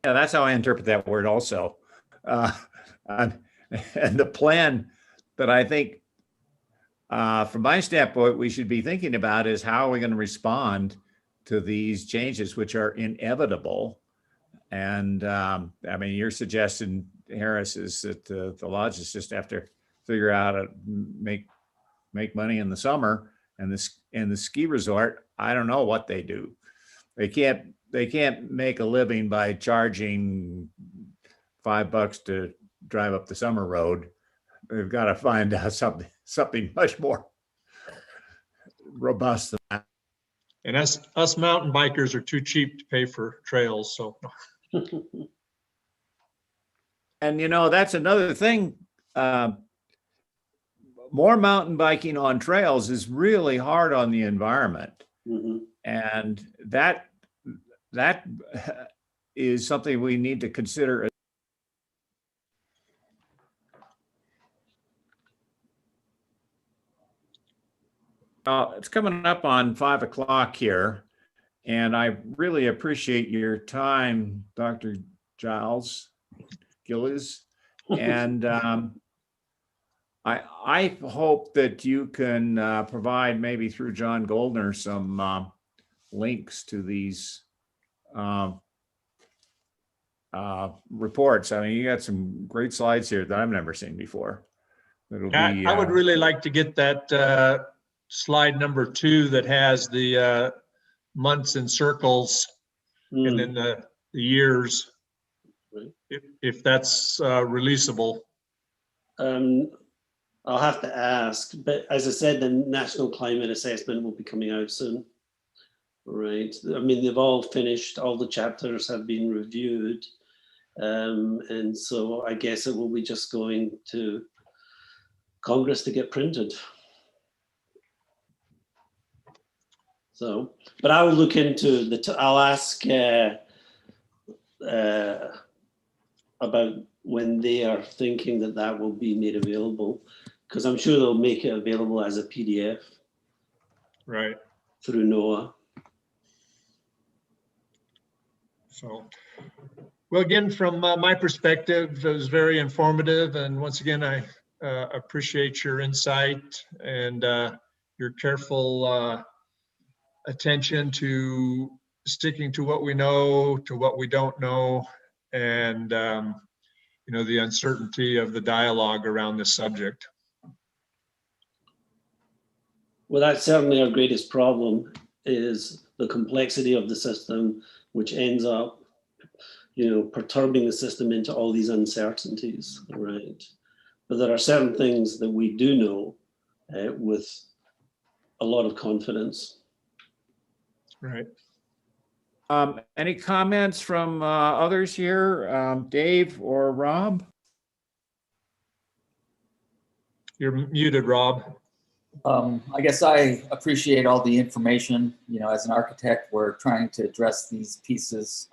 Yeah, that's how I interpret that word also. And the plan that I think, from my standpoint, we should be thinking about is how are we going to respond to these changes, which are inevitable. And I mean, your suggestion, Harris, is that the lodges just have to figure out how to make money in the summer, and the ski resort, I don't know what they do. They can't make a living by charging $5 to drive up the summer road. They've got to find out something much more robust than that. And us mountain bikers are too cheap to pay for trails, so. And you know, that's another thing. More mountain biking on trails is really hard on the environment. Mm-hmm. And that is something we need to consider. It's coming up on 5 o'clock here, and I really appreciate your time, Dr. Giles Gillies. And I hope that you can provide, maybe through John Goldner, some links to these reports. I mean, you got some great slides here that I've never seen before. I would really like to get that slide number 2 that has the months in circles and then the years, if that's releasable. I'll have to ask, but as I said, the National Climate Assessment will be coming out soon. Right. I mean, they've all finished, all the chapters have been reviewed. And so I guess it will be just going to Congress to get printed. So, but I will look into I'll ask about when they are thinking that that will be made available, because I'm sure they'll make it available as a PDF Right. through NOAA. So, well, again, from my perspective, it was very informative. And once again, I appreciate your insight and your careful attention to sticking to what we know, to what we don't know, and you know, the uncertainty of the dialogue around this subject. Well, that's certainly our greatest problem, is the complexity of the system, which ends up, you know, perturbing the system into all these uncertainties, right? But there are certain things that we do know with a lot of confidence. Right. Any comments from others here? Dave or Rob? You're muted, Rob. I guess I appreciate all the information. You know, as an architect, we're trying to address these pieces,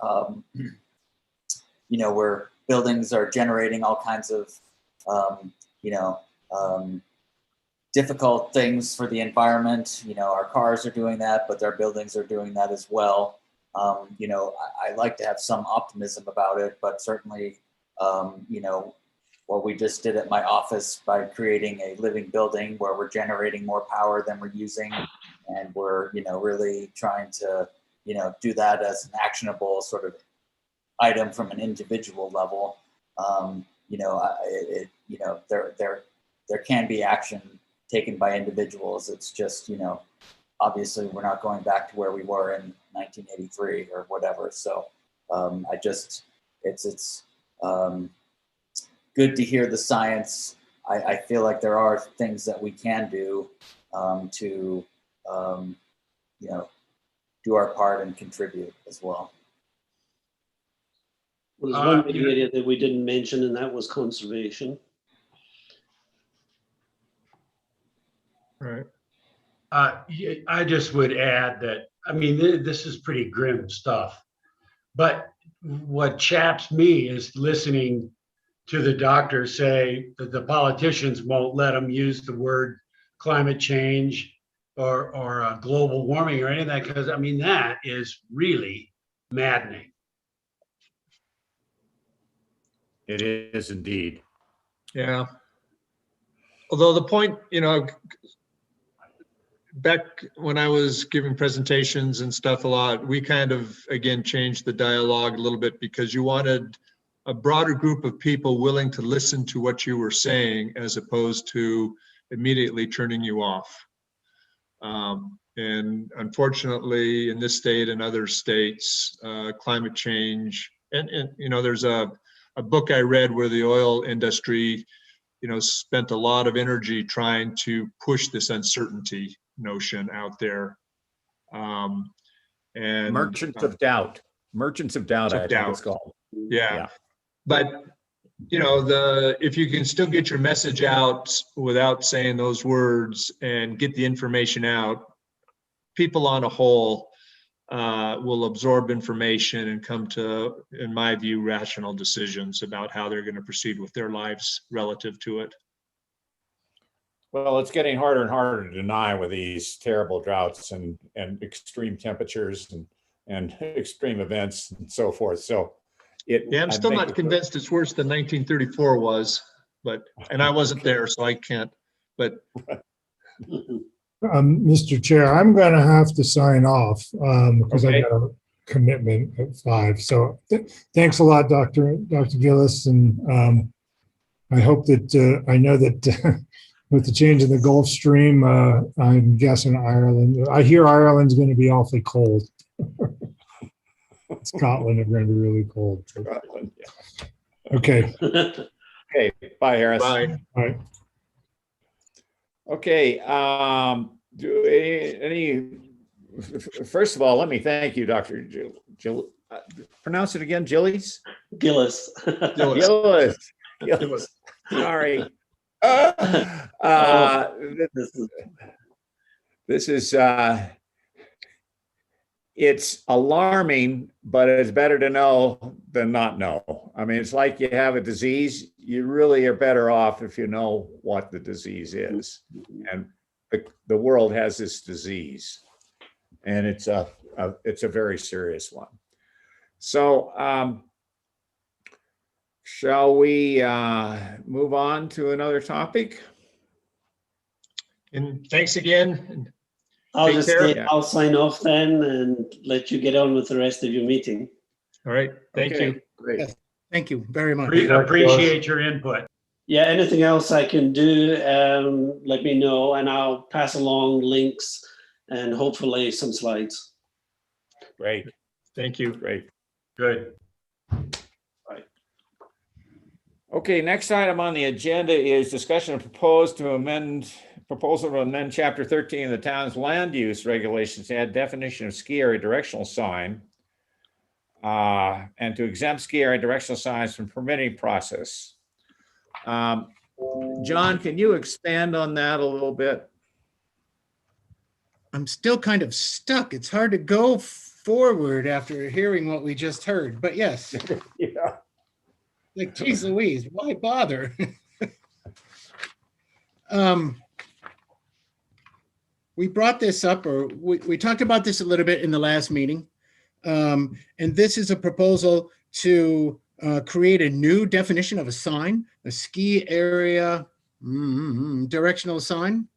you know, where buildings are generating all kinds of, you know, difficult things for the environment. You know, our cars are doing that, but their buildings are doing that as well. You know, I like to have some optimism about it, but certainly, you know, what we just did at my office by creating a living building where we're generating more power than we're using. And we're, you know, really trying to, you know, do that as an actionable sort of item from an individual level. You know, you know, there can be action taken by individuals. It's just, you know, obviously we're not going back to where we were in 1983 or whatever. So I just, it's good to hear the science. I feel like there are things that we can do to, you know, do our part and contribute as well. Well, there's one big area that we didn't mention, and that was conservation. Right. I just would add that, I mean, this is pretty grim stuff, but what chaps me is listening to the doctor say that the politicians won't let them use the word climate change or global warming or any of that, because I mean, that is really maddening. It is indeed. Yeah. Although the point, you know, back when I was giving presentations and stuff a lot, we kind of, again, changed the dialogue a little bit because you wanted a broader group of people willing to listen to what you were saying as opposed to immediately turning you off. And unfortunately, in this state and other states, climate change, and you know, there's a book I read where the oil industry, you know, spent a lot of energy trying to push this uncertainty notion out there. And Merchants of Doubt. Merchants of Doubt, I think it's called. Yeah. But you know, if you can still get your message out without saying those words and get the information out, people on a whole will absorb information and come to, in my view, rational decisions about how they're going to proceed with their lives relative to it. Well, it's getting harder and harder to deny with these terrible droughts and extreme temperatures and extreme events and so forth. So yeah, I'm still not convinced it's worse than 1934 was, and I wasn't there, so I can't, but. Mr. Chair, I'm going to have to sign off because I got a commitment at 5. So thanks a lot, Dr. Gillis. And I hope that I know that with the change in the Gulf Stream, I'm guessing Ireland, I hear Ireland's going to be awfully cold. Scotland are going to be really cold. Scotland, yeah. Okay. Okay. Bye, Harris. Bye. Bye. Okay. First of all, let me thank you, Dr. pronounce it again, Gillies? Gillis. Gillis. Gillis. Sorry. This is it's alarming, but it's better to know than not know. I mean, it's like you have a disease. You really are better off if you know what the disease is. And the world has this disease, and it's a very serious one. So shall we move on to another topic? And thanks again. I'll Take just care. say, I'll sign off then and let you get on with the rest of your meeting. All right. Thank Okay, you. great. Yes. Thank you very much. Appreciate your input. Yeah, anything else I can do, let me know, and I'll pass along links and hopefully some slides. Great, Thank you. great. Good. Okay, next item on the agenda is discussion of proposal to amend chapter 13 of the town's land use regulations to add definition of ski area directional sign and to exempt ski area directional signs from permitting process. John, can you expand on that a little bit? I'm still kind of stuck. It's hard to go forward after hearing what we just heard, but yes, Yeah. like, geez Louise, why bother? We brought this up, or we talked about this a little bit in the last meeting. And this is a proposal to create a new definition of a sign, a ski area directional sign,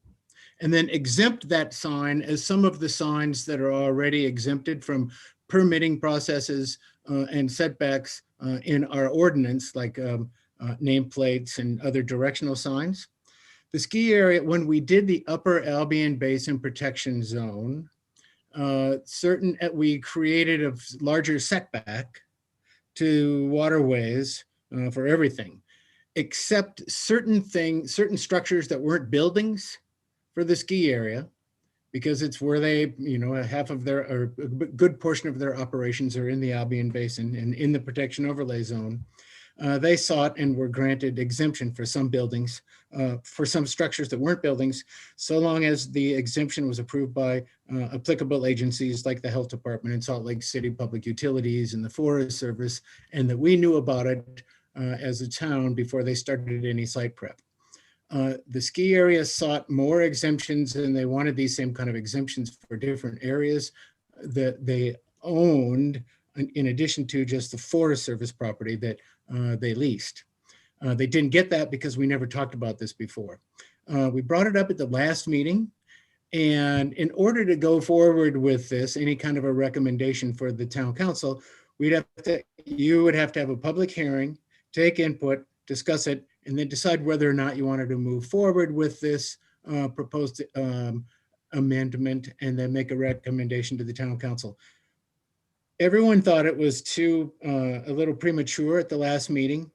and then exempt that sign as some of the signs that are already exempted from permitting processes and setbacks in our ordinance, like nameplates and other directional signs. The ski area, when we did the Upper Albion Basin Protection Zone, we created a larger setback to waterways for everything, except certain structures that weren't buildings for the ski area, because it's where they, half of their, or a good portion of their operations are in the Albion Basin and in the protection overlay zone. They sought and were granted exemption for some buildings, for some structures that weren't buildings, so long as the exemption was approved by applicable agencies like the Health Department and Salt Lake City Public Utilities and the Forest Service, and that we knew about it as a town before they started any site prep. The ski area sought more exemptions, and they wanted these same kind of exemptions for different areas that they owned, in addition to just the Forest Service property that they leased. They didn't get that because we never talked about this before. We brought it up at the last meeting, and in order to go forward with this, any kind of a recommendation for the town council, you would have to have a public hearing, take input, discuss it, and then decide whether or not you wanted to move forward with this proposed amendment, and then make a recommendation to the town council. Everyone thought it was a little premature at the last meeting.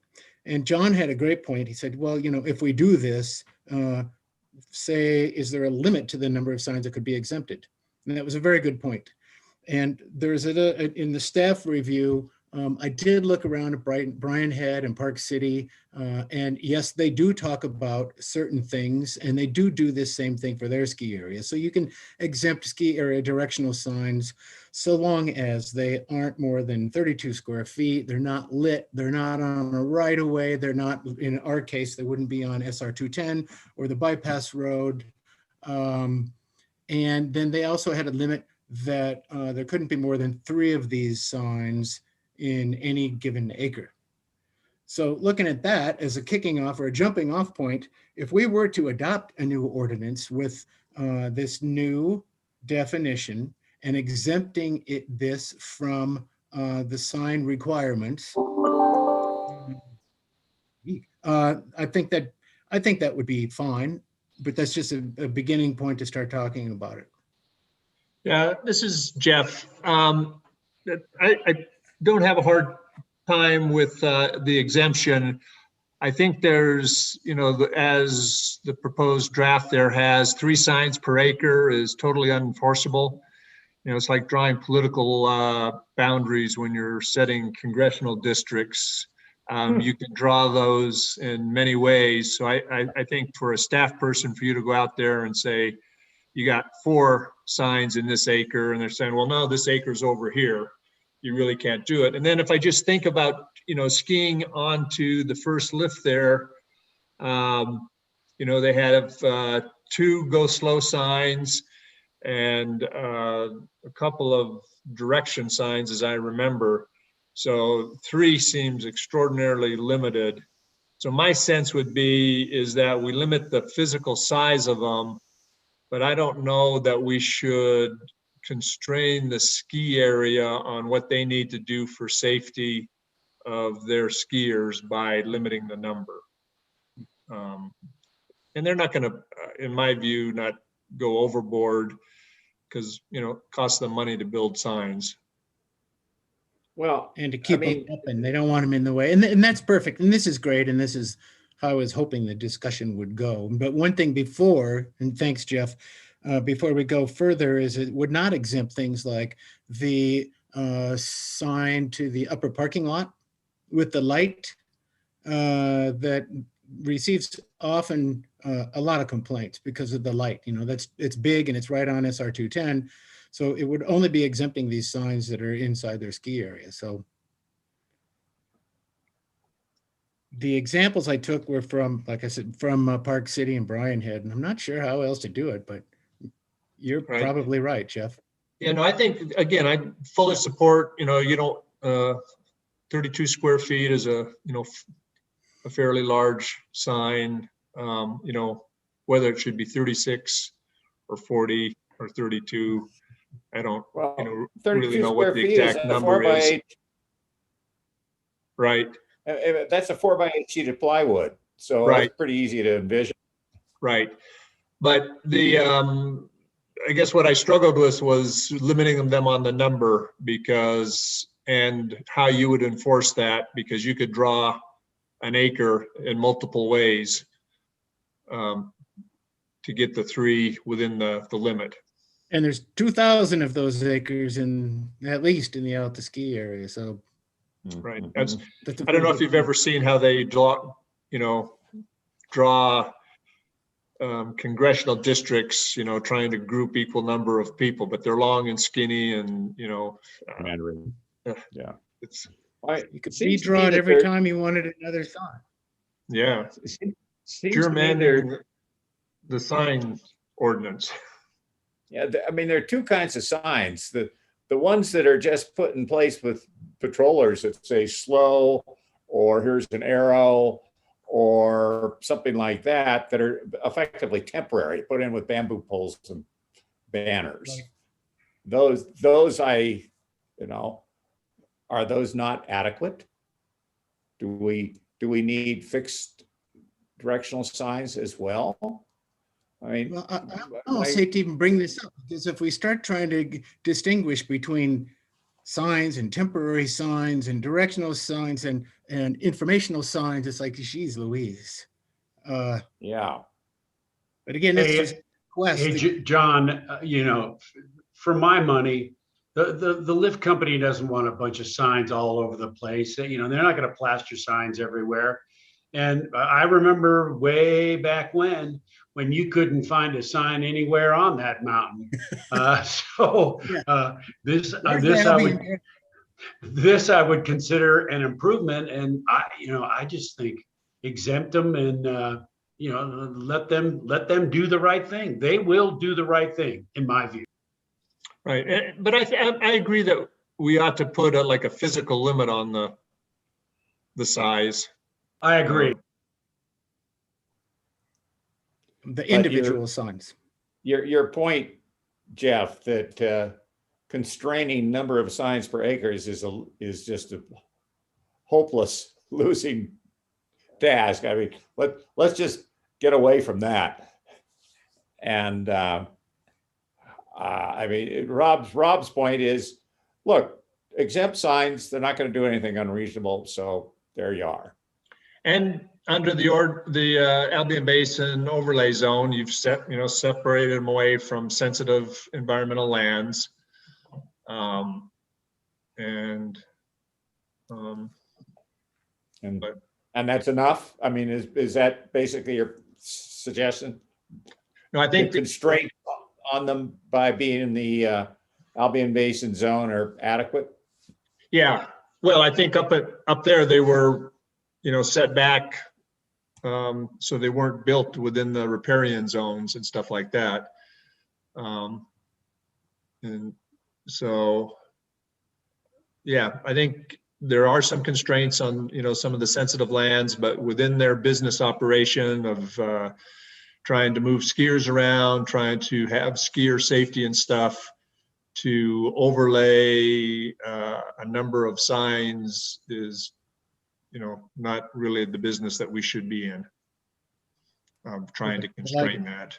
And John had a great point. He said, well, if we do this, is there a limit to the number of signs that could be exempted? And that was a very good point. And there's in the staff review, I did look around at Bryan Head and Park City, and yes, they do talk about certain things, and they do this same thing for their ski area. So you can exempt ski area directional signs so long as they aren't more than 32 square feet. They're not lit. They're not on a right of way. They're not, in our case, they wouldn't be on SR 210 or the bypass road. And then they also had a limit that there couldn't be more than 3 of these signs in any given acre. So looking at that as a kicking off or a jumping off point, if we were to adopt a new ordinance with this new definition and exempting this from the sign requirements, I think that would be fine, but that's just a beginning point to start talking about it. Yeah, this is Jeff. I don't have a hard time with the exemption. I think there's, as the proposed draft there has, 3 signs per acre is totally unenforceable. it's like drawing political boundaries when you're setting congressional districts. You can draw those in many ways. So I think for a staff person, for you to go out there and say, you got 4 signs in this acre, and they're saying, well, no, this acre's over here. You really can't do it. And then if I just think about, skiing onto the first lift there, they have 2 go slow signs and a couple of direction signs, as I remember. So 3 seems extraordinarily limited. So my sense would be is that we limit the physical size of them, but I don't know that we should constrain the ski area on what they need to do for safety of their skiers by limiting the number. And they're not going to, in my view, not go overboard because, it costs them money to build signs. Well, And to keep mean- them open, they don't want them in the way. And that's perfect. And this is great. And this is how I was hoping the discussion would go. But one thing before, and thanks, Jeff, before we go further, is it would not exempt things like the sign to the upper parking lot with the light that receives often a lot of complaints because of the light. It's big and it's right on SR 210. So it would only be exempting these signs that are inside their ski area. So the examples I took were from, like I said, from Park City and Bryan Head, and I'm not sure how else to do it, but you're Right. probably right, Jeff. Yeah, no, I think, again, I fully support, you don't, 32 square feet is a fairly large sign, whether it should be 36 or 40 or 32. I don't, well, really 32 know what square the feet is exact a number 4 by is. 8. Right, That's a 4 by 8 sheet of plywood. So Right. it's pretty easy to envision. right. But I guess what I struggled with was limiting them on the number and how you would enforce that, because you could draw an acre in multiple ways to get the 3 within the limit. And there's 2,000 of those acres at least in the Alta ski area. So Right. Mhm. that's a I don't know pretty if you've ever seen how they draw congressional districts, trying to group equal number of people, but they're long and skinny and, Mandarin. Yeah. it's, You could Seems to me redraw it that every there- time you wanted another sign. yeah, Seems pure to me mandating the sign ordinance. Yeah, there are 2 kinds of signs. The ones that are just put in place with patrollers that say slow, or here's an arrow, or something like that are effectively temporary, put in with bamboo poles and banners. Right. Those are those not adequate? Do we need fixed directional signs as well? I mean, Well, I almost hate to even bring this up, because if we start trying to distinguish between signs and temporary signs and directional signs and informational signs, it's like, geez Louise. yeah. But again, it's Hey, just quest. Hey, John, for my money, the lift company doesn't want a bunch of signs all over the place. They're not going to plaster signs everywhere. And I remember way back when you couldn't find a sign anywhere on that mountain. This I would consider an improvement. And I just think exempt them and let them do the right thing. They will do the right thing, in my view. Right, but I agree that we ought to put a physical limit on the size. I agree. The individual signs. Your point, Jeff, that constraining number of signs per acres is just a hopeless losing task. I mean, let's just get away from that. And Rob's point is, look, exempt signs, they're not going to do anything unreasonable. So there you are. And under the Albion Basin overlay zone, you've separated them away from sensitive environmental lands. And And, But- and that's enough? I mean, is that basically your suggestion? no, I The think, constraint on them by being in the Albion Basin zone are adequate? yeah, well, I think up there, they were, set back. So they weren't built within the riparian zones and stuff like that. And so, yeah, I think there are some constraints on, some of the sensitive lands, but within their business operation of trying to move skiers around, trying to have skier safety and stuff, to overlay a number of signs is, not really the business that we should be in. Trying to constrain that.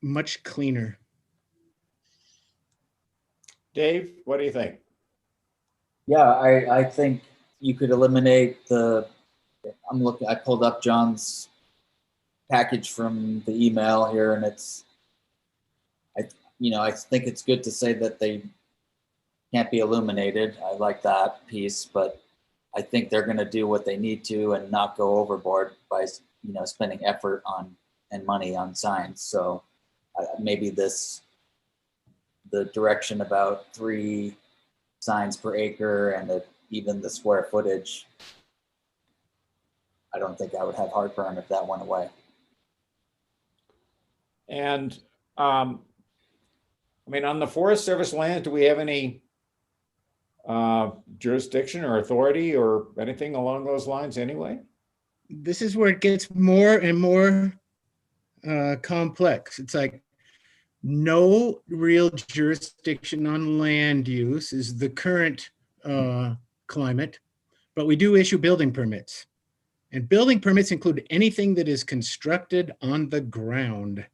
Much cleaner. Dave, what do you think? Yeah, I think you could eliminate I pulled up John's package from the email here, and I think it's good to say that they can't be illuminated. I like that piece, but I think they're going to do what they need to and not go overboard by, spending effort on and money on signs. So maybe the direction about 3 signs per acre and even the square footage, I don't think I would have heartburn if that went away. And I mean, on the Forest Service land, do we have any jurisdiction or authority or anything along those lines anyway? This is where it gets more and more complex. It's like no real jurisdiction on land use is the current climate, but we do issue building permits. And building permits include anything that is constructed on the ground,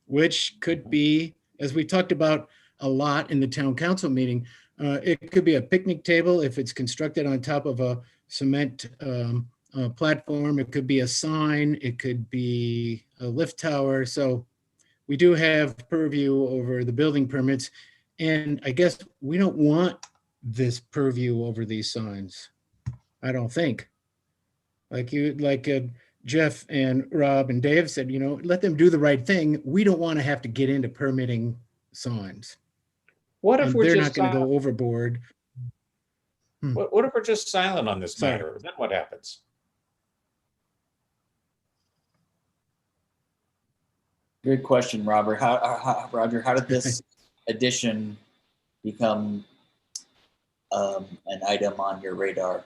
which could be, as we talked about a lot in the town council meeting, it could be a picnic table if it's constructed on top of a cement platform. It could be a sign. It could be a lift tower. So we do have purview over the building permits. And I guess we don't want this purview over these signs. I don't think. Like Jeff and Rob and Dave said, let them do the right thing. We don't want to have to get into permitting signs. What if And we're they're just not going to go overboard. what if we're just silent on this Sorry. matter? Then what happens? Good question, Robert. Roger, how did this addition become an item on your radar?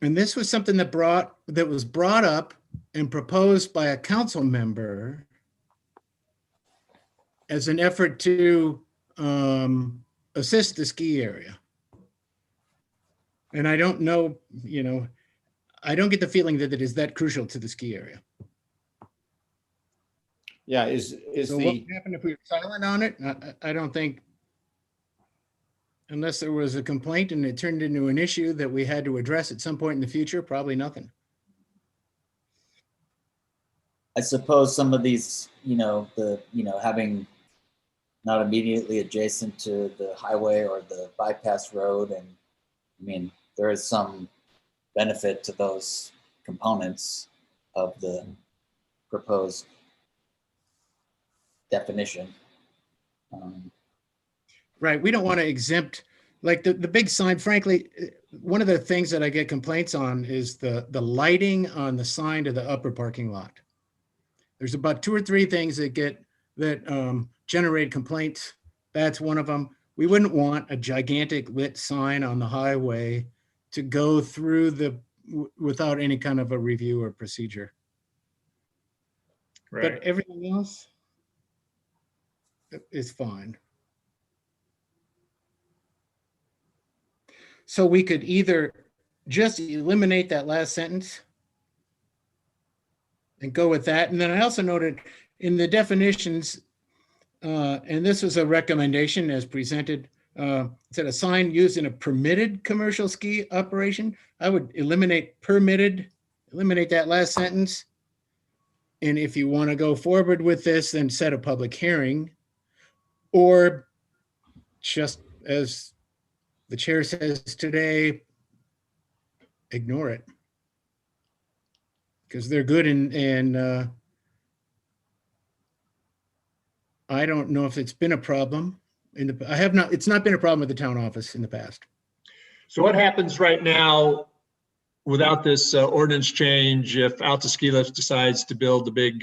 And this was something that was brought up and proposed by a council member as an effort to assist the ski area. And I don't know, I don't get the feeling that it is that crucial to the ski area. Yeah, is So what the would happen if we were silent on it? I don't think, unless there was a complaint and it turned into an issue that we had to address at some point in the future, probably nothing. I suppose some of these, having not immediately adjacent to the highway or the bypass road. And I mean, there is some benefit to those components of the proposed definition. Right, we don't want to exempt, like the big sign, frankly, one of the things that I get complaints on is the lighting on the sign to the upper parking lot. There's about 2 or 3 things that generate complaints. That's one of them. We wouldn't want a gigantic lit sign on the highway to go through without any kind of a review or procedure. Right. But everything else is fine. So we could either just eliminate that last sentence and go with that. And then I also noted in the definitions, and this was a recommendation as presented, it said a sign used in a permitted commercial ski operation. I would eliminate permitted, eliminate that last sentence, And if you want to go forward with this, then set a public hearing, or just as the chair says today, ignore it. Because they're good, and I don't know if it's been a problem. It's not been a problem with the town office in the past. So what happens right now without this ordinance change if Alta Ski Lift decides to build the big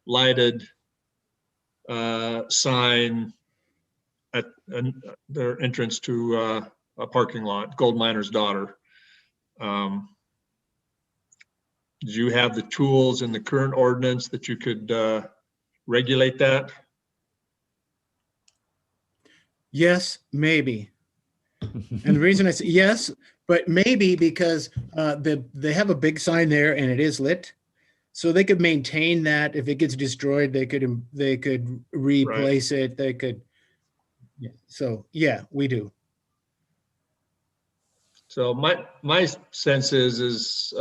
lighted sign at their entrance to a parking lot, Gold Miner's Daughter? Do you have the tools in the current ordinance that you could regulate that? Yes, maybe. And the reason I say yes, but maybe because they have a big sign there and it is lit. So they could maintain that. If it gets destroyed, they could replace it. They could. Yeah. So yeah, we do. So my sense is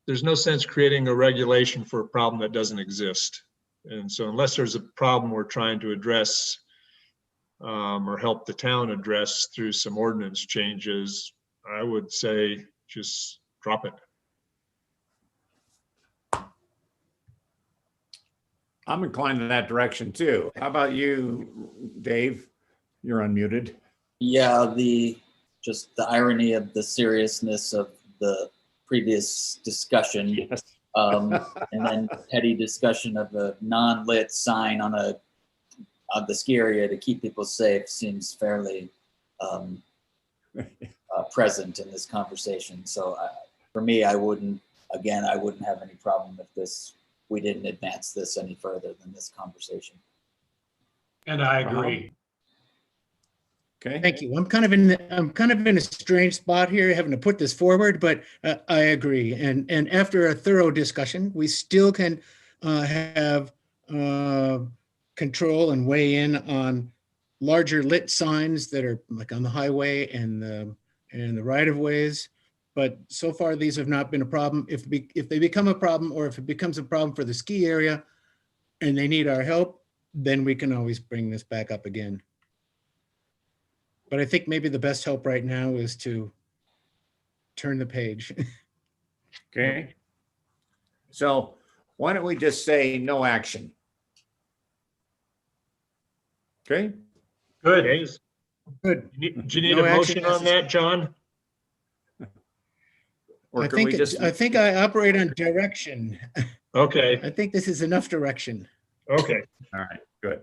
there's no sense creating a regulation for a problem that doesn't exist. And so unless there's a problem we're trying to address or help the town address through some ordinance changes, I would say just drop it. I'm inclined in that direction too. How about you, Dave? You're unmuted. Yeah, just the irony of the seriousness of the previous discussion. Yes. And then petty discussion of a non-lit sign on the ski area to keep people safe seems fairly present in this conversation. So for me, I wouldn't have any problem if we didn't advance this any further than this conversation. And I agree. Okay. Thank you. I'm kind of in a strange spot here, having to put this forward, but I agree. And after a thorough discussion, we still can have control and weigh in on larger lit signs that are like on the highway and the right of ways. But so far, these have not been a problem. If they become a problem, or if it becomes a problem for the ski area and they need our help, then we can always bring this back up again. But I think maybe the best help right now is to turn the page. Okay. So why don't we just say no action? Okay. Good. Okay. Good. Do you need No a action motion on that, John? Or I can we think just, I think I operate on direction. Okay, I think this is enough direction. okay. all right, good.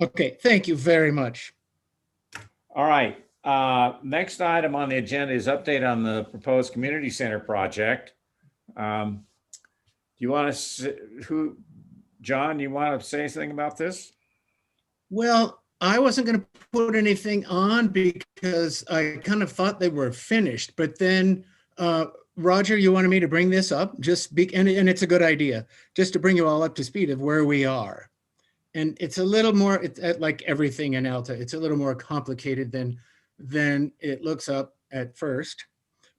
Okay, thank you very much. All right. Next item on the agenda is update on the proposed community center project. Do you want to, John, you want to say something about this? Well, I wasn't going to put anything on because I kind of thought they were finished, but then Roger, you wanted me to bring this up, and it's a good idea, just to bring you all up to speed of where we are. And it's a little more, it's like everything in Alta, it's a little more complicated than it looks up at first.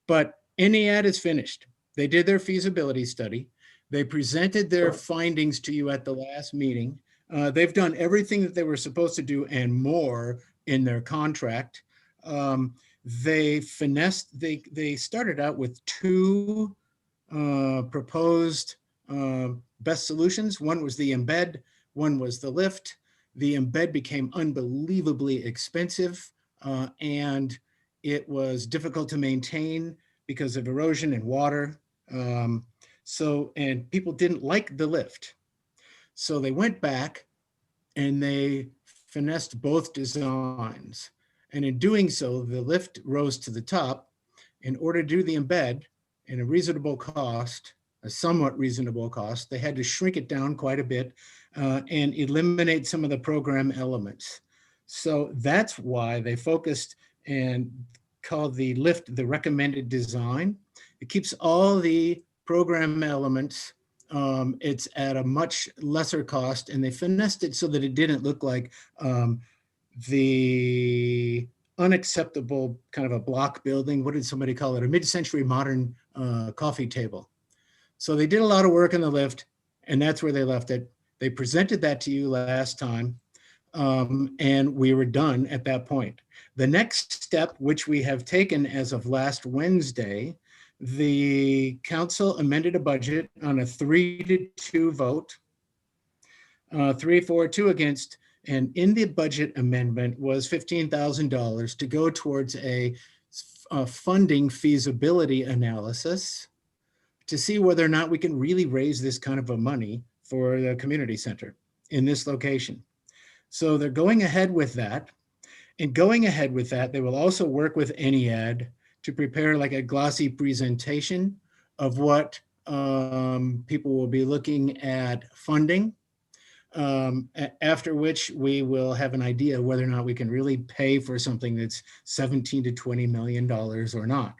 But NEAD is finished. They did their feasibility study. They presented their findings to you at the last meeting. They've done everything that they were supposed to do and more in their contract. They started out with two proposed best solutions. One was the embed, one was the lift. The embed became unbelievably expensive and it was difficult to maintain because of erosion and water. And people didn't like the lift. So they went back and they finessed both designs. And in doing so, the lift rose to the top. In order to do the embed in a reasonable cost, a somewhat reasonable cost, they had to shrink it down quite a bit and eliminate some of the program elements. So that's why they focused and called the lift the recommended design. It keeps all the program elements. It's at a much lesser cost, and they finessed it so that it didn't look like the unacceptable kind of a block building. What did somebody call it? A mid-century modern coffee table. So they did a lot of work in the lift And that's where they left it. They presented that to you last time, and we were done at that point. The next step, which we have taken as of last Wednesday, the council amended a budget on a 3-2 vote, 3 for, 2 against, and in the budget amendment was $15,000 to go towards a funding feasibility analysis to see whether or not we can really raise this kind of a money for the community center in this location. So they're going ahead with that. And going ahead with that, they will also work with NEAD to prepare like a glossy presentation of what people will be looking at funding. After which we will have an idea whether or not we can really pay for something that's $17 to $20 million or not.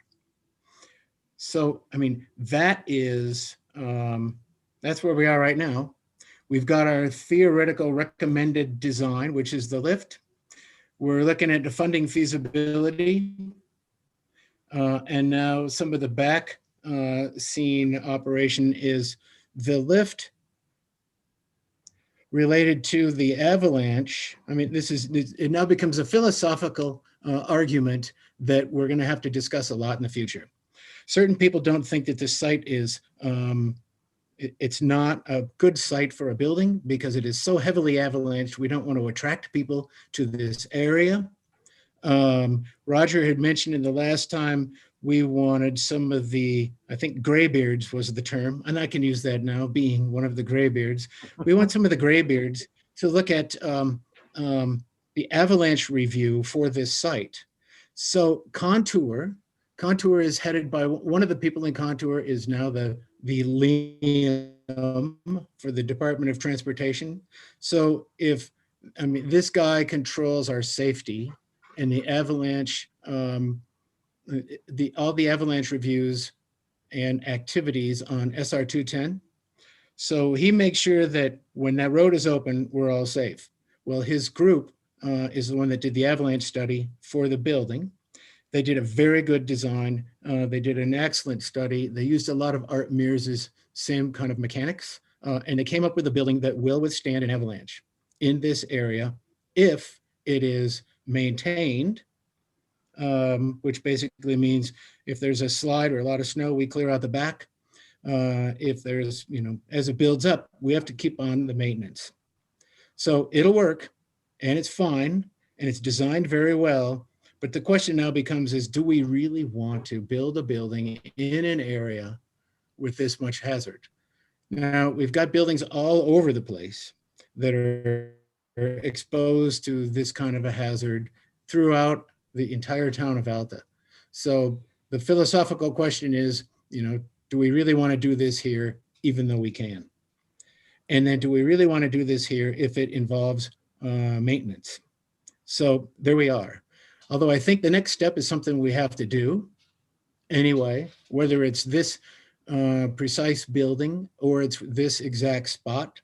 So, I mean, that is, that's where we are right now. We've got our theoretical recommended design, which is the lift. We're looking at the funding feasibility. And now some of the back scene operation is the lift related to the avalanche. I mean, it now becomes a philosophical argument that we're going to have to discuss a lot in the future. Certain people don't think that this site is, it's not a good site for a building because it is so heavily avalanched. We don't want to attract people to this area. Roger had mentioned in the last time we wanted some of the, I think graybeards was the term, and I can use that now being one of the graybeards. We want some of the graybeards to look at the avalanche review for this site. So Contour is headed by one of the people in Contour is now the LIAM for the Department of Transportation. So this guy controls our safety and the avalanche, all the avalanche reviews and activities on SR 210. So he makes sure that when that road is open, we're all safe. Well, his group is the one that did the avalanche study for the building. They did a very good design. They did an excellent study. They used a lot of Art Mears's same kind of mechanics, and they came up with a building that will withstand an avalanche in this area if it is maintained, which basically means if there's a slide or a lot of snow, we clear out the back. If there's, as it builds up, we have to keep on the maintenance. So it'll work and it's fine and it's designed very well. But the question now becomes is, do we really want to build a building in an area with this much hazard? Now, we've got buildings all over the place that are exposed to this kind of a hazard throughout the entire town of Alta. So the philosophical question is, do we really want to do this here, even though we can? And then do we really want to do this here if it involves maintenance? So there we are. Although I think the next step is something we have to do anyway, whether it's this precise building or it's this exact spot.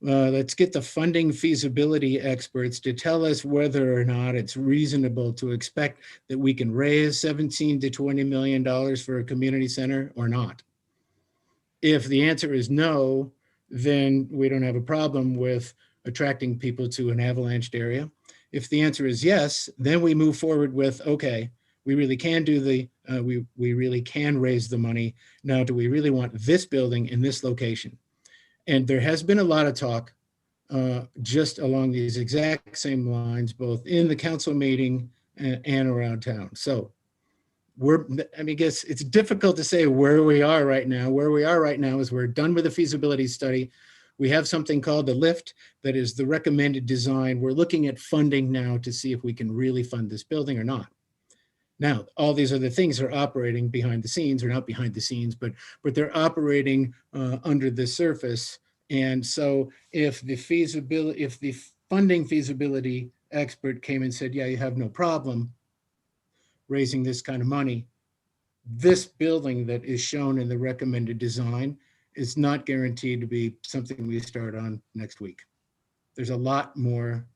Let's get the funding feasibility experts to tell us whether or not it's reasonable to expect that we can raise $17 to $20 million for a community center or not. If the answer is no, then we don't have a problem with attracting people to an avalanched area. If the answer is yes, then we move forward with, okay, we really can do we really can raise the money. Now, do we really want this building in this location? And there has been a lot of talk just along these exact same lines, both in the council meeting and around town. So I guess it's difficult to say where we are right now. Where we are right now is we're done with the feasibility study. We have something called the lift that is the recommended design. We're looking at funding now to see if we can really fund this building or not. Now, all these other things are operating behind the scenes, or not behind the scenes, but they're operating under the surface. And so if the funding feasibility expert came and said, yeah, you have no problem raising this kind of money, this building that is shown in the recommended design is not guaranteed to be something we start on next week. There's a lot more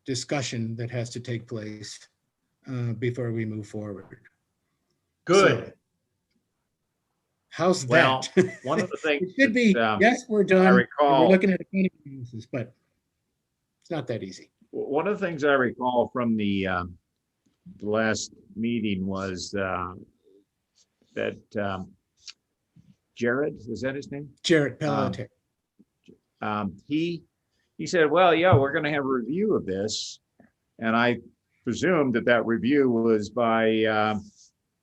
discussion that has to take place before we move forward. Good. How's Well, that? one of the things It should be, that, yes, we're I done. and recall, We're looking at accounting analysis, but it's not that easy. one of the things I recall from the last meeting was that Jared, was that his name? Jarrett Pelletier. He said, well, yeah, we're going to have a review of this. And I presumed that that review was by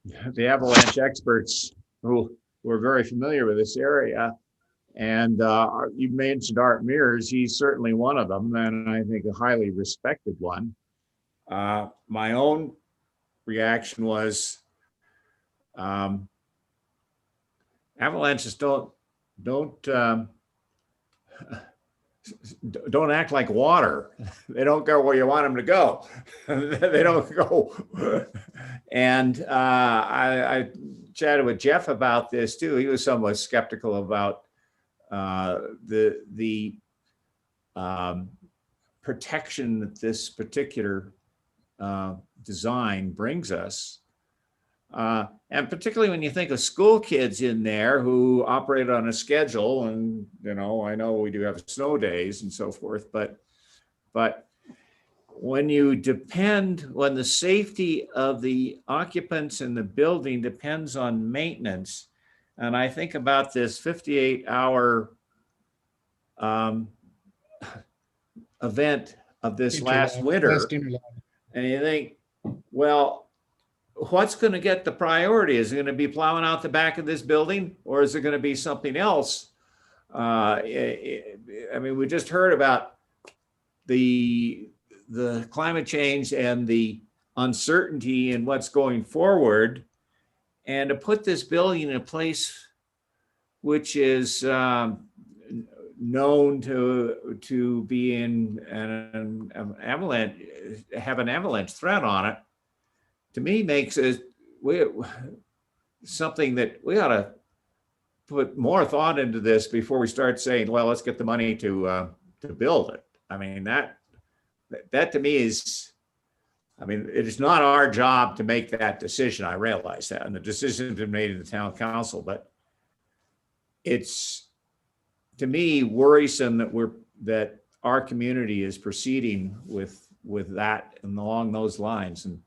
the avalanche experts who were very familiar with this area. And you mentioned Art Mears. He's certainly one of them, and I think a highly respected one. My own reaction was avalanches don't act like water. They don't go where you want them to go. They don't go. And I chatted with Jeff about this too. He was somewhat skeptical about the protection that this particular design brings us. And particularly when you think of school kids in there who operate on a schedule, and I know we do have snow days and so forth, but when the safety of the occupants in the building depends on maintenance, and I think about this 58-hour event of this last winter, and you think, well, what's going to get the priority? Is it going to be plowing out the back of this building, or is it going to be something else? I mean, we just heard about the climate change and the uncertainty in what's going forward, and to put this building in a place which is known to be in an avalanche threat on it, to me makes it something that we ought to put more thought into this before we start saying, well, let's get the money to build it. I mean, that to me is, I mean, it is not our job to make that decision. I realize that, and the decision's been made in the town council, but it's, to me, worrisome that our community is proceeding with that and along those lines. And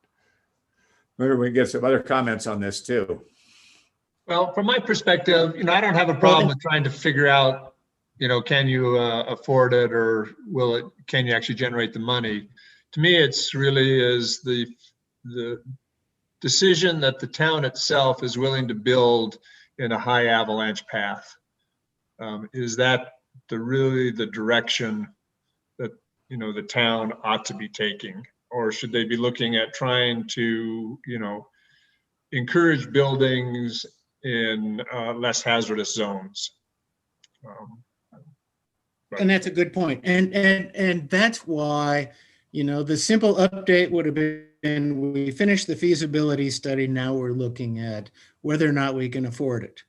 maybe we can get some other comments on this too. Well, from my perspective, I don't have a problem with trying to figure out, can you afford it, or can you actually generate the money? To me, it's really is the decision that the town itself is willing to build in a high avalanche path. Is that really the direction that, the town ought to be taking? Or should they be looking at trying to, encourage buildings in less hazardous zones? And that's a good point. And that's why, the simple update would have been, we finished the feasibility study. Now we're looking at whether or not we can afford it.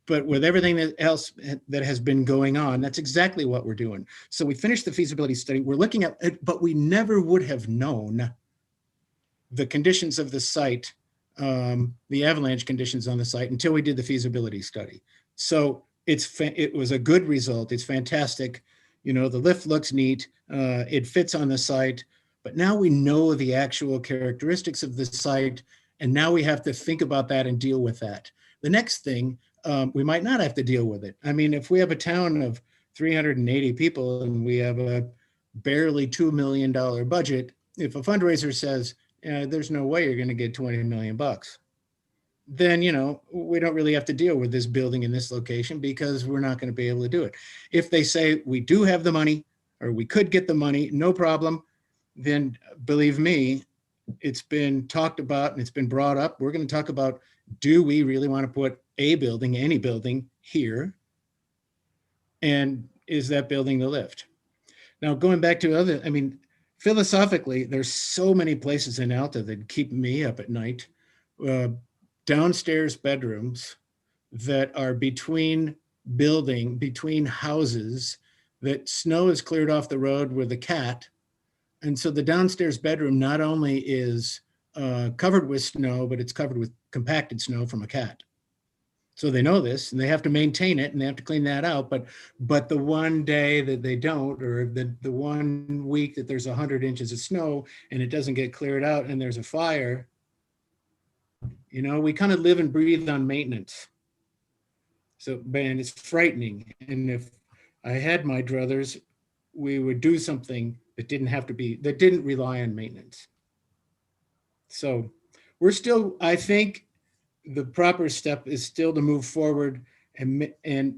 But with everything else that has been going on, that's exactly what we're doing. So we finished the feasibility study. We're looking at it, but we never would have known the conditions of the site, the avalanche conditions on the site, until we did the feasibility study. So it was a good result. It's fantastic. The lift looks neat. It fits on the site. But now we know the actual characteristics of the site, and now we have to think about that and deal with that. The next thing, we might not have to deal with it. I mean, if we have a town of 380 people and we have a barely $2 million budget, if a fundraiser says, there's no way you're going to get 20 million bucks, then, we don't really have to deal with this building in this location because we're not going to be able to do it. If they say we do have the money, or we could get the money, no problem, then believe me, it's been talked about and it's been brought up. We're going to talk about, do we really want to put a building, any building here? And is that building the lift? Now, going back to philosophically, there's so many places in Alta that keep me up at night. Downstairs bedrooms that are between houses, that snow is cleared off the road with a cat. And so the downstairs bedroom not only is covered with snow, but it's covered with compacted snow from a cat. So they know this and they have to maintain it and they have to clean that out. But the one day that they don't, or the 1 week that there's 100 inches of snow and it doesn't get cleared out and there's a fire, we kind of live and breathe on maintenance. So, and it's frightening. And if I had my druthers, we would do something that didn't rely on maintenance. So we're still, I think the proper step is still to move forward and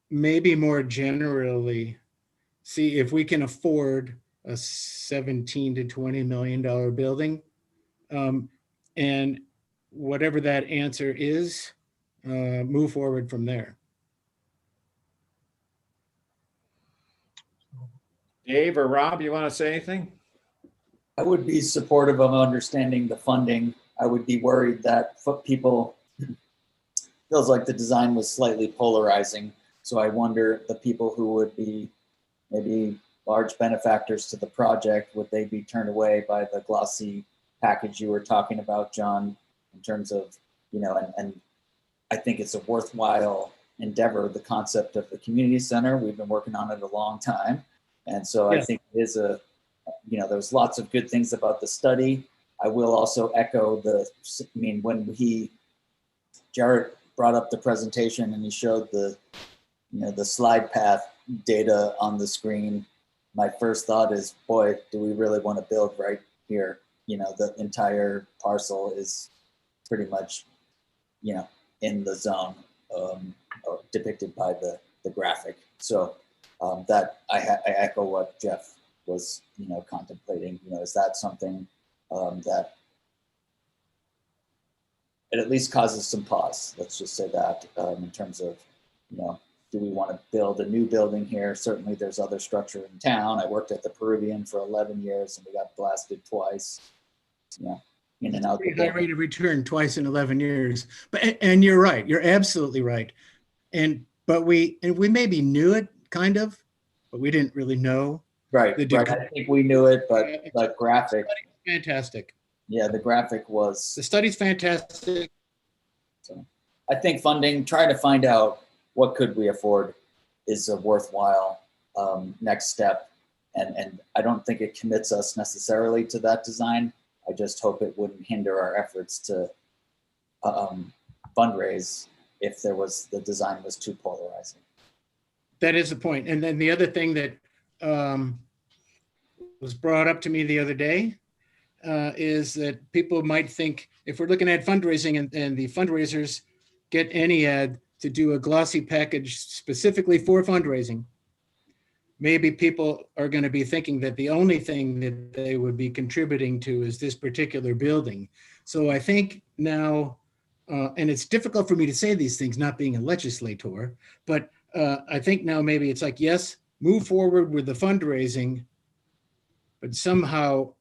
maybe more generally see if we can afford a 17 to $20 million building. And whatever that answer is, move forward from there. Dave or Rob, you want to say anything? I would be supportive of understanding the funding. I would be worried that people feels like the design was slightly polarizing. So I wonder the people who would be maybe large benefactors to the project, would they be turned away by the glossy package you were talking about, John, in terms of, and I think it's a worthwhile endeavor, the concept of the community center. We've been working on it a long time. And so I think it is there's lots of good things about the study. I will also echo when Jarrett brought up the presentation and he showed the slide path data on the screen, my first thought is, boy, do we really want to build right here? The entire parcel is pretty much, in the zone or depicted by the graphic. So that I echo what Jeff was, contemplating. Is that something that it at least causes some pause? Let's just say that in terms of, do we want to build a new building here? Certainly there's other structure in town. I worked at the Peruvian for 11 years and we got blasted twice. In and out. Pretty high rate of return twice in 11 years. And you're right. You're absolutely right. But we maybe knew it kind of, but we didn't really know. Right. I think we knew it, but the graphic. Fantastic. Yeah, the graphic was. The study's fantastic. So I think trying to find out what could we afford is a worthwhile next step. And I don't think it commits us necessarily to that design. I just hope it wouldn't hinder our efforts to fundraise if the design was too polarizing. That is the point. And then the other thing that was brought up to me the other day is that people might think, if we're looking at fundraising and the fundraisers get any ad to do a glossy package specifically for fundraising, maybe people are going to be thinking that the only thing that they would be contributing to is this particular building. So I think now, and it's difficult for me to say these things, not being a legislator, but I think now maybe it's like, yes, move forward with the fundraising, but somehow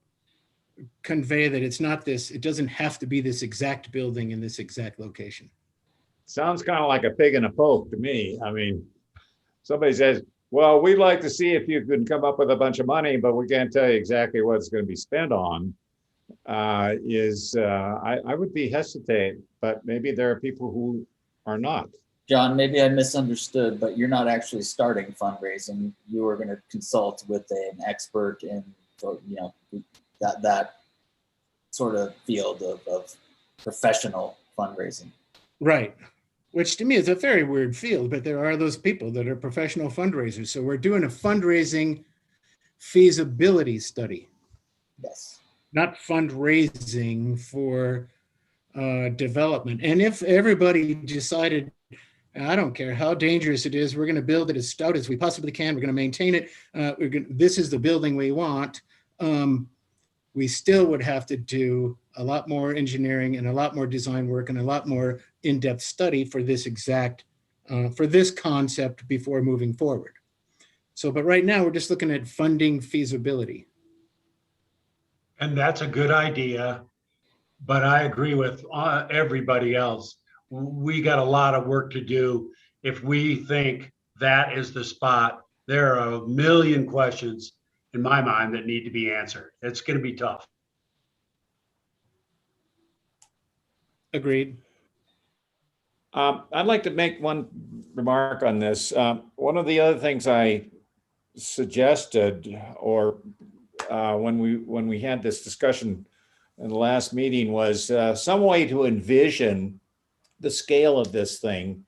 convey that it's not this, it doesn't have to be this exact building in this exact location. Sounds kind of like a pig in a poke to me. I mean, somebody says, well, we'd like to see if you can come up with a bunch of money, but we can't tell you exactly what it's going to be spent on. I would be hesitant, but maybe there are people who are not. John, maybe I misunderstood, but you're not actually starting fundraising. You are going to consult with an expert in, that sort of field of professional fundraising. Right. Which to me is a very weird field, but there are those people that are professional fundraisers. So we're doing a fundraising feasibility study. Yes. Not fundraising for development. And if everybody decided, I don't care how dangerous it is, we're going to build it as stout as we possibly can, we're going to maintain it, this is the building we want, we still would have to do a lot more engineering and a lot more design work and a lot more in-depth study for this for this concept before moving forward. So, but right now we're just looking at funding feasibility. And that's a good idea, but I agree with everybody else. We got a lot of work to do. If we think that is the spot, there are a million questions in my mind that need to be answered. It's going to be tough. Agreed. I'd like to make one remark on this. One of the other things I suggested, or when we had this discussion in the last meeting, was some way to envision the scale of this thing.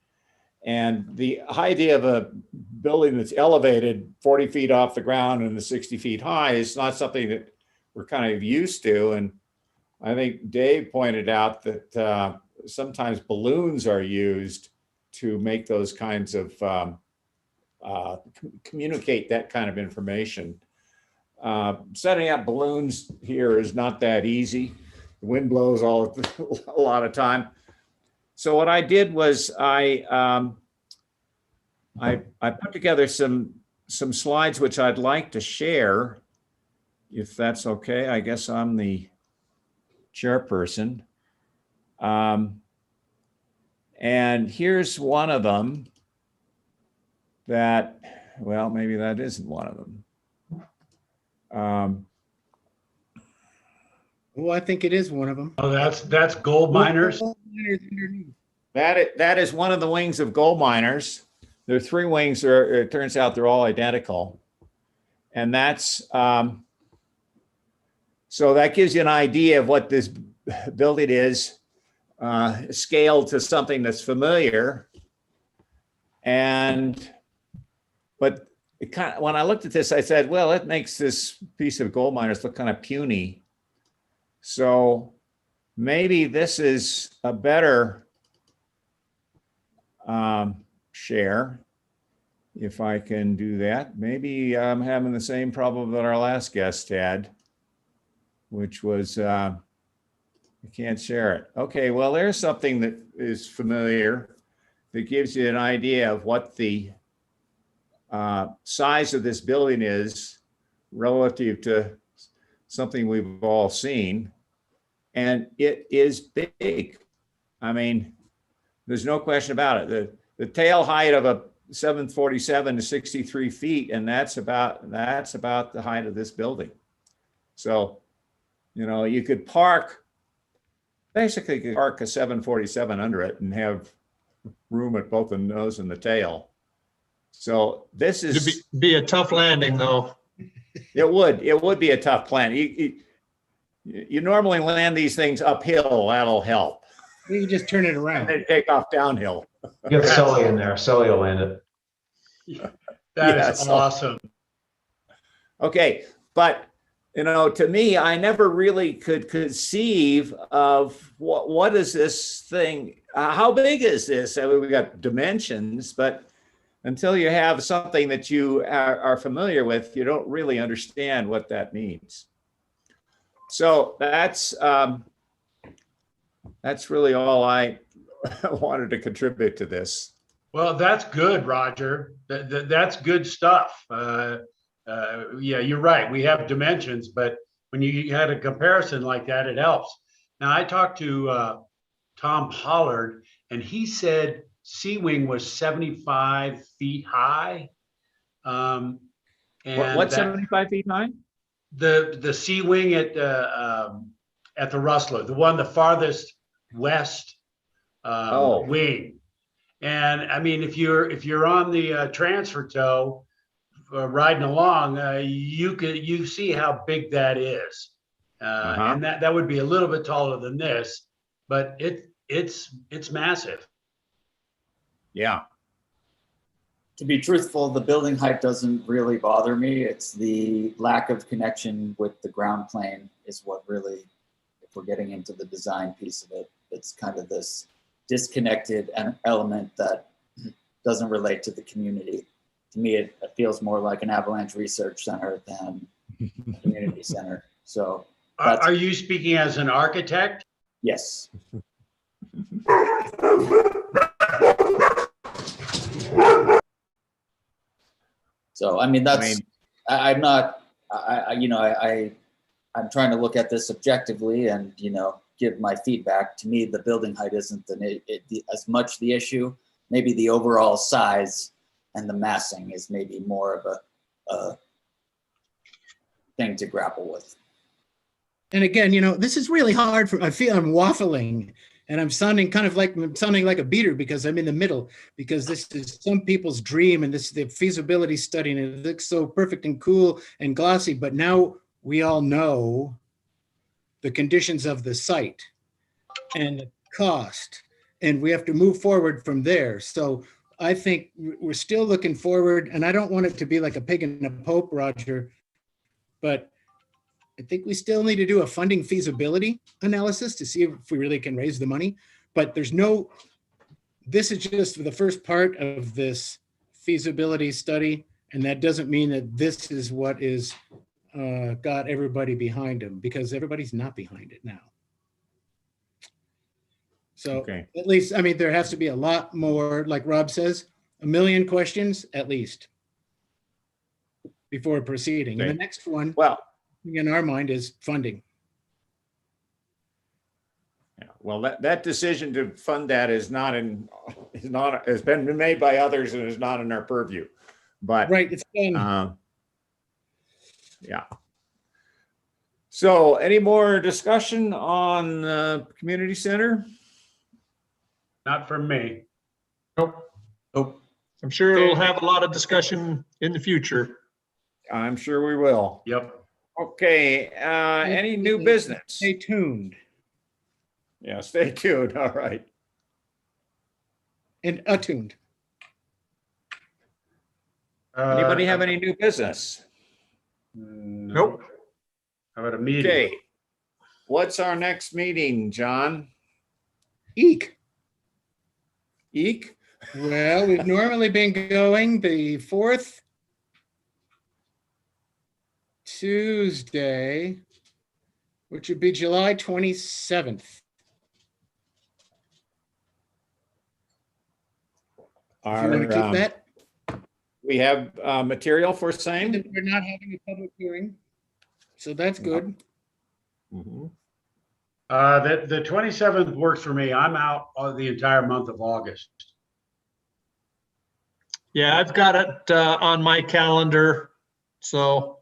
And the idea of a building that's elevated 40 feet off the ground and 60 feet high is not something that we're kind of used to. And I think Dave pointed out that sometimes balloons are used to make those kinds of communicate that kind of information. Setting up balloons here is not that easy. The wind blows a lot of time. So what I did was I put together some slides which I'd like to share, if that's okay. I guess I'm the chairperson. And here's one of them that, well, maybe that isn't one of them. Well, I think it is one of them. Oh, that's gold miners. That is one of the wings of gold miners. There are 3 wings, it turns out they're all identical. And that's, so that gives you an idea of what this building is, scaled to something that's familiar. But it kind of, when I looked at this, I said, well, it makes this piece of gold miners look kind of puny. So maybe this is a better share, if I can do that. Maybe I'm having the same problem that our last guest had, which was I can't share it. Okay, well, there's something that is familiar that gives you an idea of what the size of this building is relative to something we've all seen. And it is big. I mean, there's no question about it. The tail height of a 747 is 63 feet, and that's about the height of this building. So, you know, you could basically park a 747 under it and have room at both the nose and the tail. So this is It'd be a tough landing, though. It would be a tough plan. You normally land these things uphill. That'll help. You can just turn it And around. then take off downhill. You have Sully in there. Sully will land it. That Yeah, is so- awesome. Okay, but you know, to me, I never really could conceive of what is this thing? How big is this? I mean, we got dimensions, but until you have something that you are familiar with, you don't really understand what that means. So that's really all I wanted to contribute to this. Well, that's good, Roger. That's good stuff. Yeah, you're right. We have dimensions, but when you had a comparison like that, it helps. Now, I talked to Tom Pollard, and he said Sea Wing was 75 feet high. And What's 75 feet high? The Sea Wing at the Rustler, the one the farthest west wing. And I mean, if you're on the transfer tow riding along, you see how big that is, and that would be a little bit taller than this, but it's massive. Yeah. To be truthful, the building height doesn't really bother me. It's the lack of connection with the ground plane is what really, if we're getting into the design piece of it, it's kind of this disconnected element that doesn't relate to the community. To me, it feels more like an avalanche research center than a community center. So Are you speaking as an architect? yes. So, I mean, I'm trying to look at this objectively and, give my feedback. To me, the building height isn't as much the issue. Maybe the overall size and the massing is maybe more of a thing to grapple with. And again, this is really hard I feel I'm waffling And I'm sounding like a beater because I'm in the middle, because this is some people's dream and this is the feasibility study and it looks so perfect and cool and glossy, but now we all know the conditions of the site and the cost, and we have to move forward from there. So I think we're still looking forward, and I don't want it to be like a pig in a poke, Roger, but I think we still need to do a funding feasibility analysis to see if we really can raise the money. But this is just the first part of this feasibility study. And that doesn't mean that this is what is got everybody behind them, because everybody's not behind it now. So Okay. at least, I mean, there has to be a lot more, like Rob says, 1 million questions at least before proceeding. And the Okay. next one, Well, in our mind, is funding. yeah, well, that decision to fund that has been made by others and is not in our purview. But Right, it's done. yeah. So any more discussion on the community center? Not from me. Nope. Oh, I'm sure we'll have a lot of discussion in the future. I'm sure we will. Yep. Okay, any new business? Stay tuned Yeah, stay tuned. All right. and attuned. Anybody have any new business? Nope. How about a meeting? Okay. What's our next meeting, John? Eek. Eek? Well, we've normally been going the fourth Tuesday, which would be July 27th. If you want to keep that. We have material for same? We're not having a public hearing, so that's good. Mhm. The 27th works for me. I'm out the entire month of August. Yeah, I've got it on my calendar. So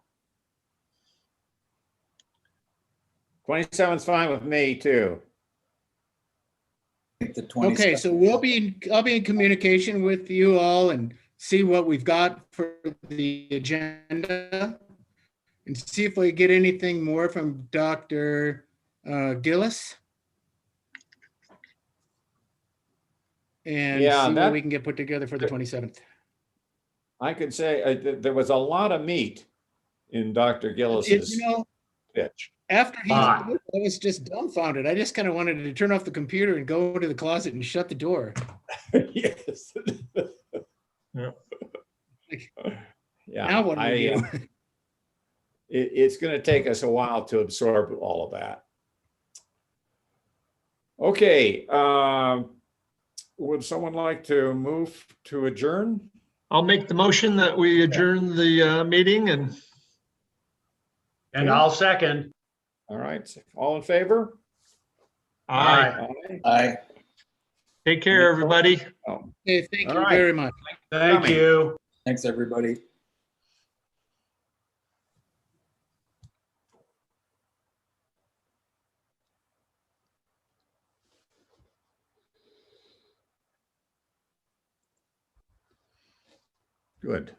27th is fine with me too. I think the 27th. Okay, so I'll be in communication with you all and see what we've got for the agenda and see if we get anything more from Dr. Gillis. And Yeah, see what that- we can get put together for the 27th. I could say there was a lot of meat in Dr. Gillis's pitch. After he Fine. spoke, I was just dumbfounded. I just kind of wanted to turn off the computer and go to the closet and shut the door. Yes. Yeah. Yeah. Now what do we do? It's going to take us a while to absorb all of that. Okay. Would someone like to move to adjourn? I'll make the motion that we adjourn the meeting and And I'll second. All right. All in favor? aye. Aye. Aye. Take care, everybody. Oh, Okay, thank All you right. very much. Thank Coming. you. Thanks, everybody. good.